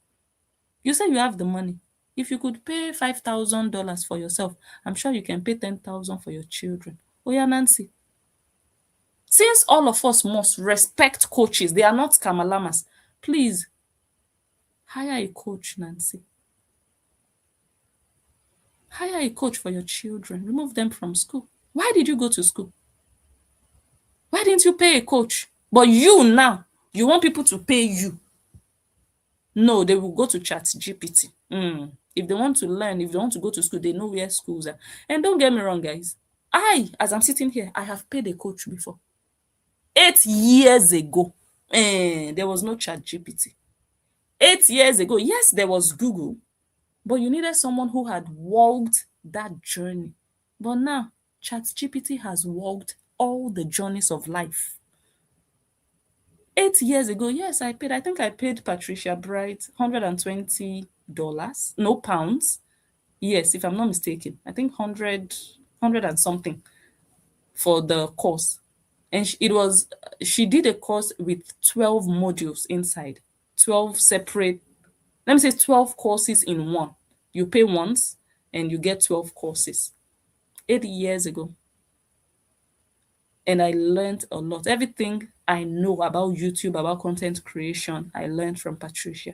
You say you have the money. If you could pay $5,000 for yourself, I'm sure you can pay 10,000 for your children. Oh yeah, Nancy. Since all of us must respect coaches, they are not scamalamas. Please hire a coach, Nancy. Hire a coach for your children. Remove them from school. Why did you go to school? Why didn't you pay a coach? But you now, you want people to pay you. No, they will go to ChatGPT. If they want to learn, if they want to go to school, they know where schools are. And don't get me wrong, guys. As I'm sitting here, I have paid a coach before. 8 years ago. There was no ChatGPT. 8 years ago, yes, there was Google, but you needed someone who had walked that journey. But now, ChatGPT has walked all the journeys of life. 8 years ago, yes, I think I paid Patricia Bright $120, no pounds. Yes, if I'm not mistaken. I think 100 and something for the course. And she did a course with 12 modules inside, 12 separate, let me say 12 courses in one. You pay once and you get 12 courses. 8 years ago. And I learned a lot. Everything I know about YouTube, about content creation, I learned from Patricia.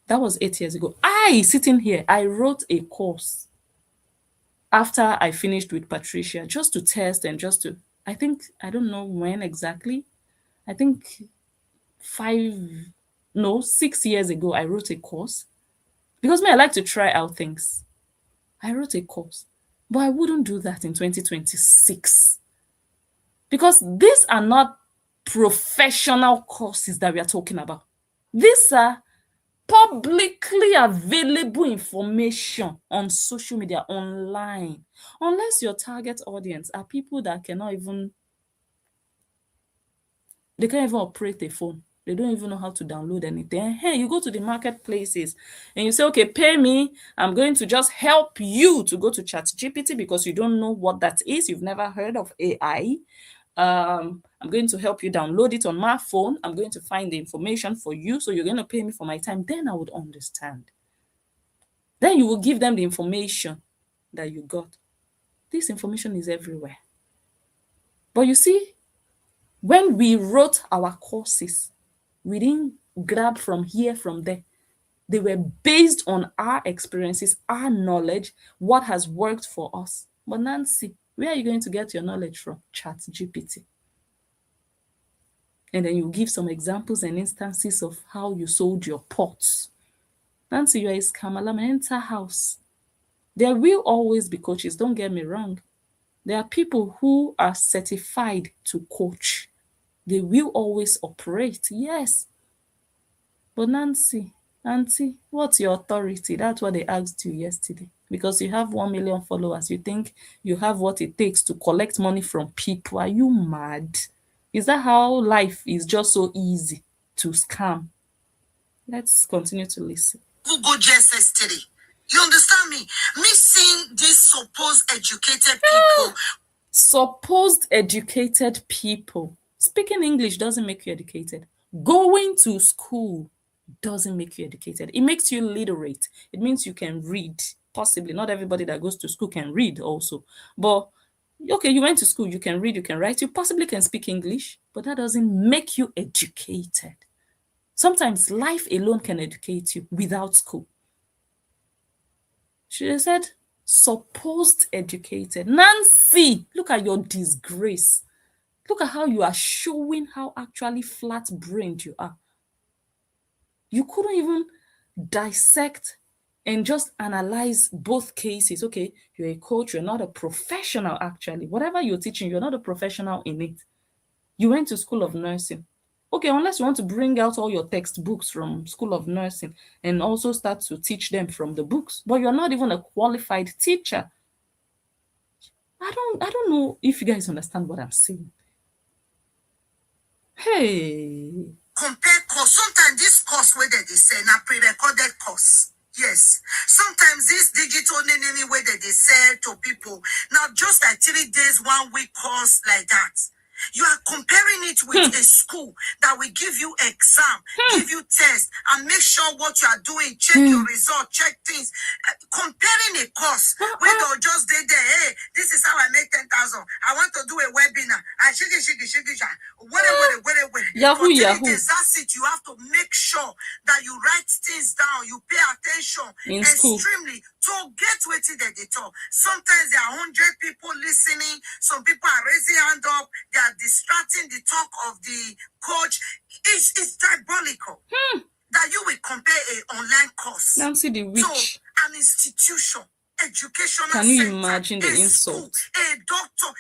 That was 8 years ago. Sitting here, I wrote a course after I finished with Patricia, just to test and just to, I don't know when exactly. I think 6 years ago, I wrote a course. Because I like to try out things. I wrote a course. But I wouldn't do that in 2026. Because these are not professional courses that we are talking about. These are publicly available information on social media, online. Unless your target audience are people that they can't even operate a phone. They don't even know how to download anything. Hey, you go to the marketplaces and you say, okay, pay me. I'm going to just help you to go to ChatGPT because you don't know what that is. You've never heard of AI. I'm going to help you download it on my phone. I'm going to find the information for you. So you're going to pay me for my time. Then I would understand. Then you will give them the information that you got. This information is everywhere. But you see, when we wrote our courses, we didn't grab from here, from there. They were based on our experiences, our knowledge, what has worked for us. But Nancy, where are you going to get your knowledge from? ChatGPT. And then you give some examples and instances of how you sold your pots. Nancy, you are a scammer. Enter house. There will always be coaches, don't get me wrong. There are people who are certified to coach. They will always operate, yes. But Nancy, Auntie, what's your authority? That's what they asked you yesterday. Because you have 1 million followers, you think you have what it takes to collect money from people. Are you mad? Is that how life is just so easy to scam? Let's continue to listen. Who go just yesterday? You understand me? Me seeing these supposed educated people. Supposed educated people. Speaking English doesn't make you educated. Going to school doesn't make you educated. It makes you literate. It means you can read. Possibly not everybody that goes to school can read also. But okay, you went to school, you can read, you can write, you possibly can speak English, but that doesn't make you educated. Sometimes life alone can educate you without school. She said, supposed educated. Nancy, look at your disgrace. Look at how you are showing how actually flat-brained you are. You couldn't even dissect and just analyze both cases. Okay, you're a coach, you're not a professional actually. Whatever you're teaching, you're not a professional in it. You went to School of Nursing. Okay, unless you want to bring out all your textbooks from School of Nursing and also start to teach them from the books, but you're not even a qualified teacher. I don't know if you guys understand what I'm saying. Hey. compare course. Sometimes this course where they say na pre-recorded course. Yes. Sometimes this digital name way that they sell to people. Now just like 3 days, 1 week course like that. You are comparing it with a school that will give you exam, give you test, and make sure what you are doing, check your result, check things. Comparing a course where they'll just say there, hey, this is how I make 10,000. I want to do a webinar. I shake it. Whatever. Yahoo, For 3 Yahoo. days, that's it. You have to make sure that you write things down, you pay attention In school. extremely to get what that they talk. Sometimes there are 100 people listening. Some people are raising hand up. They are distracting the talk of the coach. It's diabolical that you will compare an online course Nancy the to witch. an institution, educational Can you center, imagine the a insult? school, a doctor.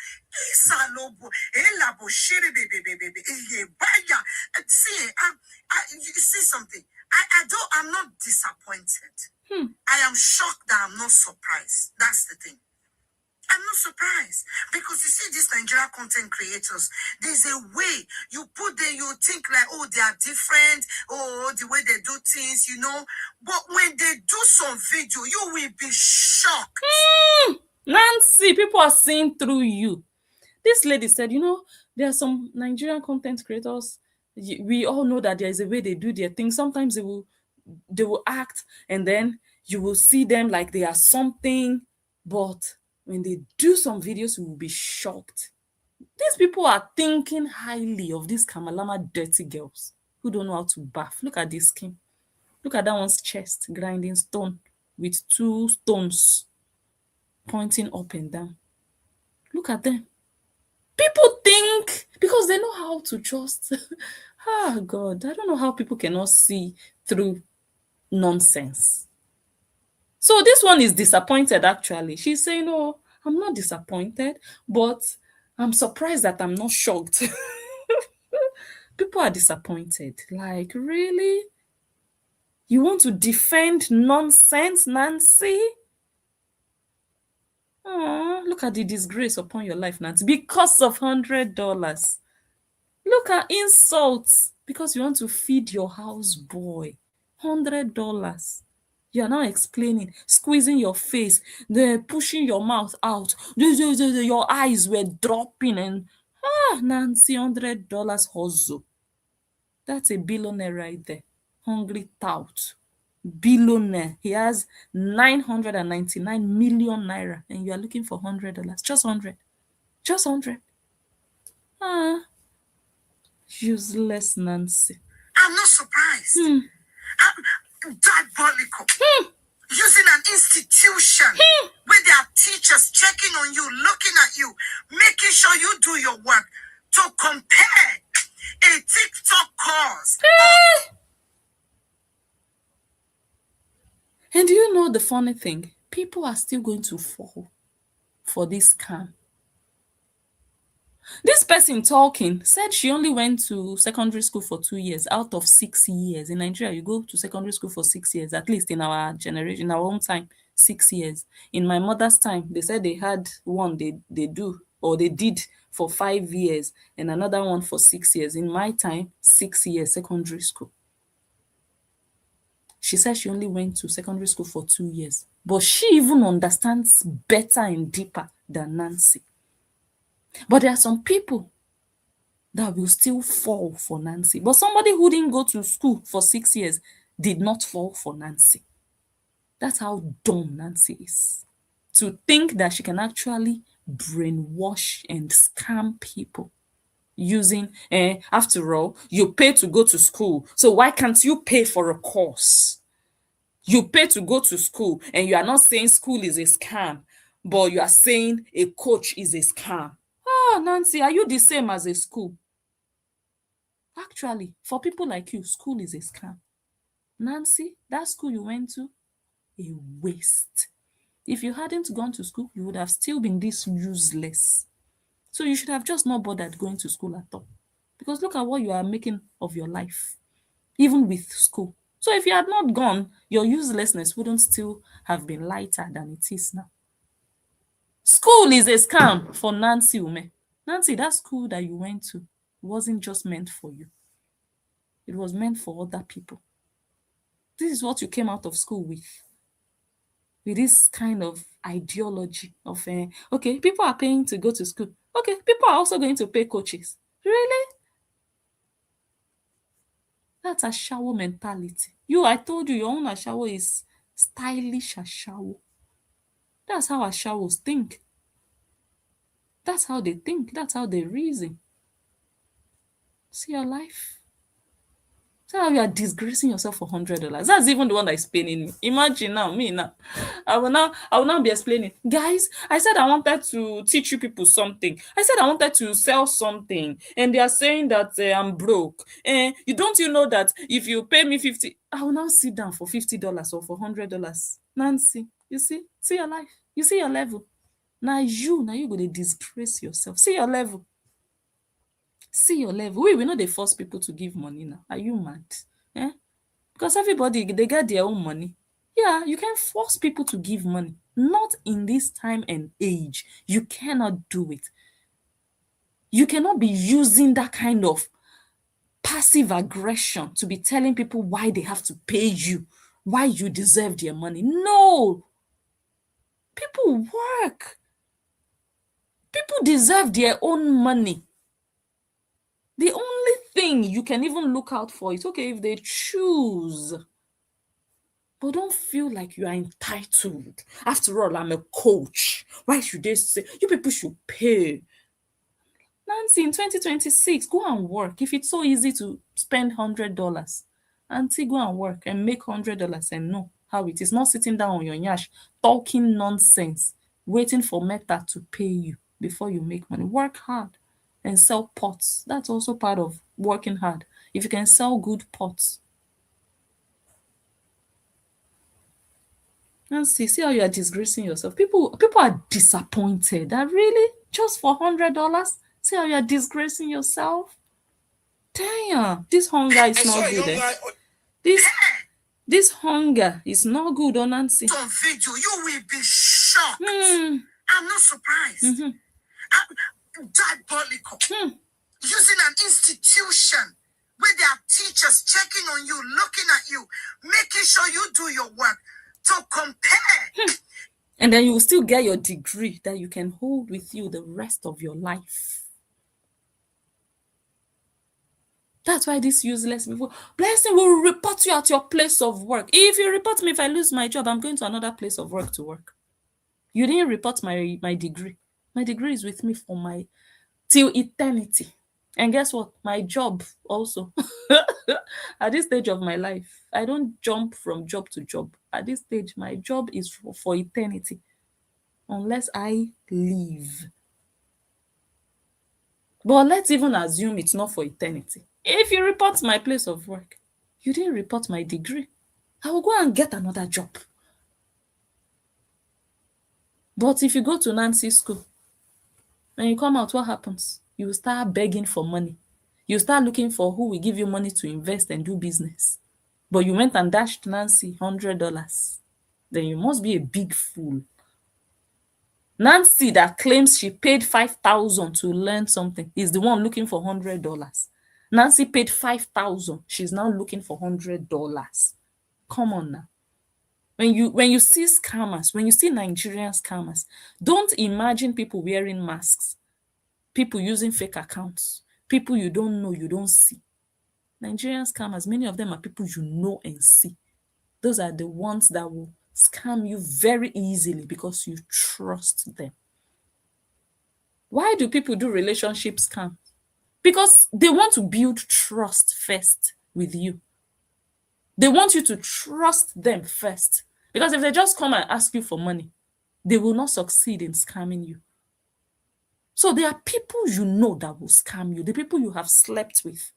You see something. I'm not disappointed. I am shocked that I'm not surprised. That's the thing. I'm not surprised because you see these Nigerian content creators, there's a way you put there, you think like, oh, they are different, oh, the way they do things, but when they do some video, you will be shocked. Nancy, people are seeing through you. This lady said, there are some Nigerian content creators. We all know that there is a way they do their things. Sometimes they will act, and then you will see them like they are something, but when they do some videos, you will be shocked. These people are thinking highly of these Kamalama dirty girls who don't know how to bath. Look at this skin. Look at that one's chest, grinding stone with 2 stones pointing up and down. Look at them. People think because they know how to just God, I don't know how people cannot see through nonsense. So this one is disappointed actually. She's saying, "Oh, I'm not disappointed, but I'm surprised that I'm not shocked." People are disappointed. Like, really? You want to defend nonsense, Nancy? Oh, look at the disgrace upon your life, Nancy, because of $100. Look at insults because you want to feed your house boy. $100. You are now explaining, squeezing your face, they're pushing your mouth out. Your eyes were dropping, and Nancy, $100 hustle. That's a billionaire right there. Hungry tout. Billionaire. He has 999 million naira, and you are looking for $100. Just 100. Just 100. Useless Nancy. I'm not surprised. Diabolical. Using an institution where there are teachers checking on you, looking at you, making sure you do your work to compare a TikTok course. And do you know the funny thing? People are still going to fall for this scam. This person talking said she only went to secondary school for 2 years out of 6 years. In Nigeria, you go to secondary school for 6 years, at least in our generation, in our own time, 6 years. In my mother's time, they said they had one they did for 5 years and another one for 6 years. In my time, 6 years secondary school. She said she only went to secondary school for 2 years, but she even understands better and deeper than Nancy. But there are some people that will still fall for Nancy. But somebody who didn't go to school for 6 years did not fall for Nancy. That's how dumb Nancy is. To think that she can actually brainwash and scam people using, after all, you pay to go to school. So why can't you pay for a course? You pay to go to school and you are not saying school is a scam, but you are saying a coach is a scam. Nancy, are you the same as a school? Actually, for people like you, school is a scam. Nancy, that school you went to, a waste. If you hadn't gone to school, you would have still been this useless. So you should have just not bothered going to school at all. Because look at what you are making of your life, even with school. So if you had not gone, your uselessness wouldn't still have been lighter than it is now. School is a scam for Nancy Ume. Nancy, that school that you went to wasn't just meant for you. It was meant for other people. This is what you came out of school with this kind of ideology of okay, people are paying to go to school. Okay, people are also going to pay coaches. Really? That's a shower mentality. I told you your own ashawo is stylish ashawo. That's how ashawos think. That's how they think. That's how they reason. See your life. See how you are disgracing yourself for $100. That's even the one that is paining me. Imagine now, me now. I will now be explaining. Guys, I said I wanted to teach you people something. I said I wanted to sell something, and they are saying that I'm broke. You know that if you pay me 50, I will now sit down for $50 or for $100. Nancy, you see your life. You see your level. Now you go to disgrace yourself. See your level. See your level. We know they force people to give money now. Are you mad? Because everybody, they get their own money. Yeah, you can force people to give money. Not in this time and age. You cannot do it. You cannot be using that kind of passive aggression to be telling people why they have to pay you, why you deserve their money. No. People work. People deserve their own money. The only thing you can even look out for is, okay, if they choose, but don't feel like you are entitled. After all, I'm a coach. Why should they say you people should pay? Nancy, in 2026, go and work. If it's so easy to spend $100, Auntie, go and work and make $100 and know how it is. Not sitting down on your nyash, talking nonsense, waiting for Meta to pay you before you make money. Work hard and sell pots. That's also part of working hard. If you can sell good pots. Nancy, see how you are disgracing yourself. People are disappointed. That really? Just for $100? See how you are disgracing yourself? Damn, this hunger is not good. This hunger is not good, oh Nancy. On video, you will be shocked. I'm not surprised. Diabolical. Using an institution where there are teachers checking on you, looking at you, making sure you do your work to compare. And then you will still get your degree that you can hold with you the rest of your life. That's why these useless people, Blessing will report you at your place of work. If you report me, if I lose my job, I'm going to another place of work to work. You didn't report my degree. My degree is with me for till eternity. And guess what? My job also. At this stage of my life, I don't jump from job to job. At this stage, my job is for eternity. Unless I leave. But let's even assume it's not for eternity. If you report my place of work, you didn't report my degree. I will go and get another job. But if you go to Nancy's school, when you come out, what happens? You will start begging for money. You start looking for who will give you money to invest and do business. But you went and dashed Nancy $100. Then you must be a big fool. Nancy that claims she paid $5,000 to learn something is the one looking for $100. Nancy paid $5,000. She's now looking for $100. Come on now. When you see scammers, when you see Nigerian scammers, don't imagine people wearing masks, people using fake accounts, people you don't know, you don't see. Nigerian scammers, many of them are people you know and see. Those are the ones that will scam you very easily because you trust them. Why do people do relationship scams? Because they want to build trust first with you. They want you to trust them first. Because if they just come and ask you for money, they will not succeed in scamming you. So there are people you know that will scam you, the people you have slept with.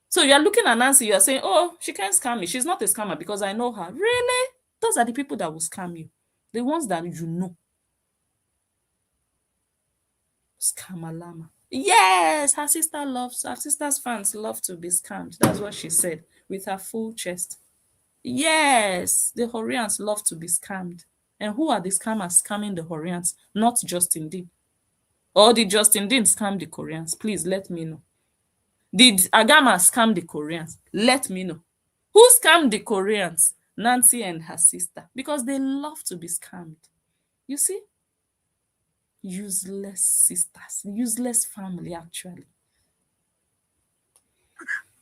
So you are looking at Nancy, you are saying, oh, she can't scam me. She's not a scammer because I know her. Really? Those are the people that will scam you. The ones that you know. Scam-a-lama. Yes, her sister's fans love to be scammed. That's what she said with her full chest. Yes, the Horians love to be scammed. And who are the scammers scamming the Horians? Not Justin Dean. Or did Justin Dean scam the Koreans? Please let me know. Did Agama scam the Koreans? Let me know. Who scammed the Koreans? Nancy and her sister. Because they love to be scammed. You see? Useless sisters. Useless family, actually.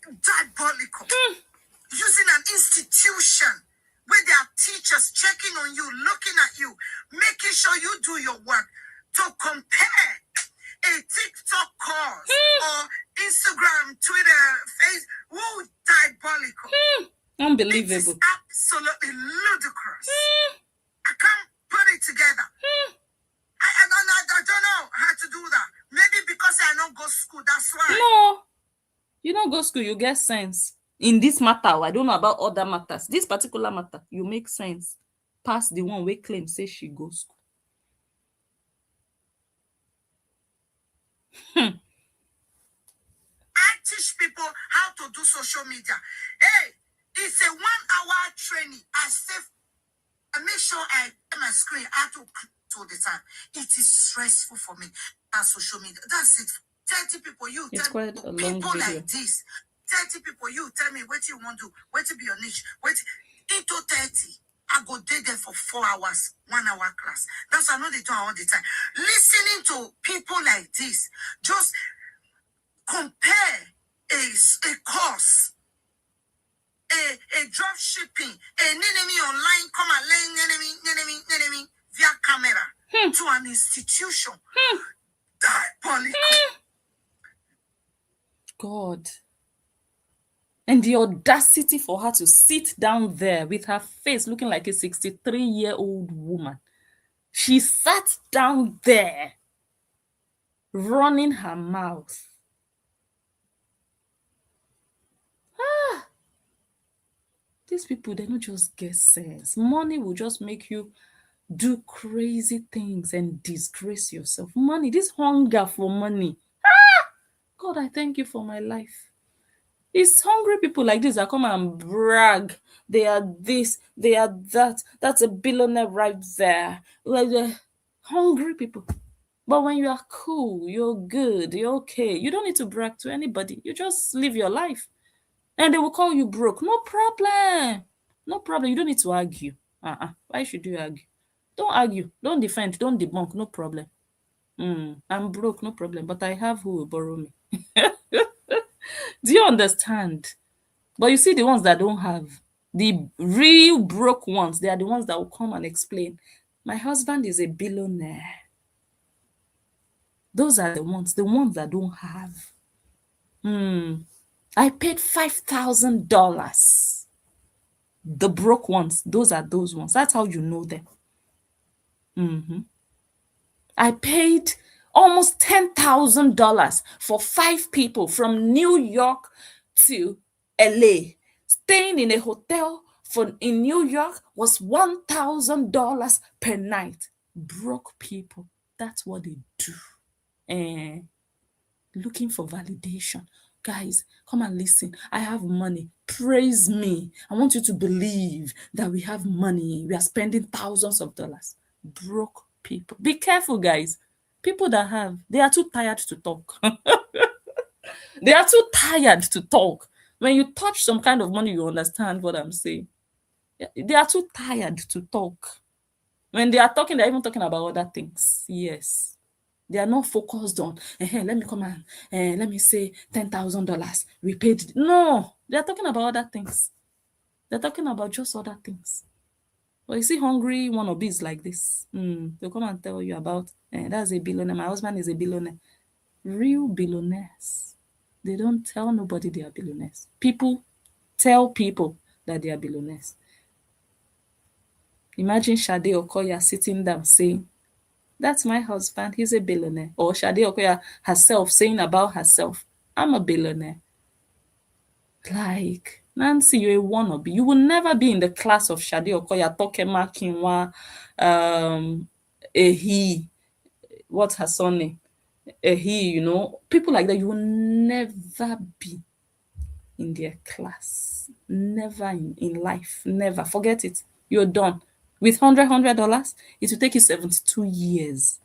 Diabolical. Using an institution where there are teachers checking on you, looking at you, making sure you do your work to compare a TikTok course or Instagram, Twitter, Facebook. Whoa, diabolical. Unbelievable. It is absolutely ludicrous. I can't put it together. I don't know how to do that. Maybe because I don't go to school, that's why. No. You don't go to school, you get sense. In this matter, I don't know about other matters. This particular matter, you make sense. Pass the one we claim say she goes school. I teach people how to do social media. Hey, it's a 1 hour training. I make sure I get my screen out all the time. It is stressful for me. Social media. That's it. 30 people, you it's tell quite me, a long people video. like this. 30 people, you tell me what you want to do, what to be your niche, what into 30. I go there for 4 hours, 1 hour class. That's what I know they do all the time. Listening to people like this, just compare a course, a drop shipping, an enemy online, come and learn enemy via camera to an institution. Diabolical. God. And the audacity for her to sit down there with her face looking like a 63-year-old woman. She sat down there, running her mouth. These people, they don't just get sense. Money will just make you do crazy things and disgrace yourself. Money, this hunger for money. God, I thank you for my life. It's hungry people like this that come and brag. They are this, they are that. That's a billionaire right there. Like the hungry people. But when you are cool, you're good, you're okay. You don't need to brag to anybody. You just live your life. And they will call you broke. No problem. No problem. You don't need to argue. Why should you argue? Don't argue. Don't defend. Don't debunk. No problem. I'm broke. No problem. But I have who will borrow me. Do you understand? But you see the ones that don't have, the real broke ones, they are the ones that will come and explain. My husband is a billionaire. Those are the ones that don't have. I paid $5,000. The broke ones, those are those ones. That's how you know them. I paid almost $10,000 for 5 people from New York to LA. Staying in a hotel in New York was $1,000 per night. Broke people, that's what they do. Looking for validation. Guys, come and listen. I have money. Praise me. I want you to believe that we have money. We are spending thousands of dollars. Broke people. Be careful, guys. People that have, they are too tired to talk. They are too tired to talk. When you touch some kind of money, you understand what I'm saying. They are too tired to talk. When they are talking, they're even talking about other things. Yes. They are not focused on, let me come and let me say $10,000. We paid. No, they are talking about other things. They're talking about just other things. But you see, hungry wannabes like this. They'll come and tell you about, that's a billionaire. My husband is a billionaire. Real billionaires. They don't tell nobody they are billionaires. People tell people that they are billionaires. Imagine Shade Okoya sitting down saying, that's my husband, he's a billionaire. Or Shade Okoya herself saying about herself, I'm a billionaire. Like, Nancy, you're a wannabe. You will never be in the class of Shade Okoya, Tokema Kinwa, Ehi, what's her son name? Ehi, people like that. You will never be in their class. Never in life. Never. Forget it. You're done. With $100, it will take you 72 years.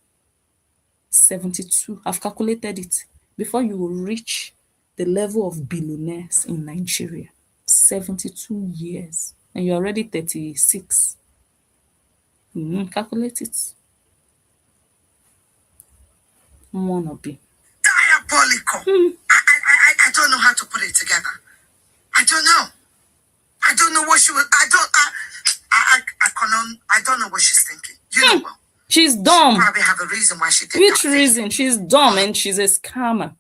72. I've calculated it. Before you will reach the level of billionaires in Nigeria. 72 years. And you're already 36. Calculate it. Wannabe. Diabolical. I don't know how to put it together. I don't know. I don't know what she was. I don't know what she's thinking. You know what? She's dumb. She probably have a reason why she did Which that. reason? She's dumb and she's a scammer.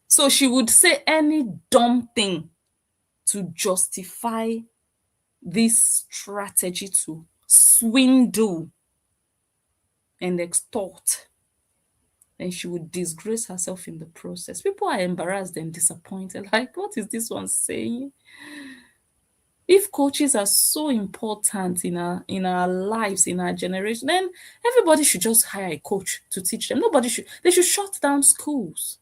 So she would say any dumb thing to justify this strategy to swindle and extort. And she would disgrace herself in the process. People are embarrassed and disappointed. Like, what is this one saying? If coaches are so important in our lives, in our generation, then everybody should just hire a coach to teach them. They should shut down schools.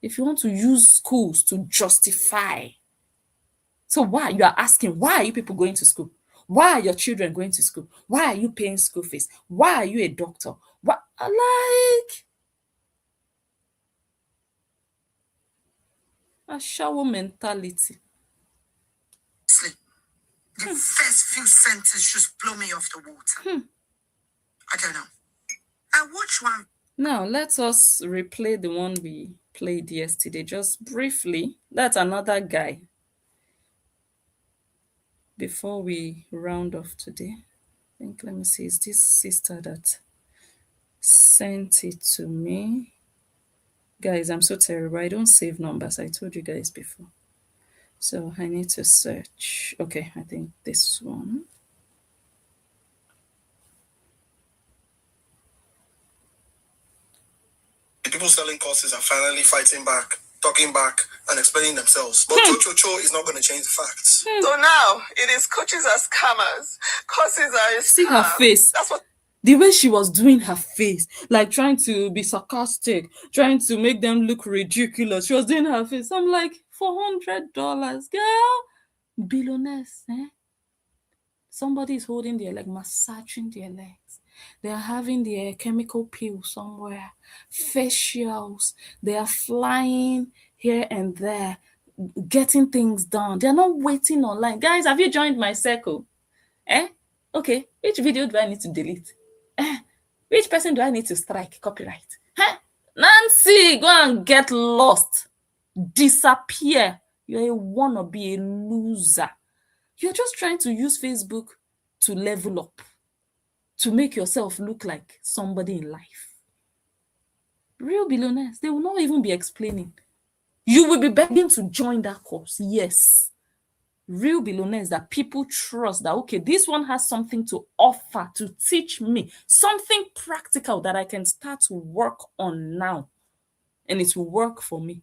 If you want to use schools to justify. So why? You are asking, why are you people going to school? Why are your children going to school? Why are you paying school fees? Why are you a doctor? What? Like a shower mentality. Sleep. The first few sentences just blow me off the water. I don't know. I watched one. Now, let us replay the one we played yesterday, just briefly. That's another guy. Before we round off today, I think, let me see, is this sister that sent it to me? Guys, I'm so terrible. I don't save numbers. I told you guys before. So I need to search. Okay, I think this one. The people selling courses are finally fighting back, talking back, and explaining themselves. But Cho is not going to change the facts. So now it is coaches are scammers, courses are a See her scam. face. That's what The way she was doing her face, like trying to be sarcastic, trying to make them look ridiculous. She was doing her face. I'm like, $400, girl. Billionaires, eh? Somebody is holding their leg, massaging their legs. They are having their chemical peel somewhere, facials. They are flying here and there, getting things done. They're not waiting online. Guys, have you joined my circle? Okay, which video do I need to delete? Which person do I need to strike copyright? Nancy, go and get lost. Disappear. You're a wannabe, a loser. You're just trying to use Facebook to level up, to make yourself look like somebody in life. Real billionaires, they will not even be explaining. You will be begging to join that course. Yes. Real billionaires that people trust that, okay, this one has something to offer, to teach me, something practical that I can start to work on now, and it will work for me.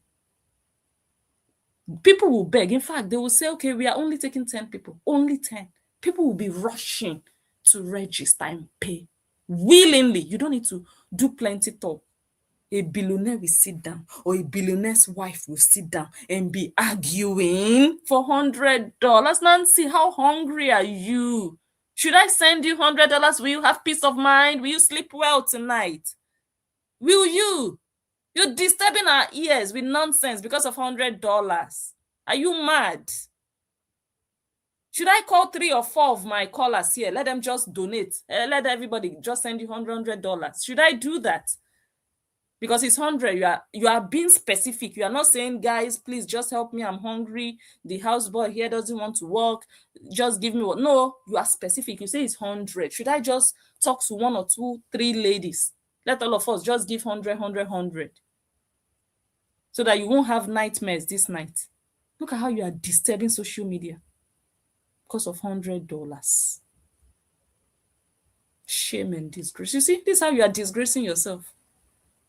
People will beg. In fact, they will say, okay, we are only taking 10 people, only 10. People will be rushing to register and pay willingly. You don't need to do plenty talk. A billionaire will sit down, or a billionaire's wife will sit down and be arguing for $100. Nancy, how hungry are you? Should I send you $100? Will you have peace of mind? Will you sleep well tonight? Will you? You're disturbing our ears with nonsense because of $100. Are you mad? Should I call 3 or 4 of my callers here? Let them just donate. Let everybody just send you $100. Should I do that? Because it's 100. You are being specific. You are not saying, guys, please just help me. I'm hungry. The houseboy here doesn't want to work. Just give me what. No, you are specific. You say it's 100. Should I just talk to 1 or 2, 3 ladies? Let all of us just give 100, 100, 100. So that you won't have nightmares this night. Look at how you are disturbing social media because of $100. Shame and disgrace. You see, this is how you are disgracing yourself.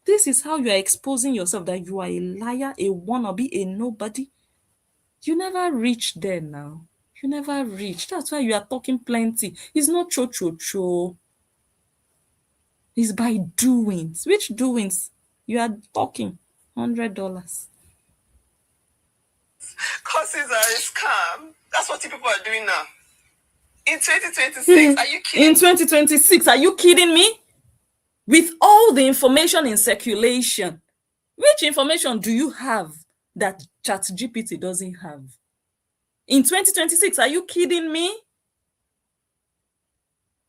This is how you are exposing yourself, that you are a liar, a wannabe, a nobody. You never reach there now. You never reach. That's why you are talking plenty. It's not cho. It's by doings. Which doings? You are talking. $100. courses are a scam. That's what people are doing now. In 2026, are you kidding? In 2026, are you kidding me? With all the information in circulation, Which information do you have that ChatGPT doesn't have? In 2026, are you kidding me?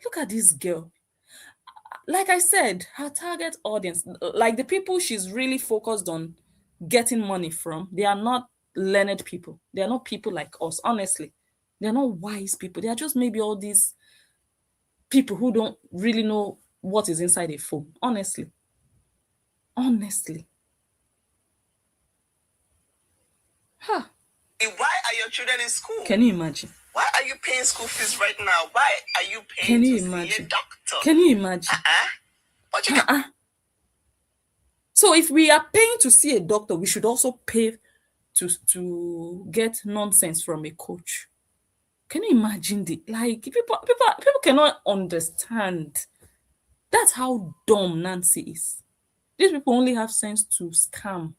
Look at this girl. Like I said, her target audience, like the people she's really focused on getting money from, they are not learned people. They are not people like us, honestly. They're not wise people. They are just maybe all these people who don't really know what is inside a phone, honestly. Honestly. Huh. Why are your children in school? Can you imagine? Why are you paying school fees right now? Why are you paying Can you to see a imagine? doctor? Can you imagine? What you got? So if we are paying to see a doctor, we should also pay to get nonsense from a coach. Can you imagine people cannot understand. That's how dumb Nancy is. These people only have sense to scam.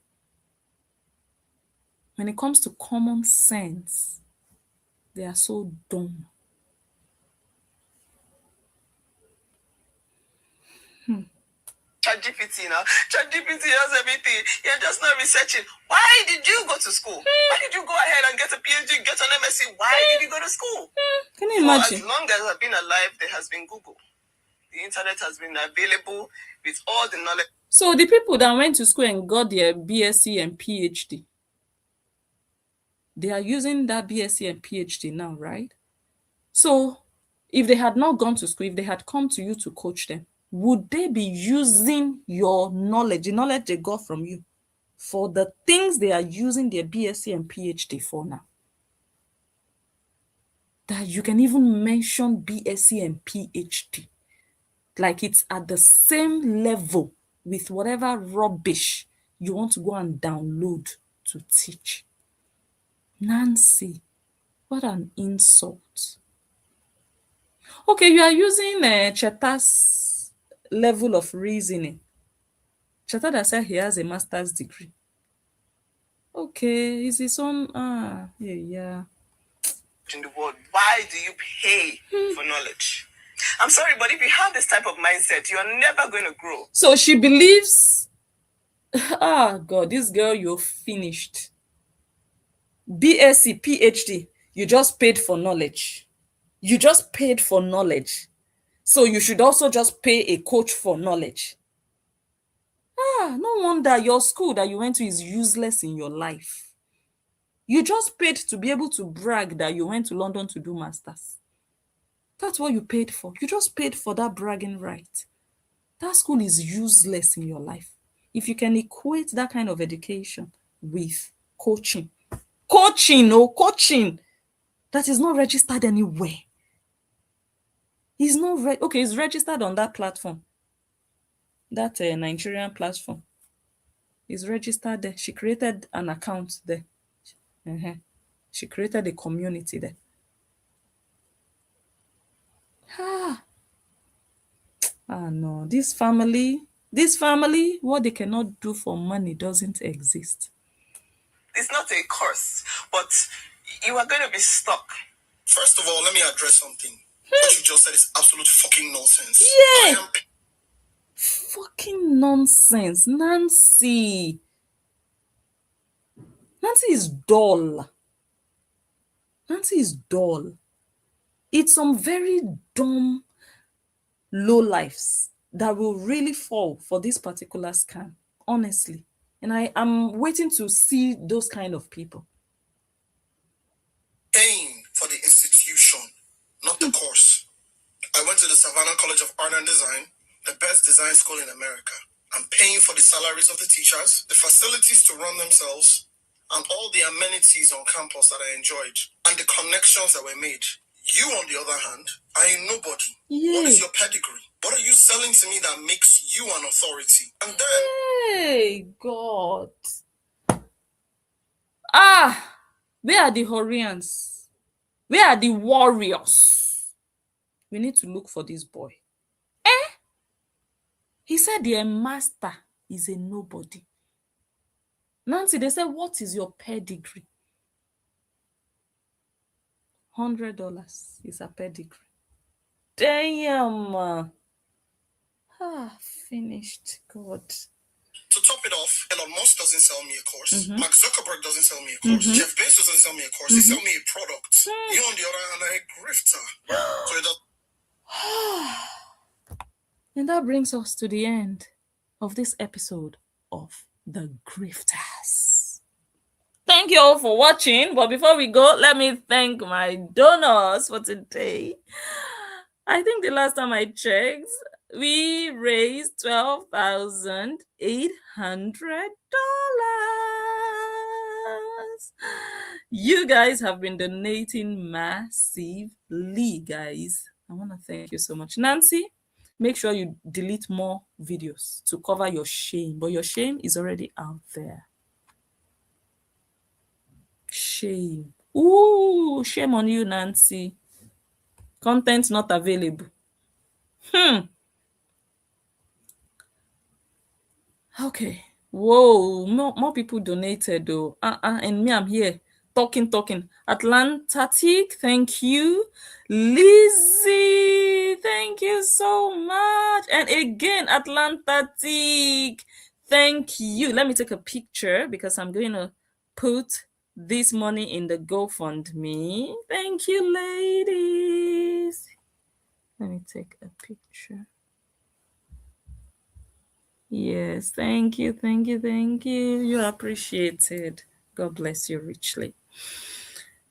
When it comes to common sense, they are so dumb. ChatGPT now. ChatGPT has everything. You're just not researching. Why did you go to school? Why did you go ahead and get a PhD, get an MSc? Why did you go to school? Can you imagine? For as long as I've been alive, there has been Google. The internet has been available with all the knowledge. So the people that went to school and got their BSc and PhD, they are using that BSc and PhD now, right? So if they had not gone to school, if they had come to you to coach them, would they be using your knowledge, the knowledge they got from you, for the things they are using their BSc and PhD for now? That you can even mention BSc and PhD. Like it's at the same level with whatever rubbish you want to go and download to teach. Nancy, what an insult. Okay, you are using Cheta's level of reasoning. Cheta that said he has a master's degree. Okay, is his own yeah. In the world, why do you pay for knowledge? I'm sorry, but if you have this type of mindset, you are never going to grow. So she believes, God, this girl, you're finished. BSc, PhD, you just paid for knowledge. You just paid for knowledge. So you should also just pay a coach for knowledge. No wonder your school that you went to is useless in your life. You just paid to be able to brag that you went to London to do masters. That's what you paid for. You just paid for that bragging right. That school is useless in your life. If you can equate that kind of education with coaching that is not registered anywhere. It's not okay, it's registered on that platform. That Nigerian platform is registered there. She created an account there. She created a community there. No, this family, what they cannot do for money doesn't exist. It's not a curse, but you are going to be stuck. First of all, let me address something. What you just said is absolute fucking nonsense. Yeah. I am Fucking nonsense. Nancy is dull. It's some very dumb low lives that will really fall for this particular scam, honestly. And I am waiting to see those kind of people. paying for the institution, not the course. I went to the Savannah College of Art and Design, the best design school in America. I'm paying for the salaries of the teachers, the facilities to run themselves, and all the amenities on campus that I enjoyed, and the connections that were made. You, on the other hand, are a nobody. What is your pedigree? What are you selling to me that makes you an authority? And then... Hey, God. Where are the Horians? Where are the warriors? We need to look for this boy. He said the master is a nobody. Nancy, they said, what is your pedigree? $100 is a pedigree. Damn. Finished. God. to To top it off, Elon Musk doesn't sell me a course. Mark Zuckerberg doesn't sell me a course. Jeff Bezos doesn't sell me a course. They sell me a product. You, on the other hand, are a grifter. So it does. And that brings us to the end of this episode of The Grifters. Thank you all for watching. But before we go, let me thank my donors for today. I think the last time I checked, we raised $12,800. You guys have been donating massively, guys. I want to thank you so much. Nancy, make sure you delete more videos to cover your shame, but your shame is already out there. Shame. Ooh, shame on you, Nancy. Content not available. Okay. Whoa, more people donated though. And me, I'm here talking. Atlantic, thank you. Lizzie, thank you so much. And again, Atlantic, thank you. Let me take a picture because I'm going to put this money in the GoFundMe. Thank you, ladies. Let me take a picture. Yes, thank you. You're appreciated. God bless you richly.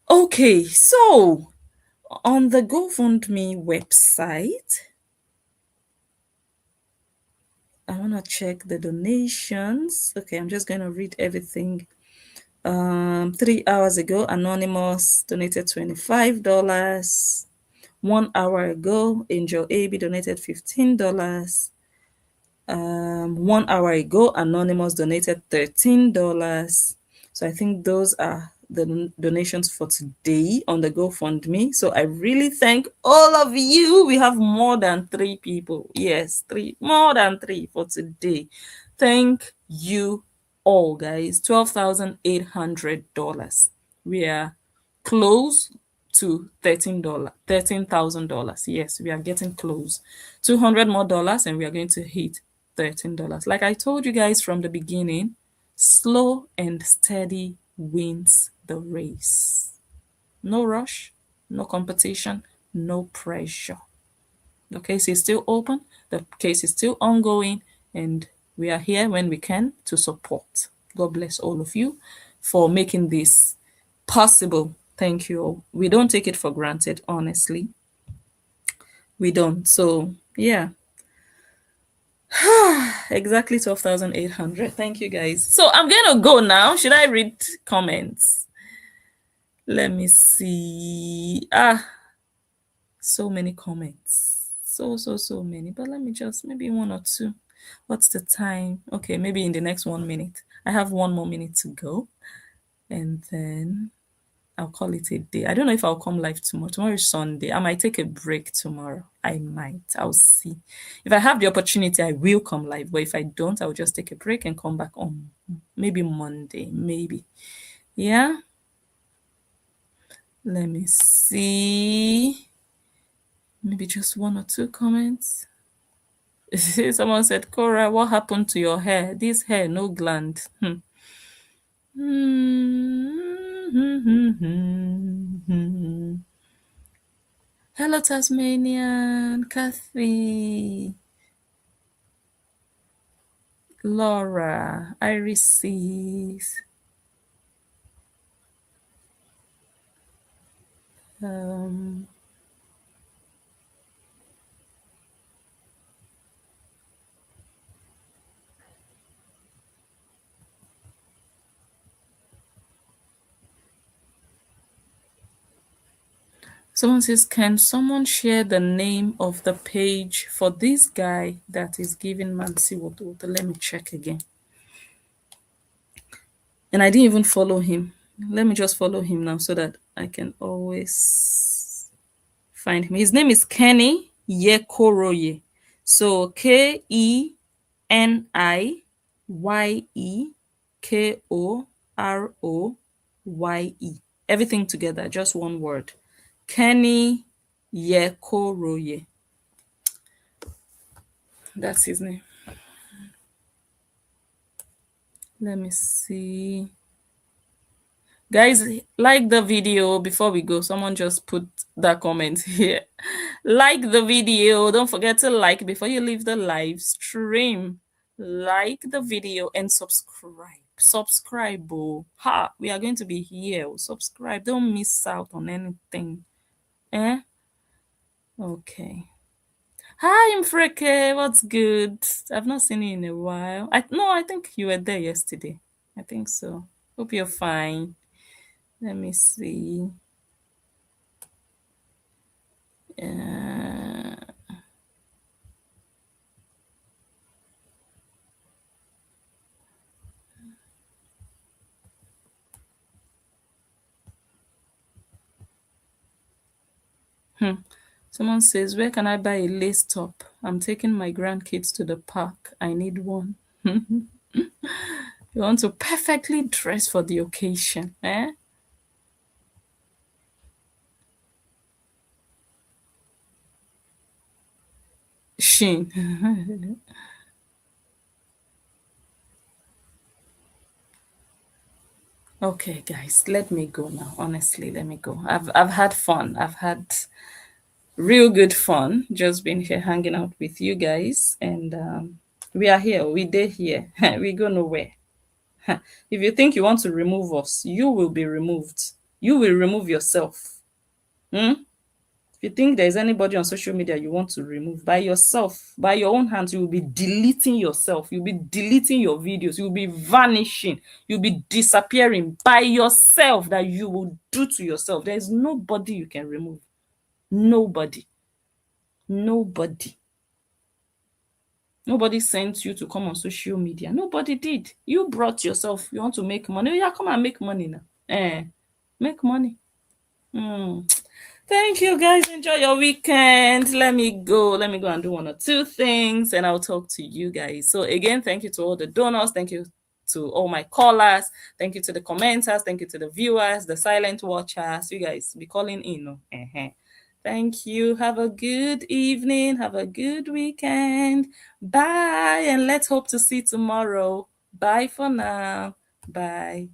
Okay, so on the GoFundMe website, I want to check the donations. Okay, I'm just going to read everything. 3 hours ago, Anonymous donated $25. 1 hour ago, Angel AB donated $15. 1 hour ago, Anonymous donated $13. So I think those are the donations for today on the GoFundMe. So I really thank all of you. We have more than 3 people. Yes, more than 3 for today. Thank you all, guys. $12,800. We are close to $13,000. Yes, we are getting close. $200 more and we are going to hit $13. Like I told you guys from the beginning, slow and steady wins the race. No rush, no competition, no pressure. The case is still open, the case is still ongoing, and we are here when we can to support. God bless all of you for making this possible. Thank you all. We don't take it for granted, honestly. We don't. So, yeah. Exactly 12,800. Thank you, guys. So I'm gonna go now. Should I read comments? Let me see. So many comments. So many. But let me just maybe 1 or 2. What's the time? Okay, maybe in the next 1 minute. I have 1 more minute to go, and then I'll call it a day. I don't know if I'll come live tomorrow. Tomorrow is Sunday. I might take a break tomorrow. I might. I'll see. If I have the opportunity, I will come live. But if I don't, I'll just take a break and come back on maybe Monday. Maybe. Yeah. Let me see. Maybe just 1 or 2 comments. Someone said, Cora, what happened to your hair? This hair, no gland. Hello, Tasmanian, Kathy, Laura, Iris. Someone says, can someone share the name of the page for this guy that is giving Mansi water? Let me check again. And I didn't even follow him. Let me just follow him now so that I can always find him. His name is Kenny Yekoroye. So KENIYEKOROYE. Everything together, just one word. Kenny Yekoroye. That's his name. Let me see. Guys, like the video before we go. Someone just put that comment here. Like the video. Don't forget to like before you leave the live stream. Like the video and subscribe. Subscribe, oh. Ha! We are going to be here. Subscribe. Don't miss out on anything. Eh? Okay. Hi, Mfreke. What's good? I've not seen you in a while. I think you were there yesterday. I think so. Hope you're fine. Let me see. Someone says, where can I buy a lace top? I'm taking my grandkids to the park. I need one. You want to perfectly dress for the occasion, eh? Sheen. Okay, guys, let me go now. Honestly, let me go. I've had fun. I've had real good fun just being here hanging out with you guys, and we are here. We did here. We go nowhere. If you think you want to remove us, you will be removed. You will remove yourself. If you think there's anybody on social media you want to remove, by yourself, by your own hands, you will be deleting yourself. You'll be deleting your videos. You'll be vanishing. You'll be disappearing by yourself. That you will do to yourself. There is nobody you can remove. Nobody. Nobody. Nobody sent you to come on social media. Nobody did. You brought yourself. You want to make money? Yeah, come and make money now. Make money. Thank you, guys. Enjoy your weekend. Let me go and do one or two things, and I'll talk to you guys. So again, thank you to all the donors. Thank you to all my callers. Thank you to the commenters. Thank you to the viewers, the silent watchers. You guys be calling in. Thank you. Have a good evening. Have a good weekend. Bye. And let's hope to see tomorrow. Bye for now. Bye.